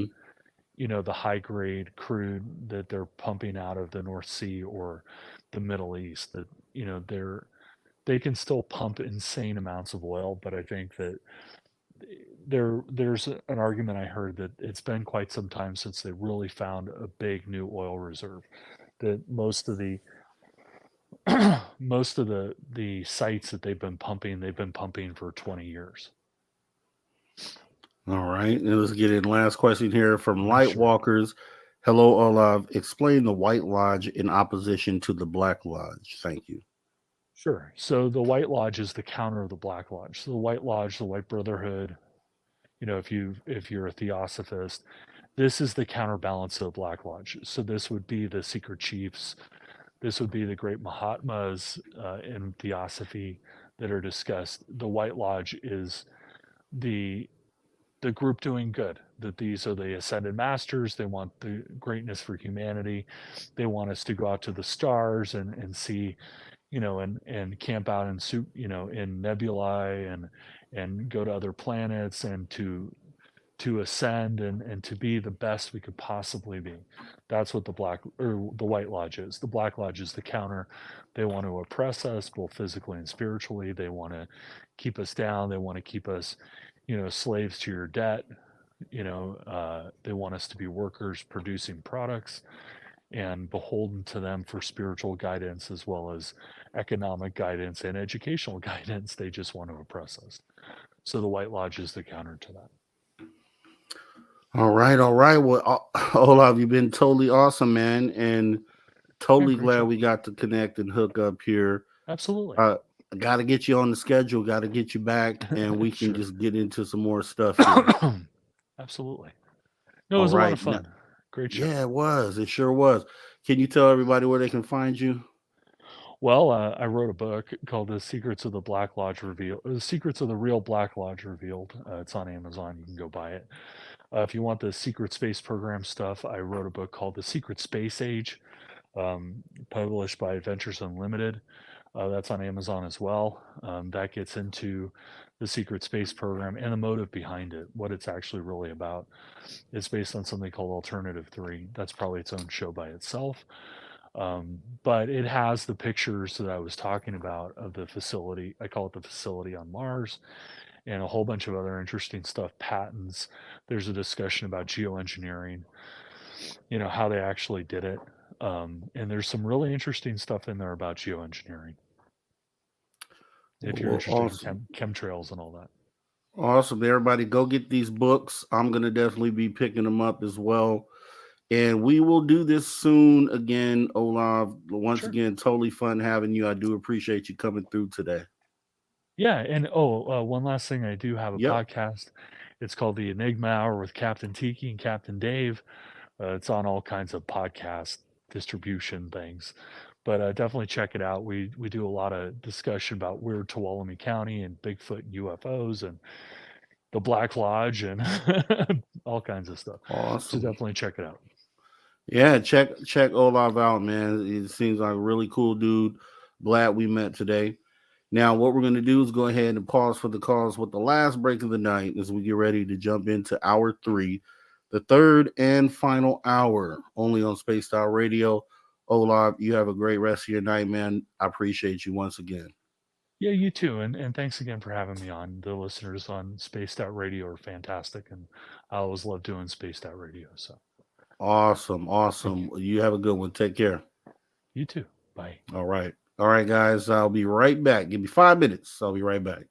the high grade crude that they're pumping out of the North Sea or the Middle East. That they can still pump insane amounts of oil, but I think that there's an argument I heard that it's been quite some time since they really found a big new oil reserve. That most of the sites that they've been pumping for 20 years. All right, and let's get in. Last question here from Lightwalkers. Hello, Olav. Explain the White Lodge in opposition to the Black Lodge. Thank you. Sure. So the White Lodge is the counter of the Black Lodge. So the White Lodge, the White Brotherhood, if you're a theosophist, this is the counterbalance of the Black Lodge. So this would be the secret chiefs. This would be the great Mahatmas in theosophy that are discussed. The White Lodge is the group doing good, that these are the ascended masters. They want the greatness for humanity. They want us to go out to the stars and see, and camp out in in nebulae and go to other planets and to ascend and to be the best we could possibly be. That's what the White Lodge is. The Black Lodge is the counter. They want to oppress us both physically and spiritually. They want to keep us down. They want to keep us, slaves to your debt. They want us to be workers producing products and beholden to them for spiritual guidance as well as economic guidance and educational guidance. They just want to oppress us. So the White Lodge is the counter to that. All right, all right. Well, Olav, you've been totally awesome, man, and totally glad we got to connect and hook up here. Absolutely. I got to get you on the schedule. Got to get you back, and we can just get into some more stuff here. Absolutely. No, it was a lot of fun. Great show. Yeah, it was. It sure was. Can you tell everybody where they can find you? Well, I wrote a book called "The Secrets of the Black Lodge Revealed." The Secrets of the Real Black Lodge Revealed. It's on Amazon. You can go buy it. If you want the secret space program stuff, I wrote a book called "The Secret Space Age," published by Adventures Unlimited. That's on Amazon as well. That gets into the secret space program and the motive behind it, what it's actually really about. It's based on something called Alternative 3. That's probably its own show by itself. But it has the pictures that I was talking about of the facility. I call it the facility on Mars, and a whole bunch of other interesting stuff, patents. There's a discussion about geoengineering, how they actually did it. And there's some really interesting stuff in there about geoengineering. If you're interested in chemtrails and all that. Awesome. Everybody go get these books. I'm going to definitely be picking them up as well. And we will do this soon again, Olav. Once again, totally fun having you. I do appreciate you coming through today. Yeah. And one last thing. I do have a podcast. It's called The Enigma Hour with Captain Tiki and Captain Dave. It's on all kinds of podcast distribution things. But definitely check it out. We do a lot of discussion about weird Tuolumne County and Bigfoot and UFOs and the Black Lodge and all kinds of stuff. Awesome. So definitely check it out. Yeah, check Olav out, man. It seems like a really cool dude. Glad we met today. Now, what we're going to do is go ahead and pause for the cause with the last break of the night as we get ready to jump into hour 3, the third and final hour, only on Spaced Out Radio. Olav, you have a great rest of your night, man. I appreciate you once again. Yeah, you too. And thanks again for having me on. The listeners on Spaced Out Radio are fantastic. And I always love doing Spaced Out Radio. So awesome. You have a good one. Take care. You too. Bye. All right, guys. I'll be right back. Give me 5 minutes. I'll be right back.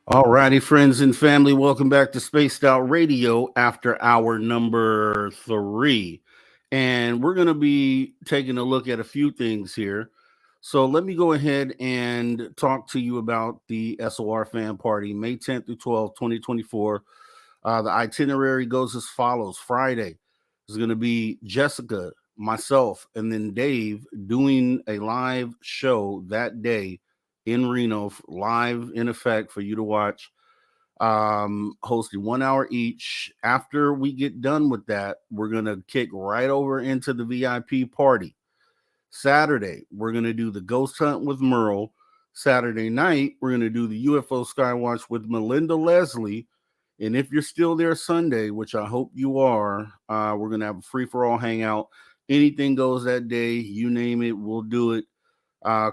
All righty, friends and family, welcome back to Spaced Out Radio after hour number 3. And we're going to be taking a look at a few things here. So let me go ahead and talk to you about the SOR fan party, May 10th through 12th, 2024. The itinerary goes as follows. Friday is going to be Jessica, myself, and then Dave doing a live show that day in Reno, live in effect for you to watch, hosting 1 hour each. After we get done with that, we're going to kick right over into the VIP party. Saturday, we're going to do the ghost hunt with Merle. Saturday night, we're going to do the UFO Skywatch with Melinda Leslie. And if you're still there Sunday, which I hope you are, we're going to have a free-for-all hangout. Anything goes that day. You name it, we'll do it.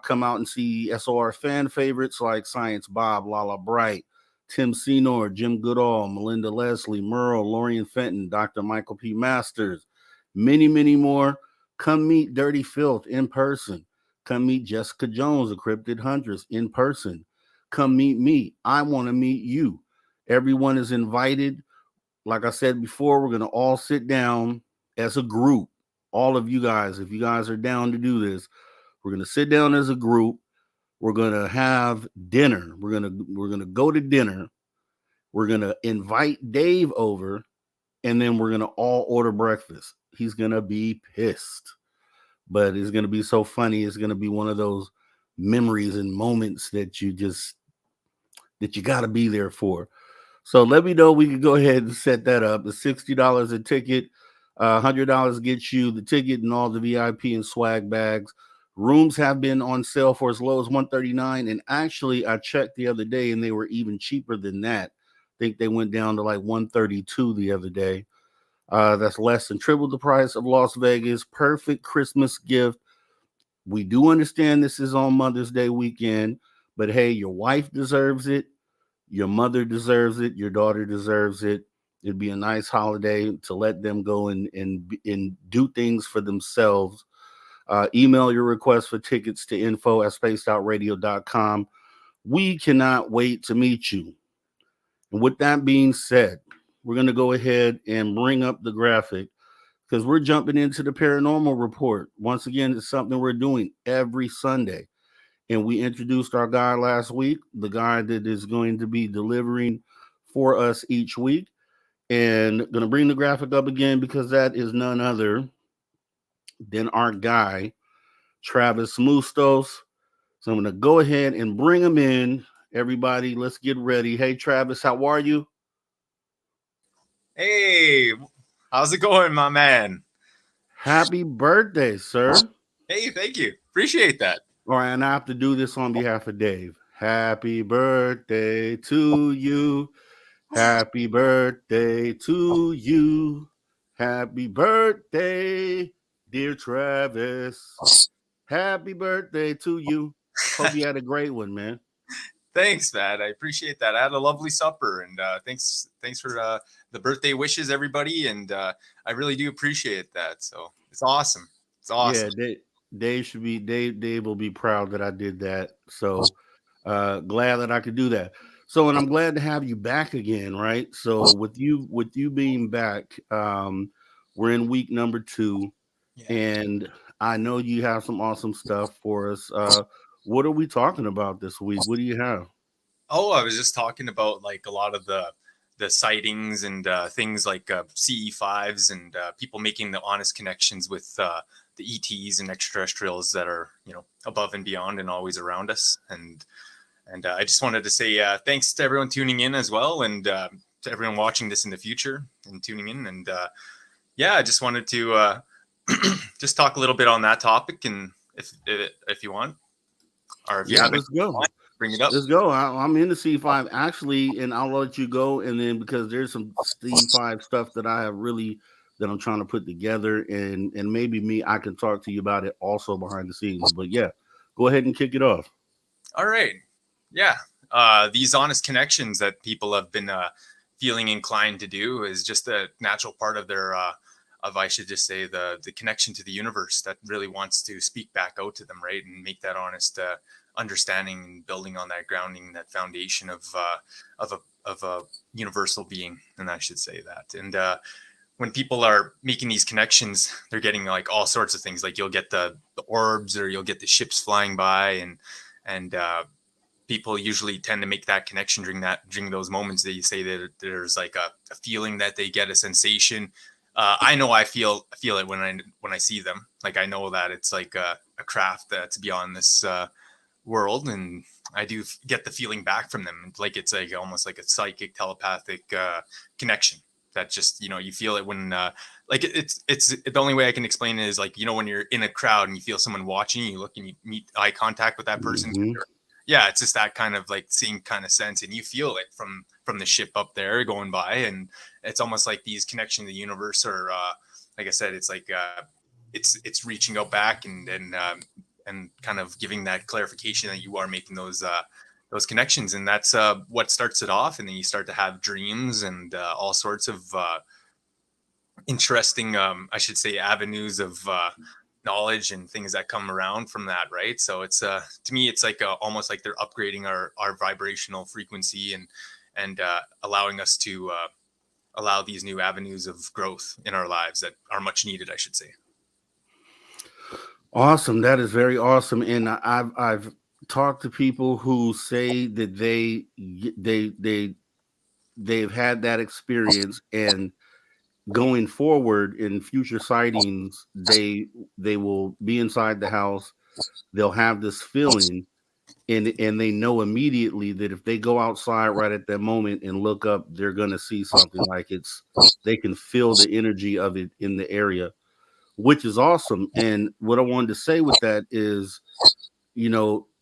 Come out and see SOR fan favorites like Science Bob, Lala Bright, Tim Senor, Jim Goodall, Melinda Leslie, Merle, Lorian Fenton, Dr. Michael P. Masters, many, many more. Come meet Dirty Filth in person. Come meet Jessica Jones, the Cryptid Huntress, in person. Come meet me. I want to meet you. Everyone is invited. Like I said before, we're going to all sit down as a group. All of you guys, if you guys are down to do this, we're going to sit down as a group. We're going to have dinner. We're going to go to dinner. We're going to invite Dave over, and then we're going to all order breakfast. He's going to be pissed, but it's going to be so funny. It's going to be one of those memories and moments that you got to be there for. So let me know. We can go ahead and set that up. It's $60 a ticket. $100 gets you the ticket and all the VIP and swag bags. Rooms have been on sale for as low as $139, and actually I checked the other day and they were even cheaper than that. I think they went down to like $132 the other day. That's less than triple the price of Las Vegas. Perfect Christmas gift. We do understand this is on Mother's Day weekend, but hey, your wife deserves it. Your mother deserves it. Your daughter deserves it. It'd be a nice holiday to let them go and do things for themselves. Email your request for tickets to info@spacedoutradio.com. We cannot wait to meet you. And with that being said, we're going to go ahead and bring up the graphic because we're jumping into the paranormal report. Once again, it's something we're doing every Sunday. And we introduced our guy last week, the guy that is going to be delivering for us each week. And going to bring the graphic up again because that is none other than our guy, Travis Mustos. So I'm going to go ahead and bring him in. Everybody, let's get ready. Hey, Travis, how are you? Hey, how's it going, my man? Happy birthday, sir. Hey, thank you. Appreciate that. All right, and I have to do this on behalf of Dave. Happy birthday to you. Happy birthday to you. Happy birthday, dear Travis. Happy birthday to you. Hope you had a great one, man. Thanks, man. I appreciate that. I had a lovely supper, and thanks for the birthday wishes, everybody. And I really do appreciate that. So it's awesome. It's awesome. Yeah, Dave will be proud that I did that. So glad that I could do that. So, and I'm glad to have you back again, right? So with you being back, we're in week number 2, and I know you have some awesome stuff for us. What are we talking about this week? What do you have? Oh, I was just talking about like a lot of the sightings and things like CE5s and people making the honest connections with the ETs and extraterrestrials that are, above and beyond and always around us. And I just wanted to say thanks to everyone tuning in as well, and to everyone watching this in the future and tuning in. And I just wanted to just talk a little bit on that topic, and if you want, or if you let's go. Bring it up. Let's go. I'm in the C5 actually, and I'll let you go. And then because there's some C5 stuff that I'm trying to put together, and maybe I can talk to you about it also behind the scenes. But yeah, go ahead and kick it off. All right. Yeah. These honest connections that people have been feeling inclined to do is just a natural part of their, I should just say, the connection to the universe that really wants to speak back out to them, right? And make that honest understanding and building on that grounding, that foundation of a universal being. And I should say that. And when people are making these connections, they're getting like all sorts of things. Like you'll get the orbs, or you'll get the ships flying by, and people usually tend to make that connection during those moments that you say that there's like a feeling that they get, a sensation. I know I feel it when I see them. Like I know that it's like a craft that's beyond this world, and I do get the feeling back from them. Like it's like almost like a psychic, telepathic connection that just, you feel it when like it's the only way I can explain it is like, when you're in a crowd and you feel someone watching you, look and you meet eye contact with that person. Mm-hmm. Yeah, it's just that kind of like same kind of sense, and you feel it from the ship up there going by, and it's almost like these connections to the universe, or like I said, it's like it's reaching out back and kind of giving that clarification that you are making those connections, and that's what starts it off. And then you start to have dreams and all sorts of interesting, I should say, avenues of knowledge and things that come around from that, right? So it's to me, it's like almost like they're upgrading our vibrational frequency and allowing us to allow these new avenues of growth in our lives that are much needed, I should say. Awesome. That is very awesome. And I've talked to people who say that they've had that experience, and going forward in future sightings, they will be inside the house. They'll have this feeling, and they know immediately that if they go outside right at that moment and look up, they're going to see something. Like they can feel the energy of it in the area, which is awesome. And what I wanted to say with that is,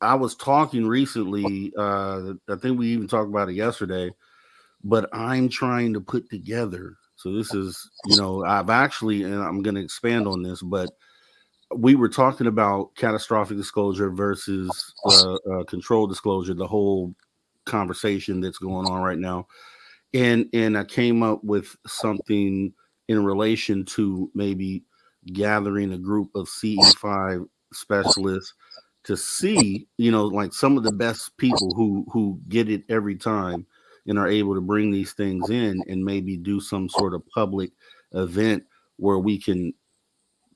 I was talking recently, I think we even talked about it yesterday, but I'm trying to put together. So this is, I've actually, and I'm going to expand on this, but we were talking about catastrophic disclosure versus controlled disclosure, the whole conversation that's going on right now. And I came up with something in relation to maybe gathering a group of CE5 specialists to see, like some of the best people who get it every time and are able to bring these things in, and maybe do some sort of public event where we can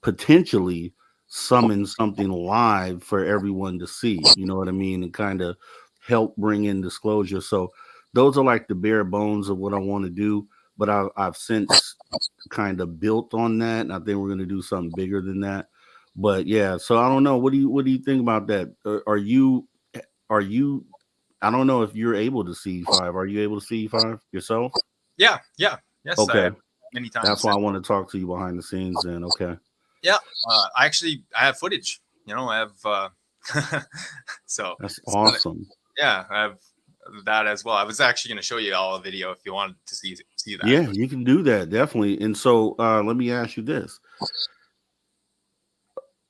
potentially summon something live for everyone to see, you know what I mean, and kind of help bring in disclosure. So those are like the bare bones of what I want to do, but I've since kind of built on that, and I think we're going to do something bigger than that. But yeah, so I don't know. What do you think about that? Are you? I don't know if you're able to see five. Are you able to see five yourself? Yeah. Yes. Okay. Many times. That's why I want to talk to you behind the scenes then. Okay. Yeah. I have footage, I have, so that's awesome. I have that as well. I was actually going to show you all a video if you wanted to see that. Yeah, you can do that. Definitely. And so let me ask you this.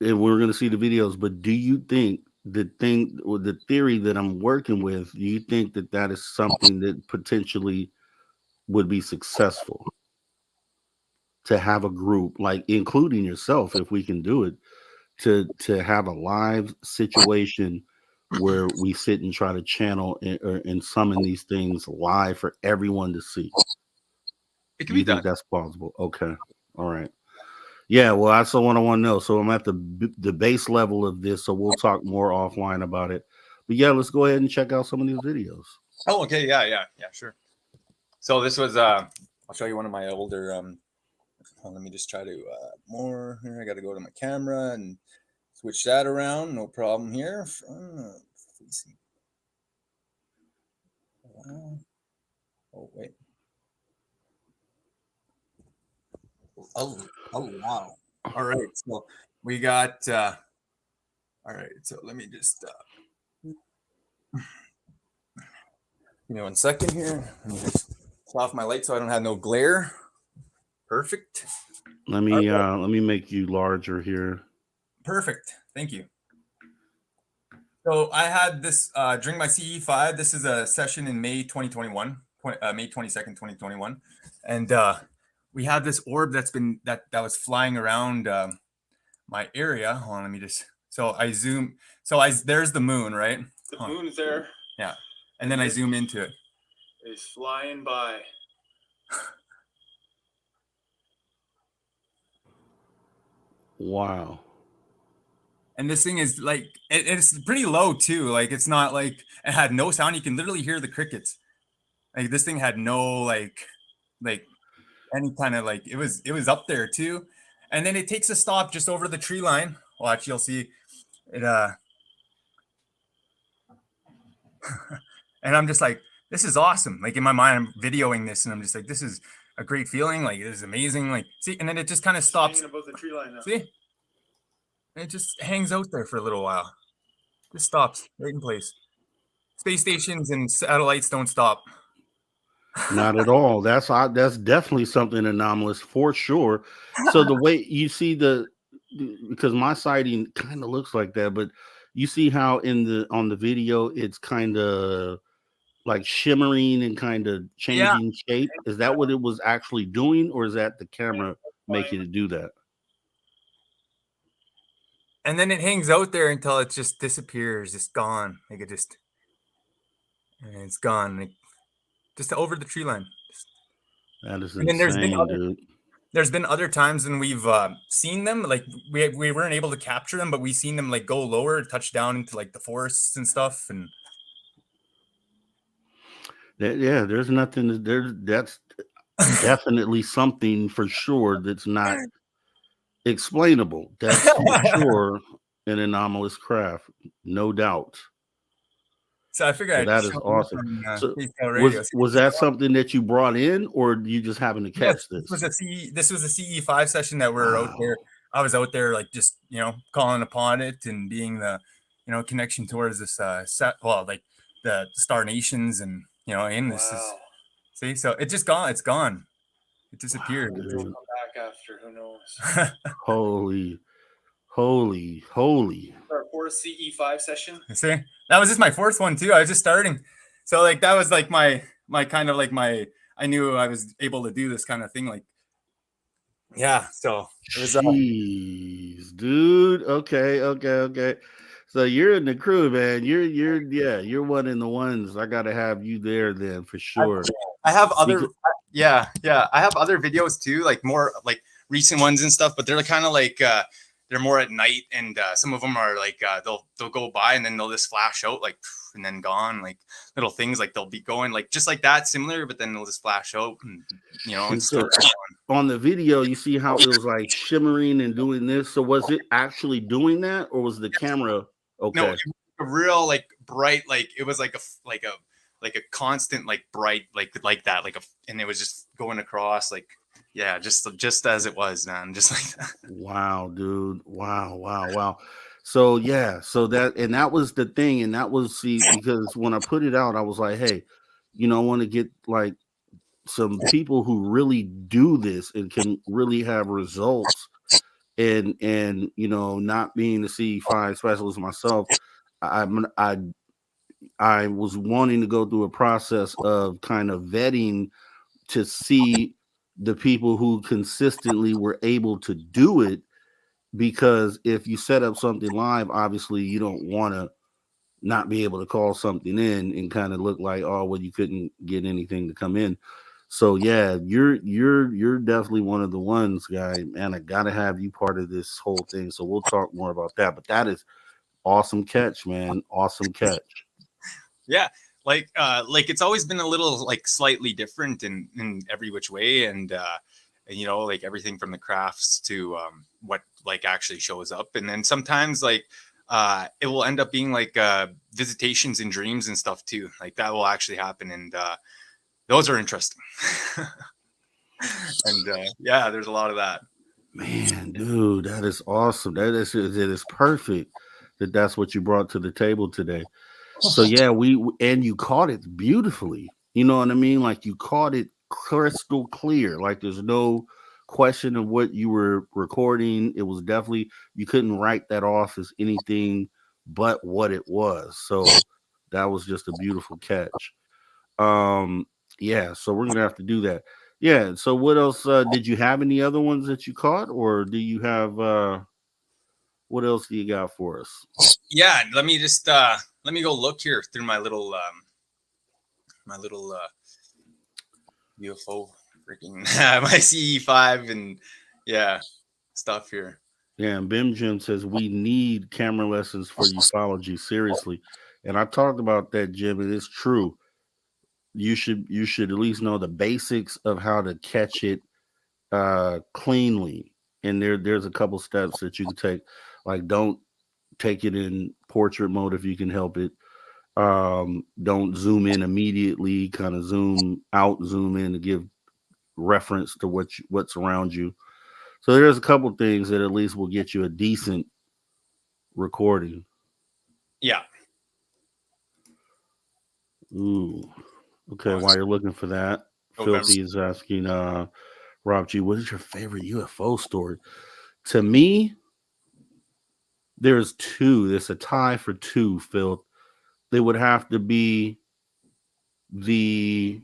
And we're going to see the videos, but do you think the theory that I'm working with, do you think that is something that potentially would be successful to have a group, like including yourself, if we can do it, to have a live situation where we sit and try to channel and summon these things live for everyone to see? It can be done. That's plausible. Okay. All right. Yeah, well, that's the one I want to know. So I'm at the base level of this, so we'll talk more offline about it. But yeah, let's go ahead and check out some of these videos. Oh, okay. Yeah, sure. So this was, I'll show you one of my older, let me just try to, more here. I got to go to my camera and switch that around. No problem here. Oh, wait. Oh, wow. All right. So we got, all right. So let me just, give me 1 second here. Let me just turn off my light so I don't have no glare. Perfect. Let me make you larger here. Perfect. Thank you. So I had this during my CE5. This is a session in May 2021, May 22nd, 2021. And we had this orb that was flying around my area. Hold on, let me just So I zoom. There's the moon, right? The moon's there. Yeah. And then I zoom into it. It's flying by. Wow. And this thing is like, it's pretty low too. Like, it's not like it had no sound. You can literally hear the crickets. Like, this thing had no like any kind of like, it was up there too. And then it takes a stop just over the tree line. Well, actually, you'll see it. And I'm just like, this is awesome. Like, in my mind, I'm videoing this, and I'm just like, this is a great feeling. Like, this is amazing. Like, see, and then it just kind of stops. Above the tree line now. See, and it just hangs out there for a little while. Just stops right in place. Space stations and satellites don't stop. Not at all. That's definitely something anomalous for sure. So the way you see because my sighting kind of looks like that, but you see how on the video it's kind of like shimmering and kind of changing shape. Is that what it was actually doing, or is that the camera making it do that? And then it hangs out there until it just disappears. It's gone. Like, and it's gone. Like, just over the tree line. That is and then insane, dude. There's been other times when we've seen them, like we weren't able to capture them, but we've seen them like go lower, touch down into like the forests and stuff. And there's nothing. That's definitely something for sure that's not explainable. That's for sure an anomalous craft, no doubt. So I figured that is awesome. So was that something that you brought in, or you just happened to catch this? This was a CE5 session that we're out there. I was out there, like, just, calling upon it and being the, connection towards this like the Star Nations, and this is, see, so it's just gone. It's gone. It disappeared. Wow, it'll come back after, who knows? Holy. Our fourth CE5 session. See, that was just my fourth one too. I was just starting. So like, that was like my kind of like I knew I was able to do this kind of thing. Like, yeah. So it was, jeez, dude. Okay. So you're in the crew, man. You're one in the ones. I gotta have you there then for sure. I have other, I have other videos too, like more like recent ones and stuff, but they're kind of like, they're more at night, and some of them are like they'll go by and then they'll just flash out, like, and then gone, like little things, like they'll be going like just like that, similar, but then they'll just flash out, and and so on the video you see how it was like shimmering and doing this. So was it actually doing that, or was the camera okay? No, a real like bright, like it was like a constant like bright, like that, like and it was just going across, like. Yeah, just as it was, man. Just like that. Wow, dude. Wow. So that was the thing, and that was because when I put it out, I was like, hey, I want to get like some people who really do this and can really have results, and not being the CE5 specialist myself, I was wanting to go through a process of kind of vetting to see the people who consistently were able to do it, because if you set up something live, obviously you don't want to not be able to call something in and kind of look like, oh, well, you couldn't get anything to come in. So yeah, you're definitely one of the ones, guy, man. I gotta have you part of this whole thing, so we'll talk more about that. But that is awesome catch, man. Awesome catch. Yeah. Like it's always been a little like slightly different in every which way, and like everything from the crafts to what like actually shows up, and then sometimes like it will end up being like visitations in dreams and stuff too. Like that will actually happen, and those are interesting. And there's a lot of that. Man, dude, that is awesome. It is perfect that's what you brought to the table today. So yeah, and you caught it beautifully. You know what I mean? Like you caught it crystal clear. Like there's no question of what you were recording. It was definitely, you couldn't write that off as anything but what it was. So that was just a beautiful catch. Yeah, so we're gonna have to do that. Yeah. So what else? Did you have any other ones that you caught, or do you have? what else do you got for us? Yeah, let me just let me go look here through my little UFO freaking my CE5 and stuff here. Yeah, and Bim Jim says we need camera lessons for ufology, seriously. And I talked about that, Jim, and it's true. You should at least know the basics of how to catch it cleanly. And there's a couple steps that you can take. Like, don't take it in portrait mode if you can help it. Don't zoom in immediately, kind of zoom out, zoom in to give reference to what's around you. So there's a couple things that at least will get you a decent recording. Yeah. Ooh. Okay, while you're looking for that, Filthy is asking Rob G, what is your favorite UFO story? To me, there's two. There's a tie for two, Phil. They would have to be the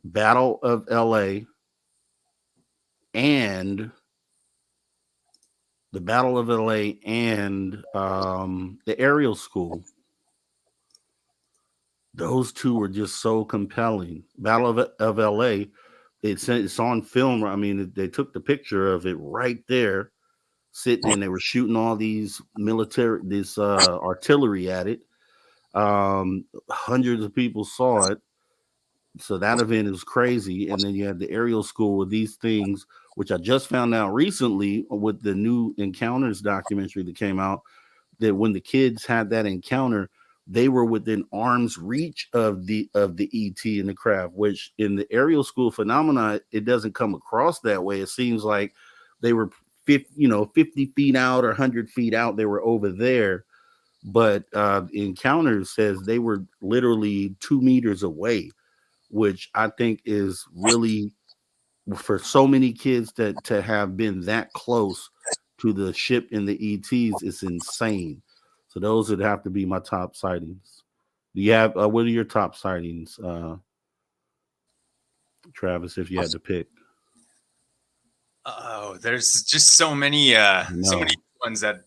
Battle of LA and the aerial school. Those two were just so compelling. Battle of LA, it's on film. I mean, they took the picture of it right there, sitting, and they were shooting all these artillery at it. Hundreds of people saw it. So that event is crazy. And then you had the aerial school with these things, which I just found out recently with the new Encounters documentary that came out, that when the kids had that encounter, they were within arm's reach of the ET and the craft, which in the aerial school phenomena, it doesn't come across that way. It seems like they were 50 feet out or 100 feet out. They were over there. But Encounters says they were literally 2 meters away, which I think is really, for so many kids to have been that close to the ship and the ETs, is insane. So those would have to be my top sightings. Do you have what are your top sightings, Travis, if you had to pick? Oh, there's just so many ones that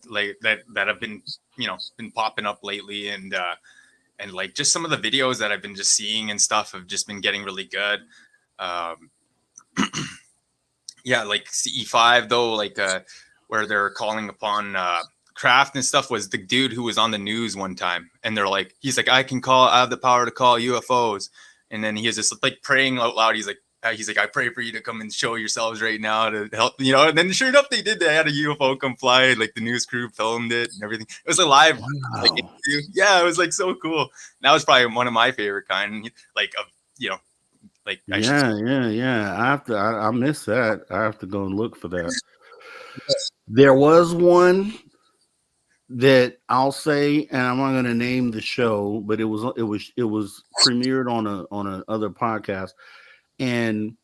have been been popping up lately, and like just some of the videos that I've been just seeing and stuff have just been getting really good. Yeah, like CE5 though, like where they're calling upon craft and stuff, was the dude who was on the news one time, and he's like, I have the power to call UFOs, and then he is just like praying out loud. He's like, I pray for you to come and show yourselves right now to help, and then sure enough they did. They had a UFO come fly, like the news crew filmed it and everything. It was a live interview. Yeah, it was like so cool. And that was probably one of my favorite kind, yeah. I miss that. I have to go and look for that. There was one that I'll say, and I'm not going to name the show, but it was premiered on a other podcast, and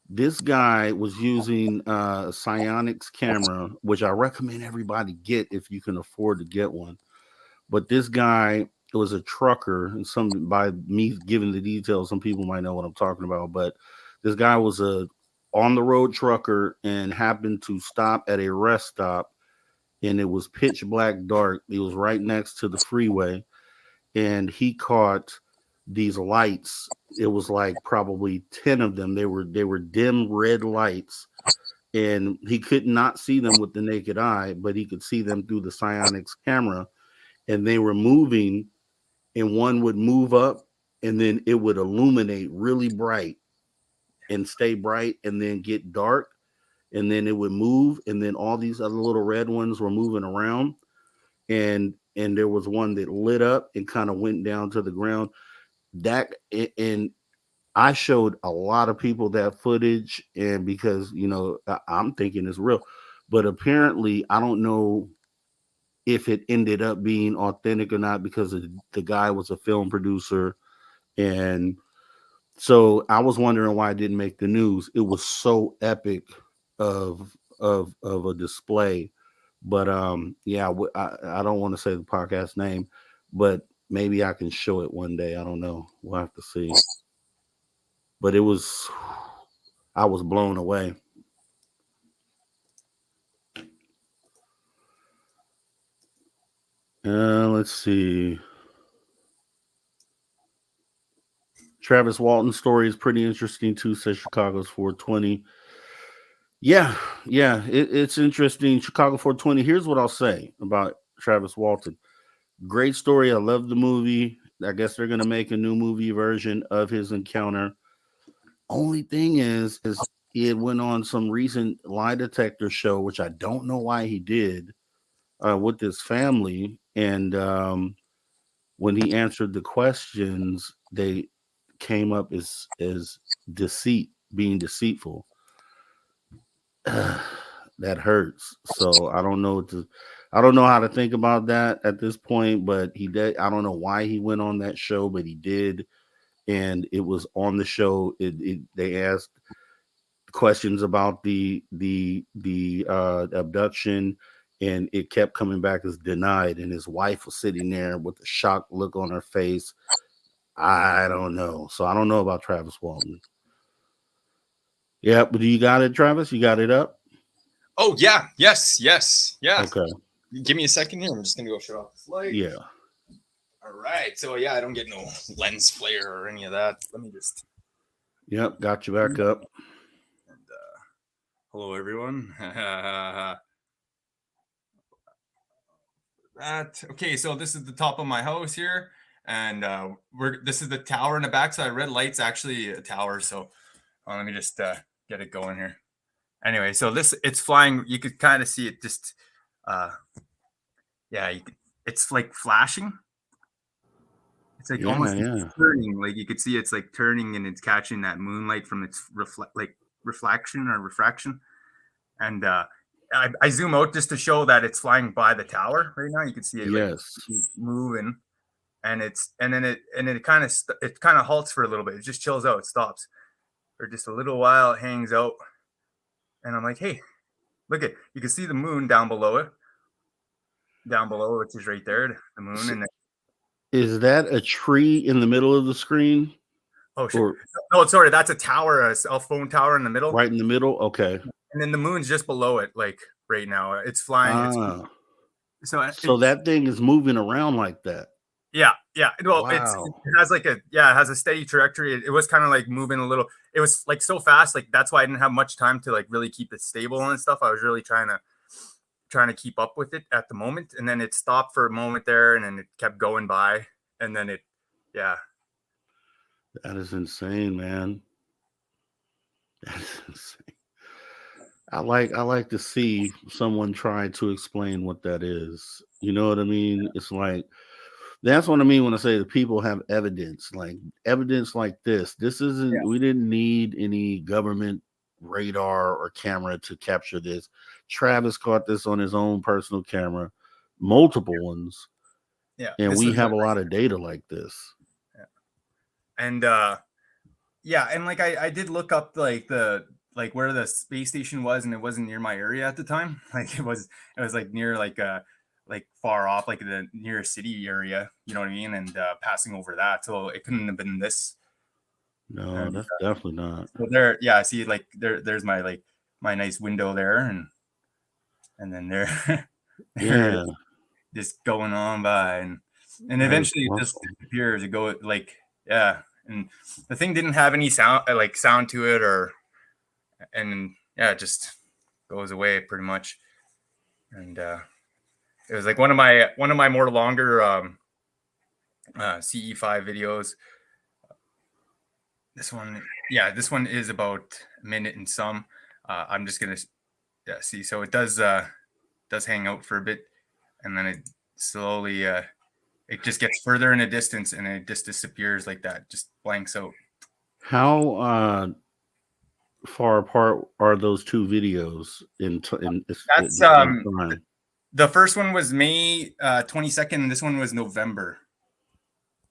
this guy was using a psionics camera, which I recommend everybody get if you can afford to get one. But this guy was a trucker, and by me giving the details, some people might know what I'm talking about. But this guy was a on the road trucker and happened to stop at a rest stop, and it was pitch black dark. He was right next to the freeway, and he caught these lights. It was like probably 10 of them. They were dim red lights, and he could not see them with the naked eye, but he could see them through the psionics camera, and they were moving, and one would move up, and then it would illuminate really bright and stay bright and then get dark, and then it would move, and then all these other little red ones were moving around, and there was one that lit up and kind of went down to the ground. And I showed a lot of people that footage, and because I'm thinking it's real, but apparently I don't know if it ended up being authentic or not, because the guy was a film producer, and so I was wondering why it didn't make the news. It was so epic of a display. But I don't want to say the podcast name, but maybe I can show it one day. I don't know. We'll have to see. But I was blown away. Let's see. Travis Walton's story is pretty interesting too, says Chicago's 420. Yeah, it's interesting. Chicago 420. Here's what I'll say about Travis Walton. Great story. I love the movie. I guess they're gonna make a new movie version of his encounter. Only thing is he had went on some recent lie detector show, which I don't know why he did, with his family, and when he answered the questions, they came up as deceit, being deceitful. That hurts. So I don't know I don't know how to think about that at this point, but he did. I don't know why he went on that show, but he did, and it was on the show. They asked questions about the abduction, and it kept coming back as denied. And his wife was sitting there with a shocked look on her face. I don't know. So I don't know about Travis Walton. Yeah, but do you got it, Travis? You got it up? Oh yeah, yes, yeah. Okay. Give me a second here. I'm just gonna go shut off this light. Yeah. All right. So yeah, I don't get no lens flare or any of that. Let me just. Yep, got you back up. And, hello, everyone. Okay. So this is the top of my house here, and this is the tower in the back. So red light's actually a tower. So let me just get it going here. Anyway, so it's flying. You could kind of see it just, it's like flashing. It's like almost turning. Like you could see it's like turning and it's catching that moonlight from its reflection or refraction. And I zoom out just to show that it's flying by the tower right now. You can see it like moving, and then it kind of halts for a little bit. It just chills out. It stops for just a little while. It hangs out. And I'm like, hey, look at, you can see the moon down below it. Down below, which is right there, the moon. And is that a tree in the middle of the screen? Oh, shit. No, sorry, that's a tower, a cell phone tower in the middle. Right in the middle? Okay. And then the moon's just below it, like right now. It's flying. So that thing is moving around like that. Yeah. Well, wow. It has a steady trajectory. It was kind of like moving a little. It was like so fast, like that's why I didn't have much time to like really keep it stable and stuff. I was really trying to keep up with it at the moment, and then it stopped for a moment there, and then it kept going by, and then that is insane, man. That is insane. I like to see someone try to explain what that is. You know what I mean? It's like, that's what I mean when I say the people have evidence like this. This isn't, we didn't need any government radar or camera to capture this. Travis caught this on his own personal camera, multiple ones. Yeah. And we have a lot of data like this. Yeah. And and like I did look up like where the space station was, and it wasn't near my area at the time. Like it was like near like far off, like the nearest city area, you know what I mean? And passing over that. So it couldn't have been this. No, and, that's definitely not. So there, I see like there's my nice window there, and then there just going on by, and eventually it just disappears. It go and the thing didn't have any sound to it, it just goes away pretty much. And it was like one of my more longer CE5 videos. This one is about a minute and some. I'm just gonna see. So it does hang out for a bit, and then it slowly it just gets further in a distance, and it just disappears like that, just blanks out. How far apart are those two videos? That's the first one was May 22nd, and this one was November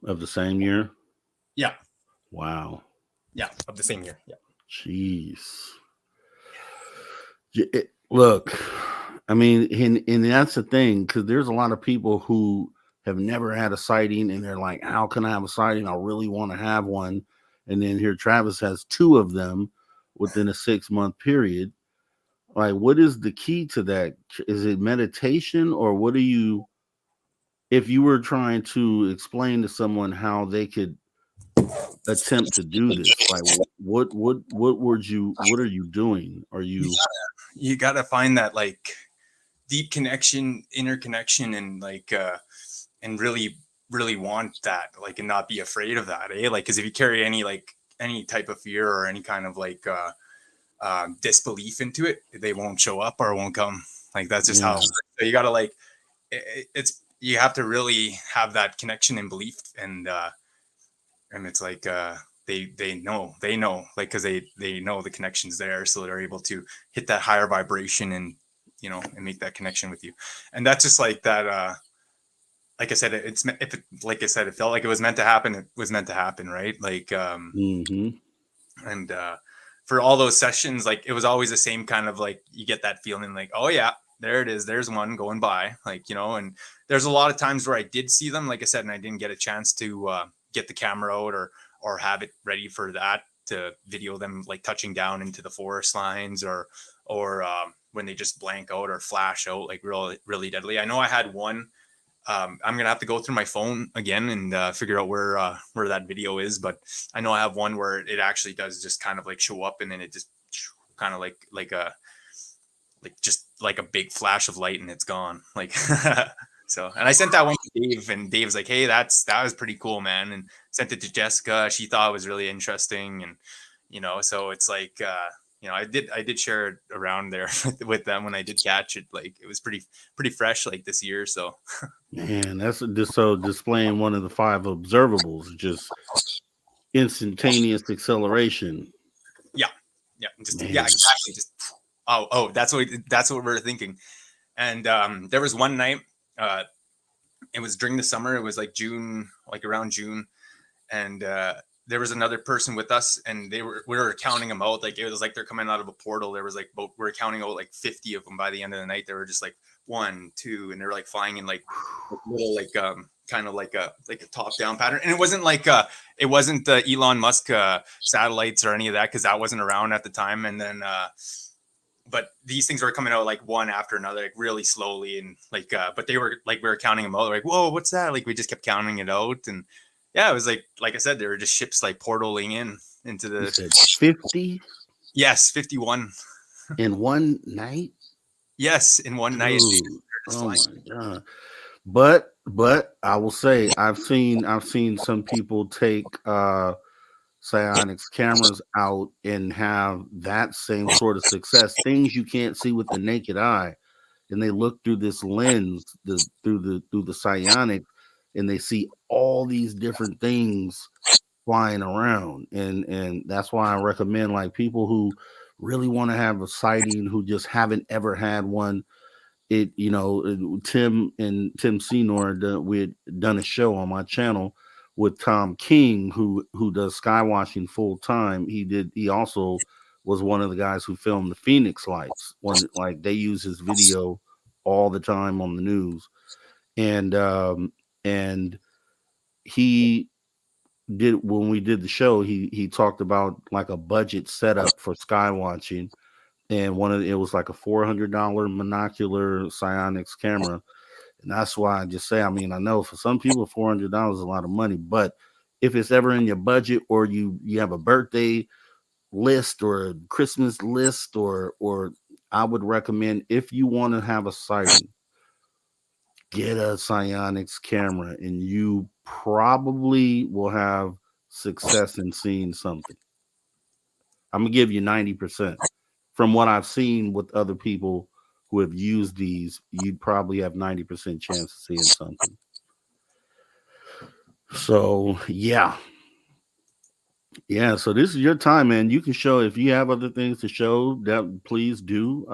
of the same year. Yeah. Wow. Yeah, of the same year. Yeah. Jeez. Look, I mean, and that's the thing, because there's a lot of people who have never had a sighting, and they're like, how can I have a sighting? I really want to have one. And then here Travis has two of them within a 6-month period. Like, what is the key to that? Is it meditation, or what are you if you were trying to explain to someone how they could attempt to do this, like what what are you doing? Are you You gotta find that like deep connection, interconnection, and like and really want that, like, and not be afraid of that, eh? Like, because if you carry any type of fear or any kind of like disbelief into it, they won't show up or won't come. Like, that's just how. So you gotta like it's you have to really have that connection and belief, and it's like they know like, because they know the connection's there, so they're able to hit that higher vibration and and make that connection with you. And that's just like that. Like I said, like I said, it felt like it was meant to happen. It was meant to happen, right? Like, and for all those sessions, like, it was always the same kind of like, you get that feeling like, oh yeah, there it is. There's one going by, like, and there's a lot of times where I did see them, like I said, and I didn't get a chance to get the camera out or have it ready for that to video them like touching down into the forest lines or when they just blank out or flash out like really deadly. I know I had one. I'm gonna have to go through my phone again and figure out where that video is, but I know I have one where it actually does just kind of like show up, and then it just kind of like a big flash of light, and it's gone. Like, so, and I sent that one to Dave, and Dave's like, "Hey, that was pretty cool, man," and sent it to Jessica. She thought it was really interesting, and so it's like. I did share it around there with them when I did catch it. Like, it was pretty fresh, like, this year. So, man, that's just so displaying one of the 5 observables, just instantaneous acceleration. Yeah, exactly. Just that's what we're thinking. And there was one night. It was during the summer. It was like June, like around June, and there was another person with us, and we were counting them out. Like, it was like they're coming out of a portal. There was like we were counting out like 50 of them by the end of the night. They were just like 1, 2, and they're like flying in like little like kind of like a top down pattern. And it wasn't like it wasn't the Elon Musk satellites or any of that, because that wasn't around at the time. And then but these things were coming out like one after another, like really slowly, and like but they were like, we were counting them out. Like, whoa, what's that? Like, we just kept counting it out. And yeah, it was like I said, there were just ships like portaling into the 50. Yes, 51 in one night. Yes, in one night. Oh my god! But I will say, I've seen some people take psionics cameras out and have that same sort of success. Things you can't see with the naked eye, and they look through this lens, through the psionic, and they see all these different things flying around. And that's why I recommend, like, people who really want to have a sighting, who just haven't ever had one. Tim Senor, we had done a show on my channel with Tom King, who does skywatching full time. He also was one of the guys who filmed the Phoenix lights, when like they use his video all the time on the news. And he did, when we did the show, he talked about like a budget setup for skywatching, and it was like a $400 monocular psionics camera. And that's why I just say, I mean, I know for some people $400 is a lot of money, but if it's ever in your budget, or you have a birthday list or a Christmas list, or I would recommend, if you want to have a sighting, get a psionics camera, and you probably will have success in seeing something. I'm gonna give you 90%. From what I've seen with other people who have used these, you'd probably have 90% chance of seeing something. So yeah. So this is your time, man. You can show, if you have other things to show, that please do.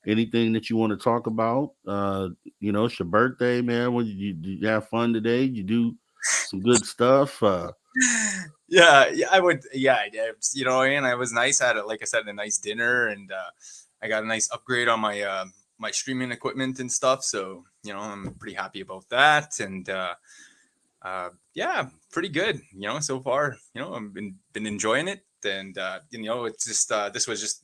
Anything that you want to talk about. It's your birthday, man. When you have fun today, you do some good stuff. Yeah, I would. Yeah, and it was nice. I had, like I said, a nice dinner, and I got a nice upgrade on my my streaming equipment and stuff. So I'm pretty happy about that. And yeah, pretty good. So far, I've been enjoying it, and it's just this was just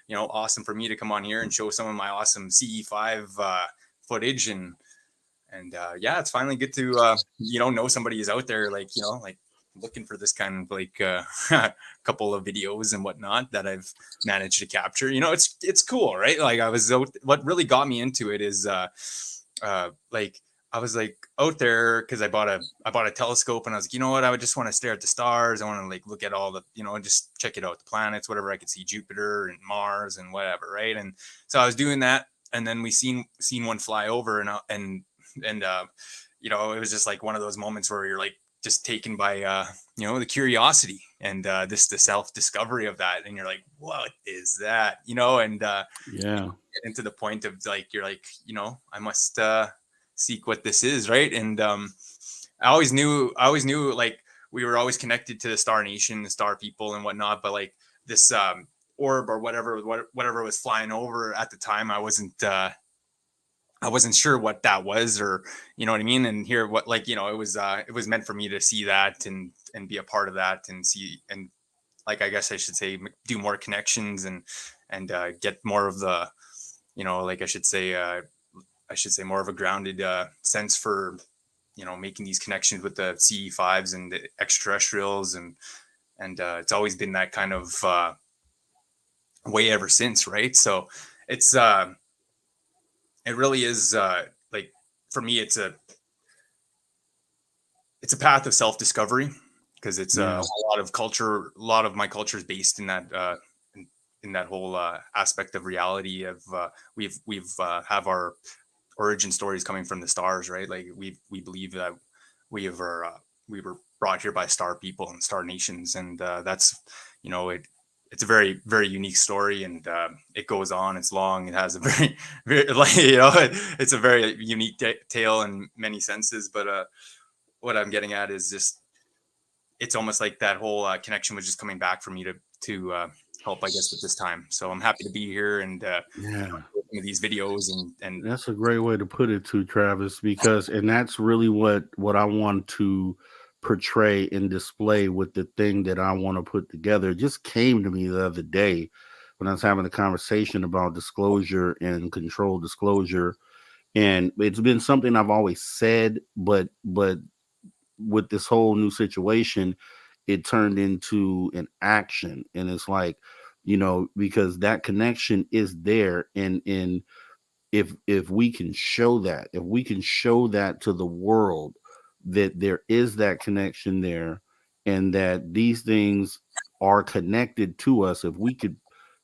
awesome for me to come on here and show some of my awesome CE5 footage, and yeah, it's finally good to know somebody is out there, like, like looking for this kind of like couple of videos and whatnot that I've managed to capture. It's cool, right? Like what really got me into it is like I was like out there because I bought a telescope, and I was like, you know what, I would just want to stare at the stars. I want to like look at all the, just check it out, the planets, whatever. I could see Jupiter and Mars and whatever, right? And so I was doing that, and then we seen one fly over, and it was just like one of those moments where you're like just taken by the curiosity and the self-discovery of that, and you're like, what is that? And Yeah. into the point of like, you're like, I must seek what this is, right? And I always knew like we were always connected to the Star Nation, the Star people and whatnot, but like this orb or whatever was flying over at the time, I wasn't sure what that was, or you know what I mean, and hear what, like, it was meant for me to see that and be a part of that, and see, and like, I guess I should say, do more connections and get more of the, like I should say more of a grounded sense for, making these connections with the CE5s and the extraterrestrials, and it's always been that kind of way ever since, right? So it's it really is like, for me, it's a path of self-discovery, because it's a lot of culture. A lot of my culture is based in that in that whole aspect of reality of we've have our origin stories coming from the stars, right? Like we believe that we were brought here by star people and star nations, and that's, it's a very, very unique story, and it goes on. It's long. It has a very, very, like, it's a very unique tale in many senses. But what I'm getting at is just, it's almost like that whole connection was just coming back for me to help, I guess, with this time. So I'm happy to be here and these videos, and that's a great way to put it too, Travis, because, and that's really what I want to portray and display with the thing that I want to put together. It just came to me the other day when I was having a conversation about disclosure and controlled disclosure. And it's been something I've always said, but with this whole new situation, it turned into an action. And it's like, because that connection is there. And if we can show that, to the world, that there is that connection there, and that these things are connected to us, if we could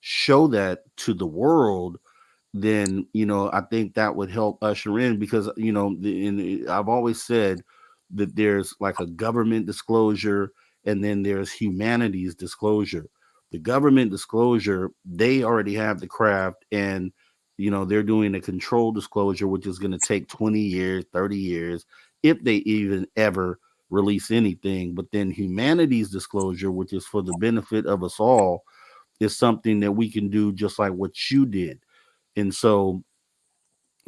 show that to the world, then I think that would help usher in, because I've always said that there's like a government disclosure, and then there's humanity's disclosure. The government disclosure, they already have the craft, and they're doing a controlled disclosure, which is going to take 20 years, 30 years, if they even ever release anything. But then humanity's disclosure, which is for the benefit of us all, is something that we can do just like what you did. And so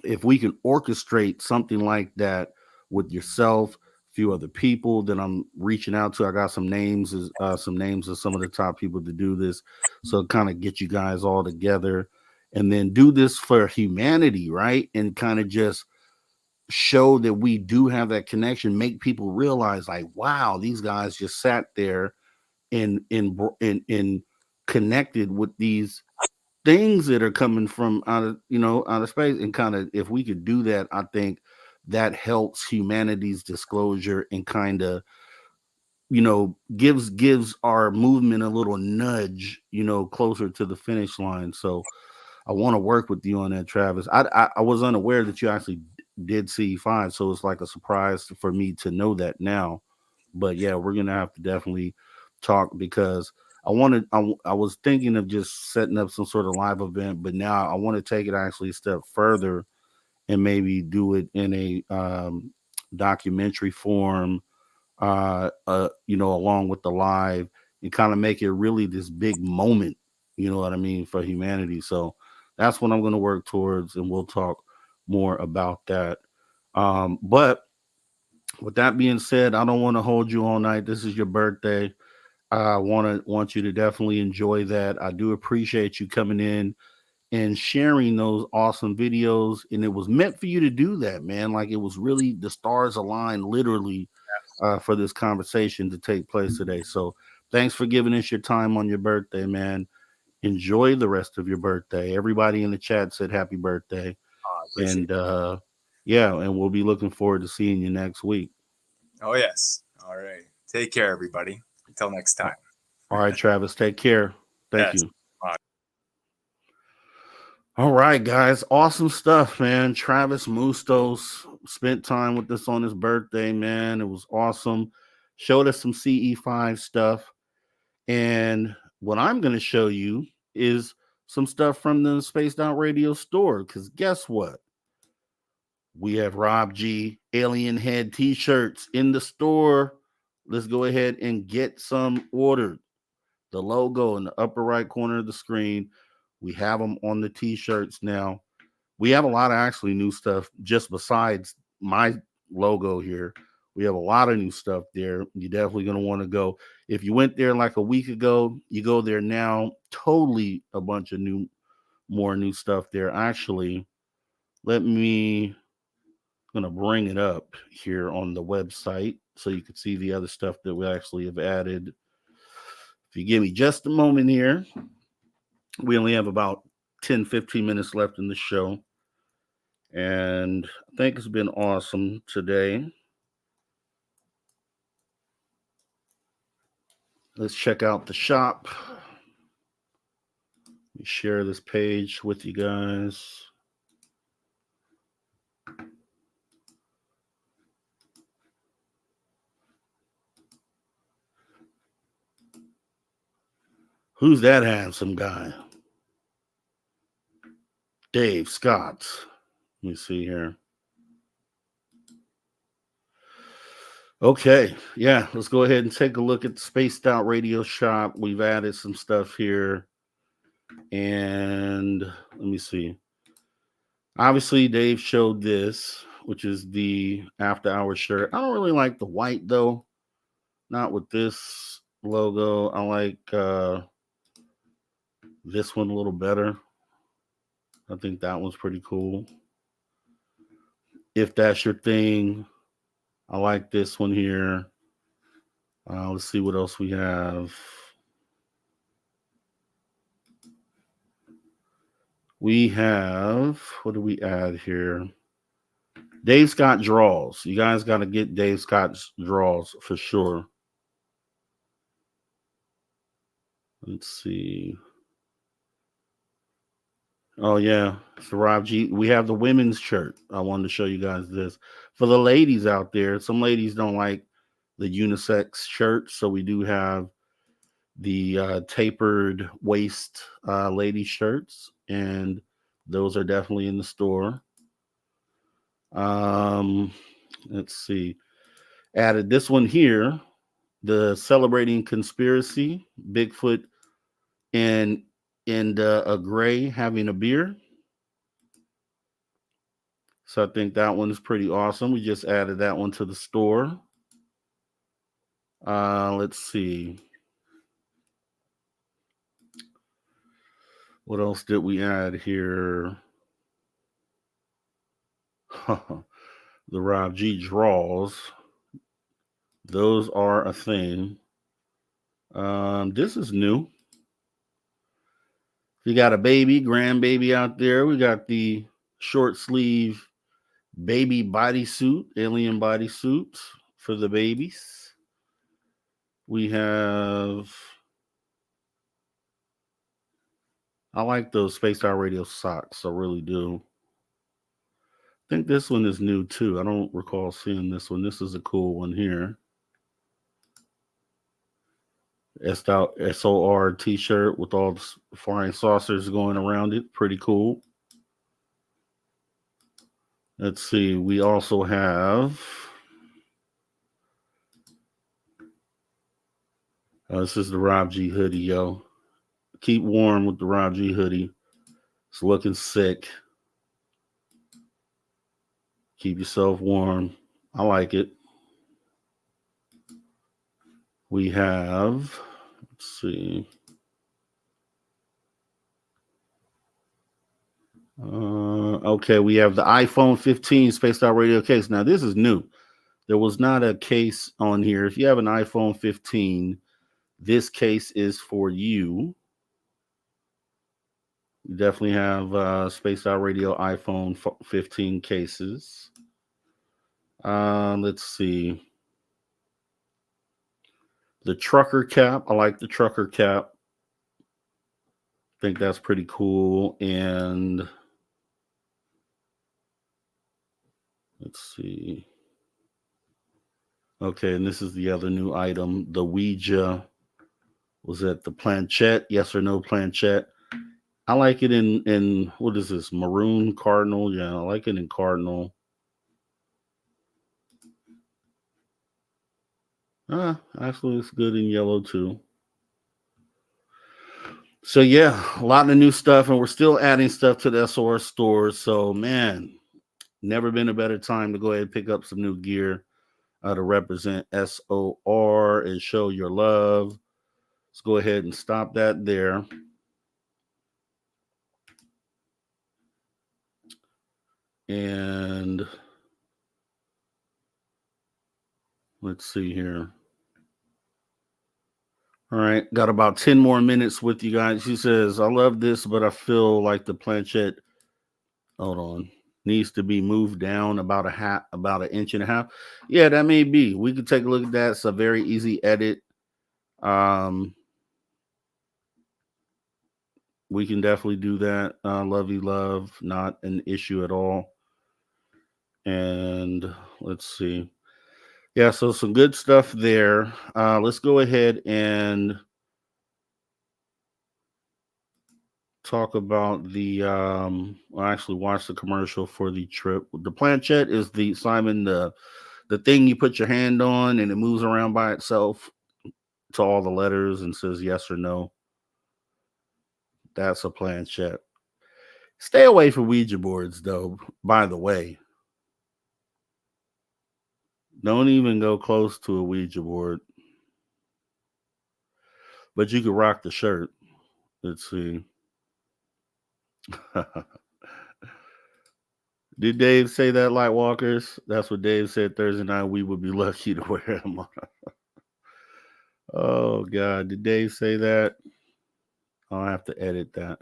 if we can orchestrate something like that with yourself, a few other people that I'm reaching out to, I got some names of some of the top people to do this. So kind of get you guys all together, and then do this for humanity, right? And kind of just show that we do have that connection, make people realize, like, wow, these guys just sat there and connected with these things that are coming from out of space. And kind of, if we could do that, I think that helps humanity's disclosure, and kind of gives our movement a little nudge, closer to the finish line. So I want to work with you on that, Travis. I was unaware that you actually did CE5, so it's like a surprise for me to know that now. But yeah, we're gonna have to definitely talk, because I was thinking of just setting up some sort of live event, but now I want to take it actually a step further and maybe do it in a documentary form, along with the live, and kind of make it really this big moment, you know what I mean, for humanity. So that's what I'm going to work towards, and we'll talk more about that. But with that being said, I don't want to hold you all night. This is your birthday. I want you to definitely enjoy that. I do appreciate you coming in and sharing those awesome videos. And it was meant for you to do that, man. Like it was really the stars aligned literally for this conversation to take place today. So thanks for giving us your time on your birthday, man. Enjoy the rest of your birthday. Everybody in the chat said happy birthday. And yeah, and we'll be looking forward to seeing you next week. Oh, yes. All right. Take care, everybody. Until next time. All right, Travis, take care. Thank Yes. you. Bye. All right, guys. Awesome stuff, man. Travis Mustos spent time with us on his birthday, man. It was awesome. Showed us some CE5 stuff. And what I'm going to show you is some stuff from the Spaced Out Radio store. Because guess what? We have Rob G Alien Head t-shirts in the store. Let's go ahead and get some ordered. The logo in the upper right corner of the screen. We have them on the t-shirts now. We have a lot of actually new stuff just besides my logo here. We have a lot of new stuff there. You're definitely going to want to go. If you went there like a week ago, you go there now. Totally a bunch of more new stuff there. Actually, I'm going to bring it up here on the website so you can see the other stuff that we actually have added. If you give me just a moment here, we only have about 10, 15 minutes left in the show. And I think it's been awesome today. Let's check out the shop. Let me share this page with you guys. Who's that handsome guy? Dave Scott. Let me see here. Okay, yeah, let's go ahead and take a look at the Spaced Out Radio shop. We've added some stuff here. And let me see. Obviously, Dave showed this, which is the after hour shirt. I don't really like the white, though. Not with this logo. I like this one a little better. I think that one's pretty cool. If that's your thing, I like this one here. Let's see what else we have. We have, what do we add here? Dave Scott draws. You guys got to get Dave Scott's draws for sure. Let's see. Oh, yeah. It's the Rob G. We have the women's shirt. I wanted to show you guys this. For the ladies out there, some ladies don't like the unisex shirts, so we do have the tapered waist lady shirts, and those are definitely in the store. Let's see. Added this one here, the Celebrating Conspiracy, Bigfoot and a gray having a beer. So I think that one is pretty awesome. We just added that one to the store. Let's see. What else did we add here? The Rob G draws. Those are a thing. This is new. If you got a baby, grandbaby out there, we got the short sleeve baby bodysuit, alien bodysuits for the babies. We have, I like those Spaced Out Radio socks. I really do. I think this one is new too. I don't recall seeing this one. This is a cool one here. SOR t-shirt with all the flying saucers going around it. Pretty cool. Let's see. We also have, this is the Rob G hoodie, yo. Keep warm with the Rob G hoodie. It's looking sick. Keep yourself warm. I like it. We have, let's see. Okay, we have the iPhone 15 Spaced Out Radio case. Now, this is new. There was not a case on here. If you have an iPhone 15, this case is for you. You definitely have Spaced Out Radio iPhone 15 cases. Let's see. The trucker cap. I like the trucker cap. I think that's pretty cool. And let's see. Okay, and this is the other new item. The Ouija. Was it the planchette? Yes or no planchette? I like it in what is this? Maroon Cardinal. Yeah, I like it in Cardinal. Actually, it's good in yellow too. So yeah, a lot of new stuff, and we're still adding stuff to the SOR stores. So man, never been a better time to go ahead and pick up some new gear to represent SOR and show your love. Let's go ahead and stop that there. And let's see here. All right, got about 10 more minutes with you guys. She says, I love this, but I feel like the planchette, hold on, needs to be moved down about an inch and a half. Yeah, that may be. We could take a look at that. It's a very easy edit. We can definitely do that. Lovey love, not an issue at all. And let's see. Yeah, so some good stuff there. Let's go ahead and talk about the actually watch the commercial for the trip. The planchette is the Simon, the thing you put your hand on and it moves around by itself to all the letters and says yes or no. That's a planchette. Stay away from Ouija boards though, by the way. Don't even go close to a Ouija board. But you could rock the shirt. Let's see. Did Dave say that, Lightwalkers? That's what Dave said Thursday night. We would be lucky to wear them on. Oh, God. Did Dave say that? I'll have to edit that.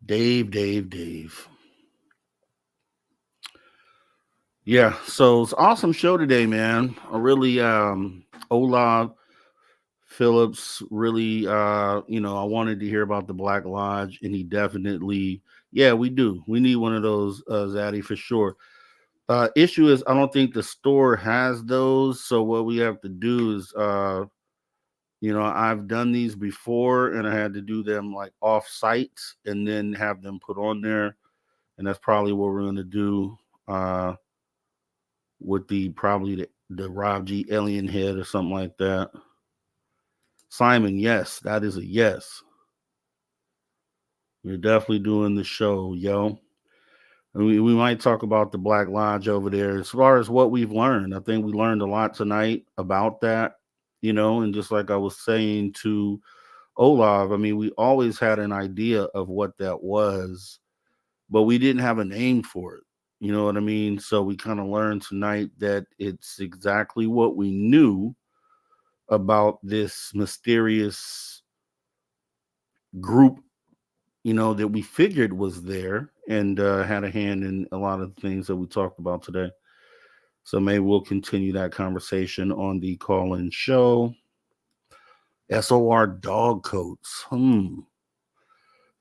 Dave. Yeah, so it's an awesome show today, man. I really, Olav Phillips, really, I wanted to hear about the Black Lodge, and he definitely, yeah, we do. We need one of those, Zaddy, for sure. Issue is, I don't think the store has those. So what we have to do is, I've done these before, and I had to do them like off site and then have them put on there. And that's probably what we're going to do. With probably the Rob G alien head or something like that. Simon, yes, that is a yes. We're definitely doing the show, yo. And we might talk about the Black Lodge over there. As far as what we've learned, I think we learned a lot tonight about that, and just like I was saying to Olav, I mean, we always had an idea of what that was, but we didn't have a name for it. You know what I mean? So we kind of learned tonight that it's exactly what we knew about this mysterious group, that we figured was there and had a hand in a lot of the things that we talked about today. So maybe we'll continue that conversation on the call-in show. SOR dog coats.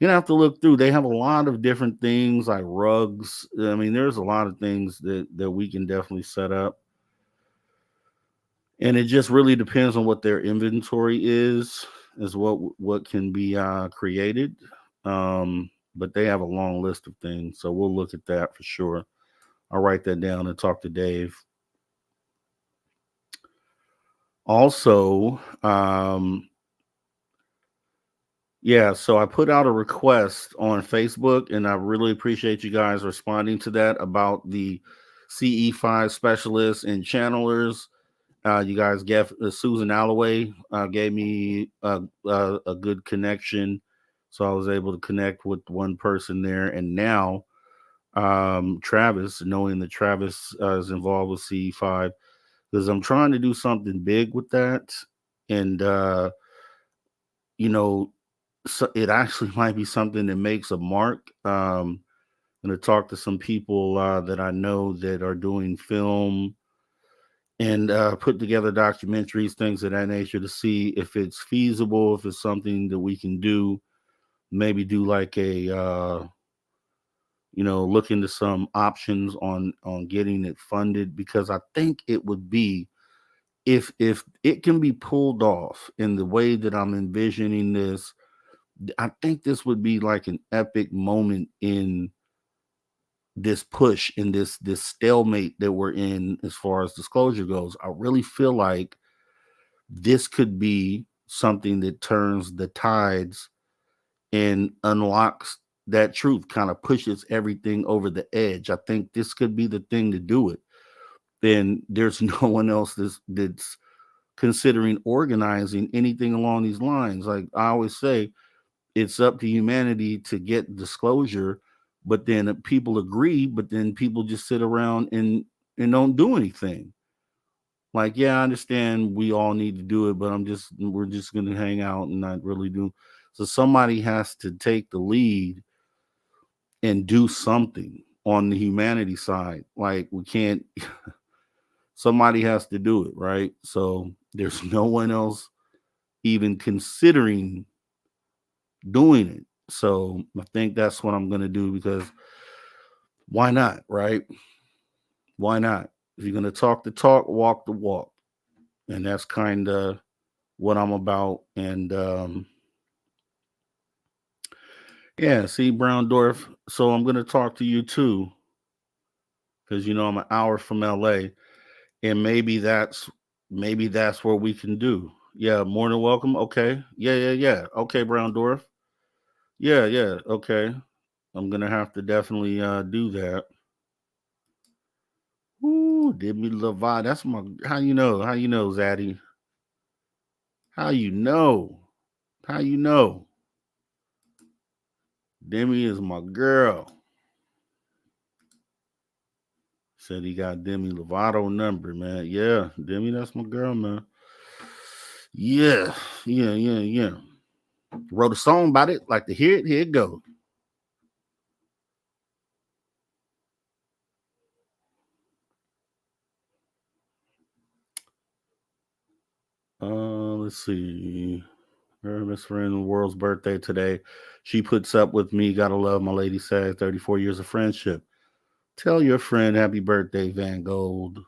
You have to look through. They have a lot of different things like rugs. I mean, there's a lot of things that we can definitely set up. And it just really depends on what their inventory is what can be created. But they have a long list of things. So we'll look at that for sure. I'll write that down and talk to Dave. Also, so I put out a request on Facebook, and I really appreciate you guys responding to that about the CE5 specialists and channelers. You guys gave Susan Alloway gave me a good connection, so I was able to connect with one person there. And now Travis, knowing that Travis is involved with CE5, because I'm trying to do something big with that, and you know, so it actually might be something that makes a mark. Going to talk to some people that I know that are doing film and put together documentaries, things of that nature, to see if it's feasible, if it's something that we can do. Maybe do like a look into some options on getting it funded, because I think it would be, if it can be pulled off in the way that I'm envisioning this, I think this would be like an epic moment in this push, in this stalemate that we're in as far as disclosure goes. I really feel like this could be something that turns the tides and unlocks that truth, kind of pushes everything over the edge. I think this could be the thing to do it. Then there's no one else that's considering organizing anything along these lines. Like I always say, it's up to humanity to get disclosure, but then people agree, but then people just sit around and don't do anything. Like, yeah, I understand we all need to do it, but we're just gonna hang out and not really do. So somebody has to take the lead and do something on the humanity side. Like we can't somebody has to do it, right? So there's no one else even considering doing it. So I think that's what I'm gonna do, because why not, right? Why not? If you're gonna talk the talk, walk the walk. And that's kind of what I'm about. And yeah, see, Brown Dwarf. So I'm gonna talk to you too, because I'm an hour from LA, and maybe that's where we can do. Yeah, more than welcome. Okay. Yeah, yeah, yeah. Okay, Brown Dwarf. Yeah, yeah. Okay. I'm gonna have to definitely do that. Ooh, Demi Lovato. That's my. How you know? How you know, Zaddy? How you know? How you know? Demi is my girl. Said he got Demi Lovato number, man. Yeah, Demi, that's my girl, man. Yeah, yeah, yeah, yeah. Wrote a song about it. Like to hear it. Here it go. Let's see. Her best friend in the world's birthday today. She puts up with me. Gotta love my lady. Says 34 years of friendship. Tell your friend happy birthday, Van Gold.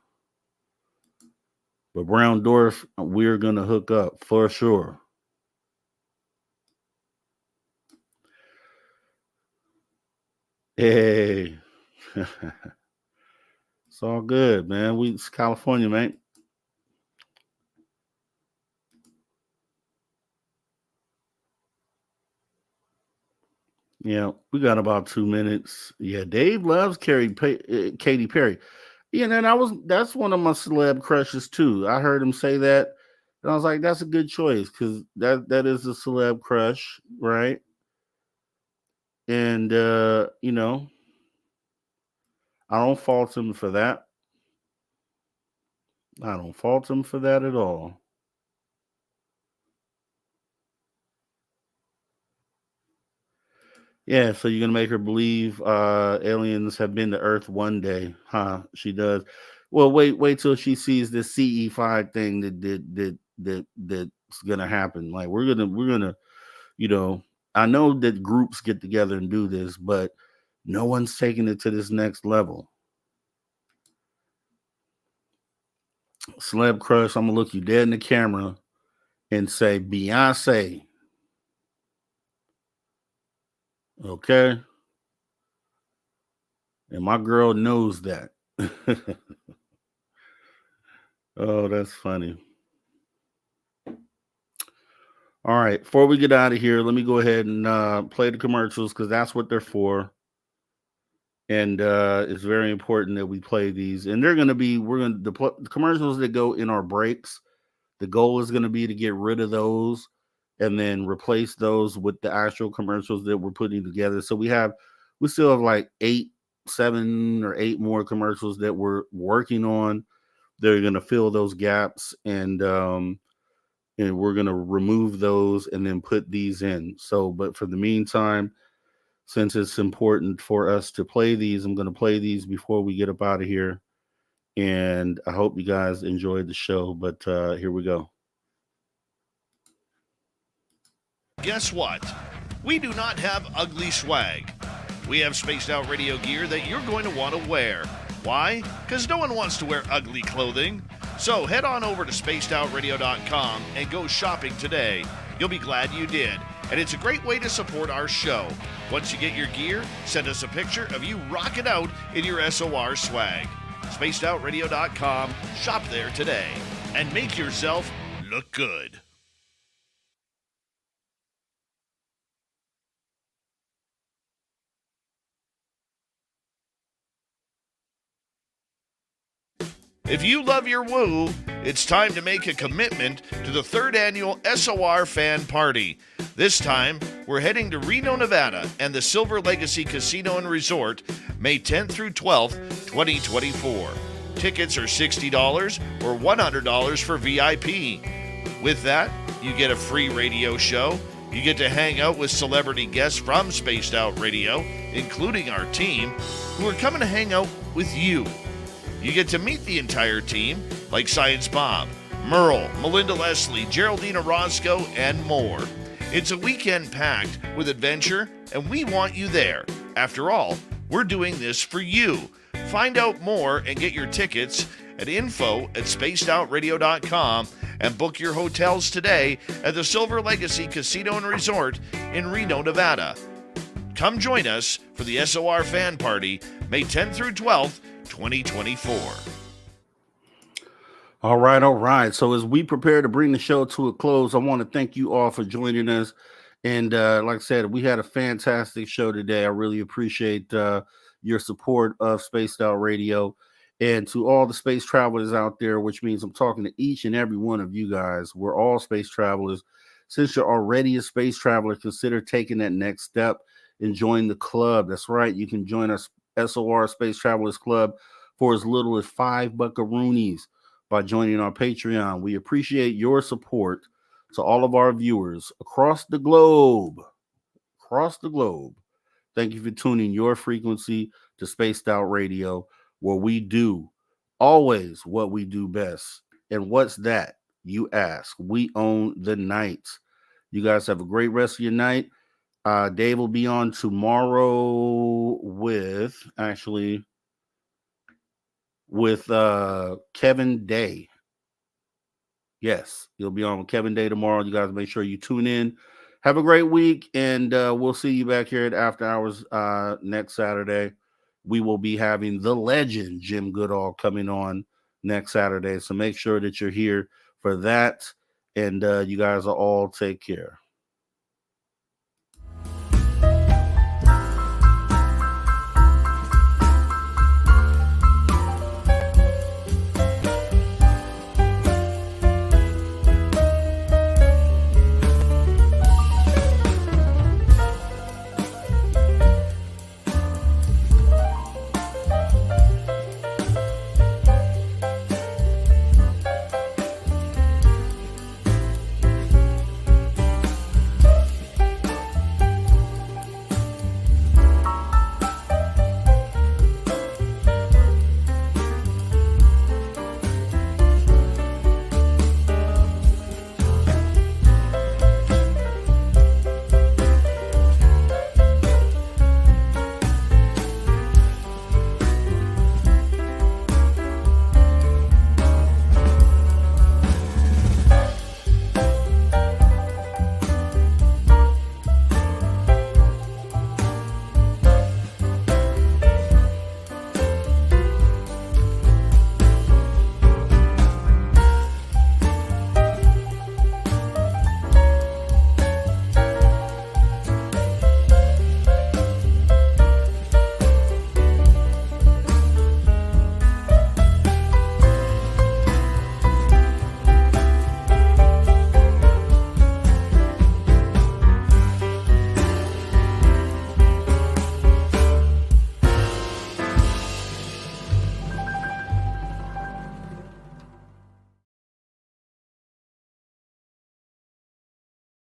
But Brown Dwarf, we're gonna hook up for sure. Hey. It's all good, man. It's California, man. Yeah, we got about 2 minutes. Yeah, Dave loves Katy Perry. Yeah, and that's one of my celeb crushes too. I heard him say that, and I was like, that's a good choice, because that is a celeb crush, right? And I don't fault him for that. I don't fault him for that at all. Yeah, so you're gonna make her believe aliens have been to Earth one day, huh? She does. Well, wait till she sees this CE5 thing that's gonna happen. Like we're gonna, you know, I know that groups get together and do this, but no one's taking it to this next level. Celeb crush, I'm gonna look you dead in the camera and say Beyonce. Okay. And my girl knows that. Oh, that's funny. All right. Before we get out of here, let me go ahead and play the commercials, because that's what they're for. And it's very important that we play these. And they're going to be, the commercials that go in our breaks. The goal is going to be to get rid of those and then replace those with the actual commercials that we're putting together. So we still have like 7 or 8 more commercials that we're working on. They're going to fill those gaps, and we're going to remove those and then put these in. So, but for the meantime, since it's important for us to play these, I'm going to play these before we get up out of here. And I hope you guys enjoyed the show, but here we go. Guess what? We do not have ugly swag. We have spaced out radio gear that you're going to want to wear. Why? Because no one wants to wear ugly clothing. So head on over to spacedoutradio.com and go shopping today. You'll be glad you did. And it's a great way to support our show. Once you get your gear, send us a picture of you rocking out in your SOR swag. spacedoutradio.com. Shop there today and make yourself look good. If you love your woo, it's time to make a commitment to the 3rd annual SOR Fan Party. This time, we're heading to Reno, Nevada and the Silver Legacy Casino and Resort, May 10th through 12th, 2024. Tickets are $60 or $100 for VIP. With that, you get a free radio show. You get to hang out with celebrity guests from Spaced Out Radio, including our team, who are coming to hang out with you. You get to meet the entire team, like Science Bob, Merle, Melinda Leslie, Geraldine Orozco, and more. It's a weekend packed with adventure, and we want you there. After all, we're doing this for you. Find out more and get your tickets at info@spacedoutradio.com and book your hotels today at the Silver Legacy Casino and Resort in Reno, Nevada. Come join us for the SOR Fan Party, May 10th through 12th, 2024. All right. So as we prepare to bring the show to a close, I want to thank you all for joining us. And like I said, we had a fantastic show today. I really appreciate your support of Spaced Out Radio. And to all the space travelers out there, which means I'm talking to each and every one of you guys. We're all space travelers. Since you're already a space traveler, consider taking that next step and join the club. That's right. You can join us SOR Space Travelers Club for as little as $5 buckaroonies by joining our Patreon. We appreciate your support. To all of our viewers across the globe, thank you for tuning your frequency to Spaced Out Radio, where we do always what we do best. And what's that, you ask? We own the nights. You guys have a great rest of your night. Dave will be on tomorrow with Kevin Day. Yes, he'll be on with Kevin Day tomorrow. You guys make sure you tune in. Have a great week, and we'll see you back here at After Hours next Saturday. We will be having the legend Jim Goodall coming on next Saturday, so make sure that you're here for that, and you guys will all take care.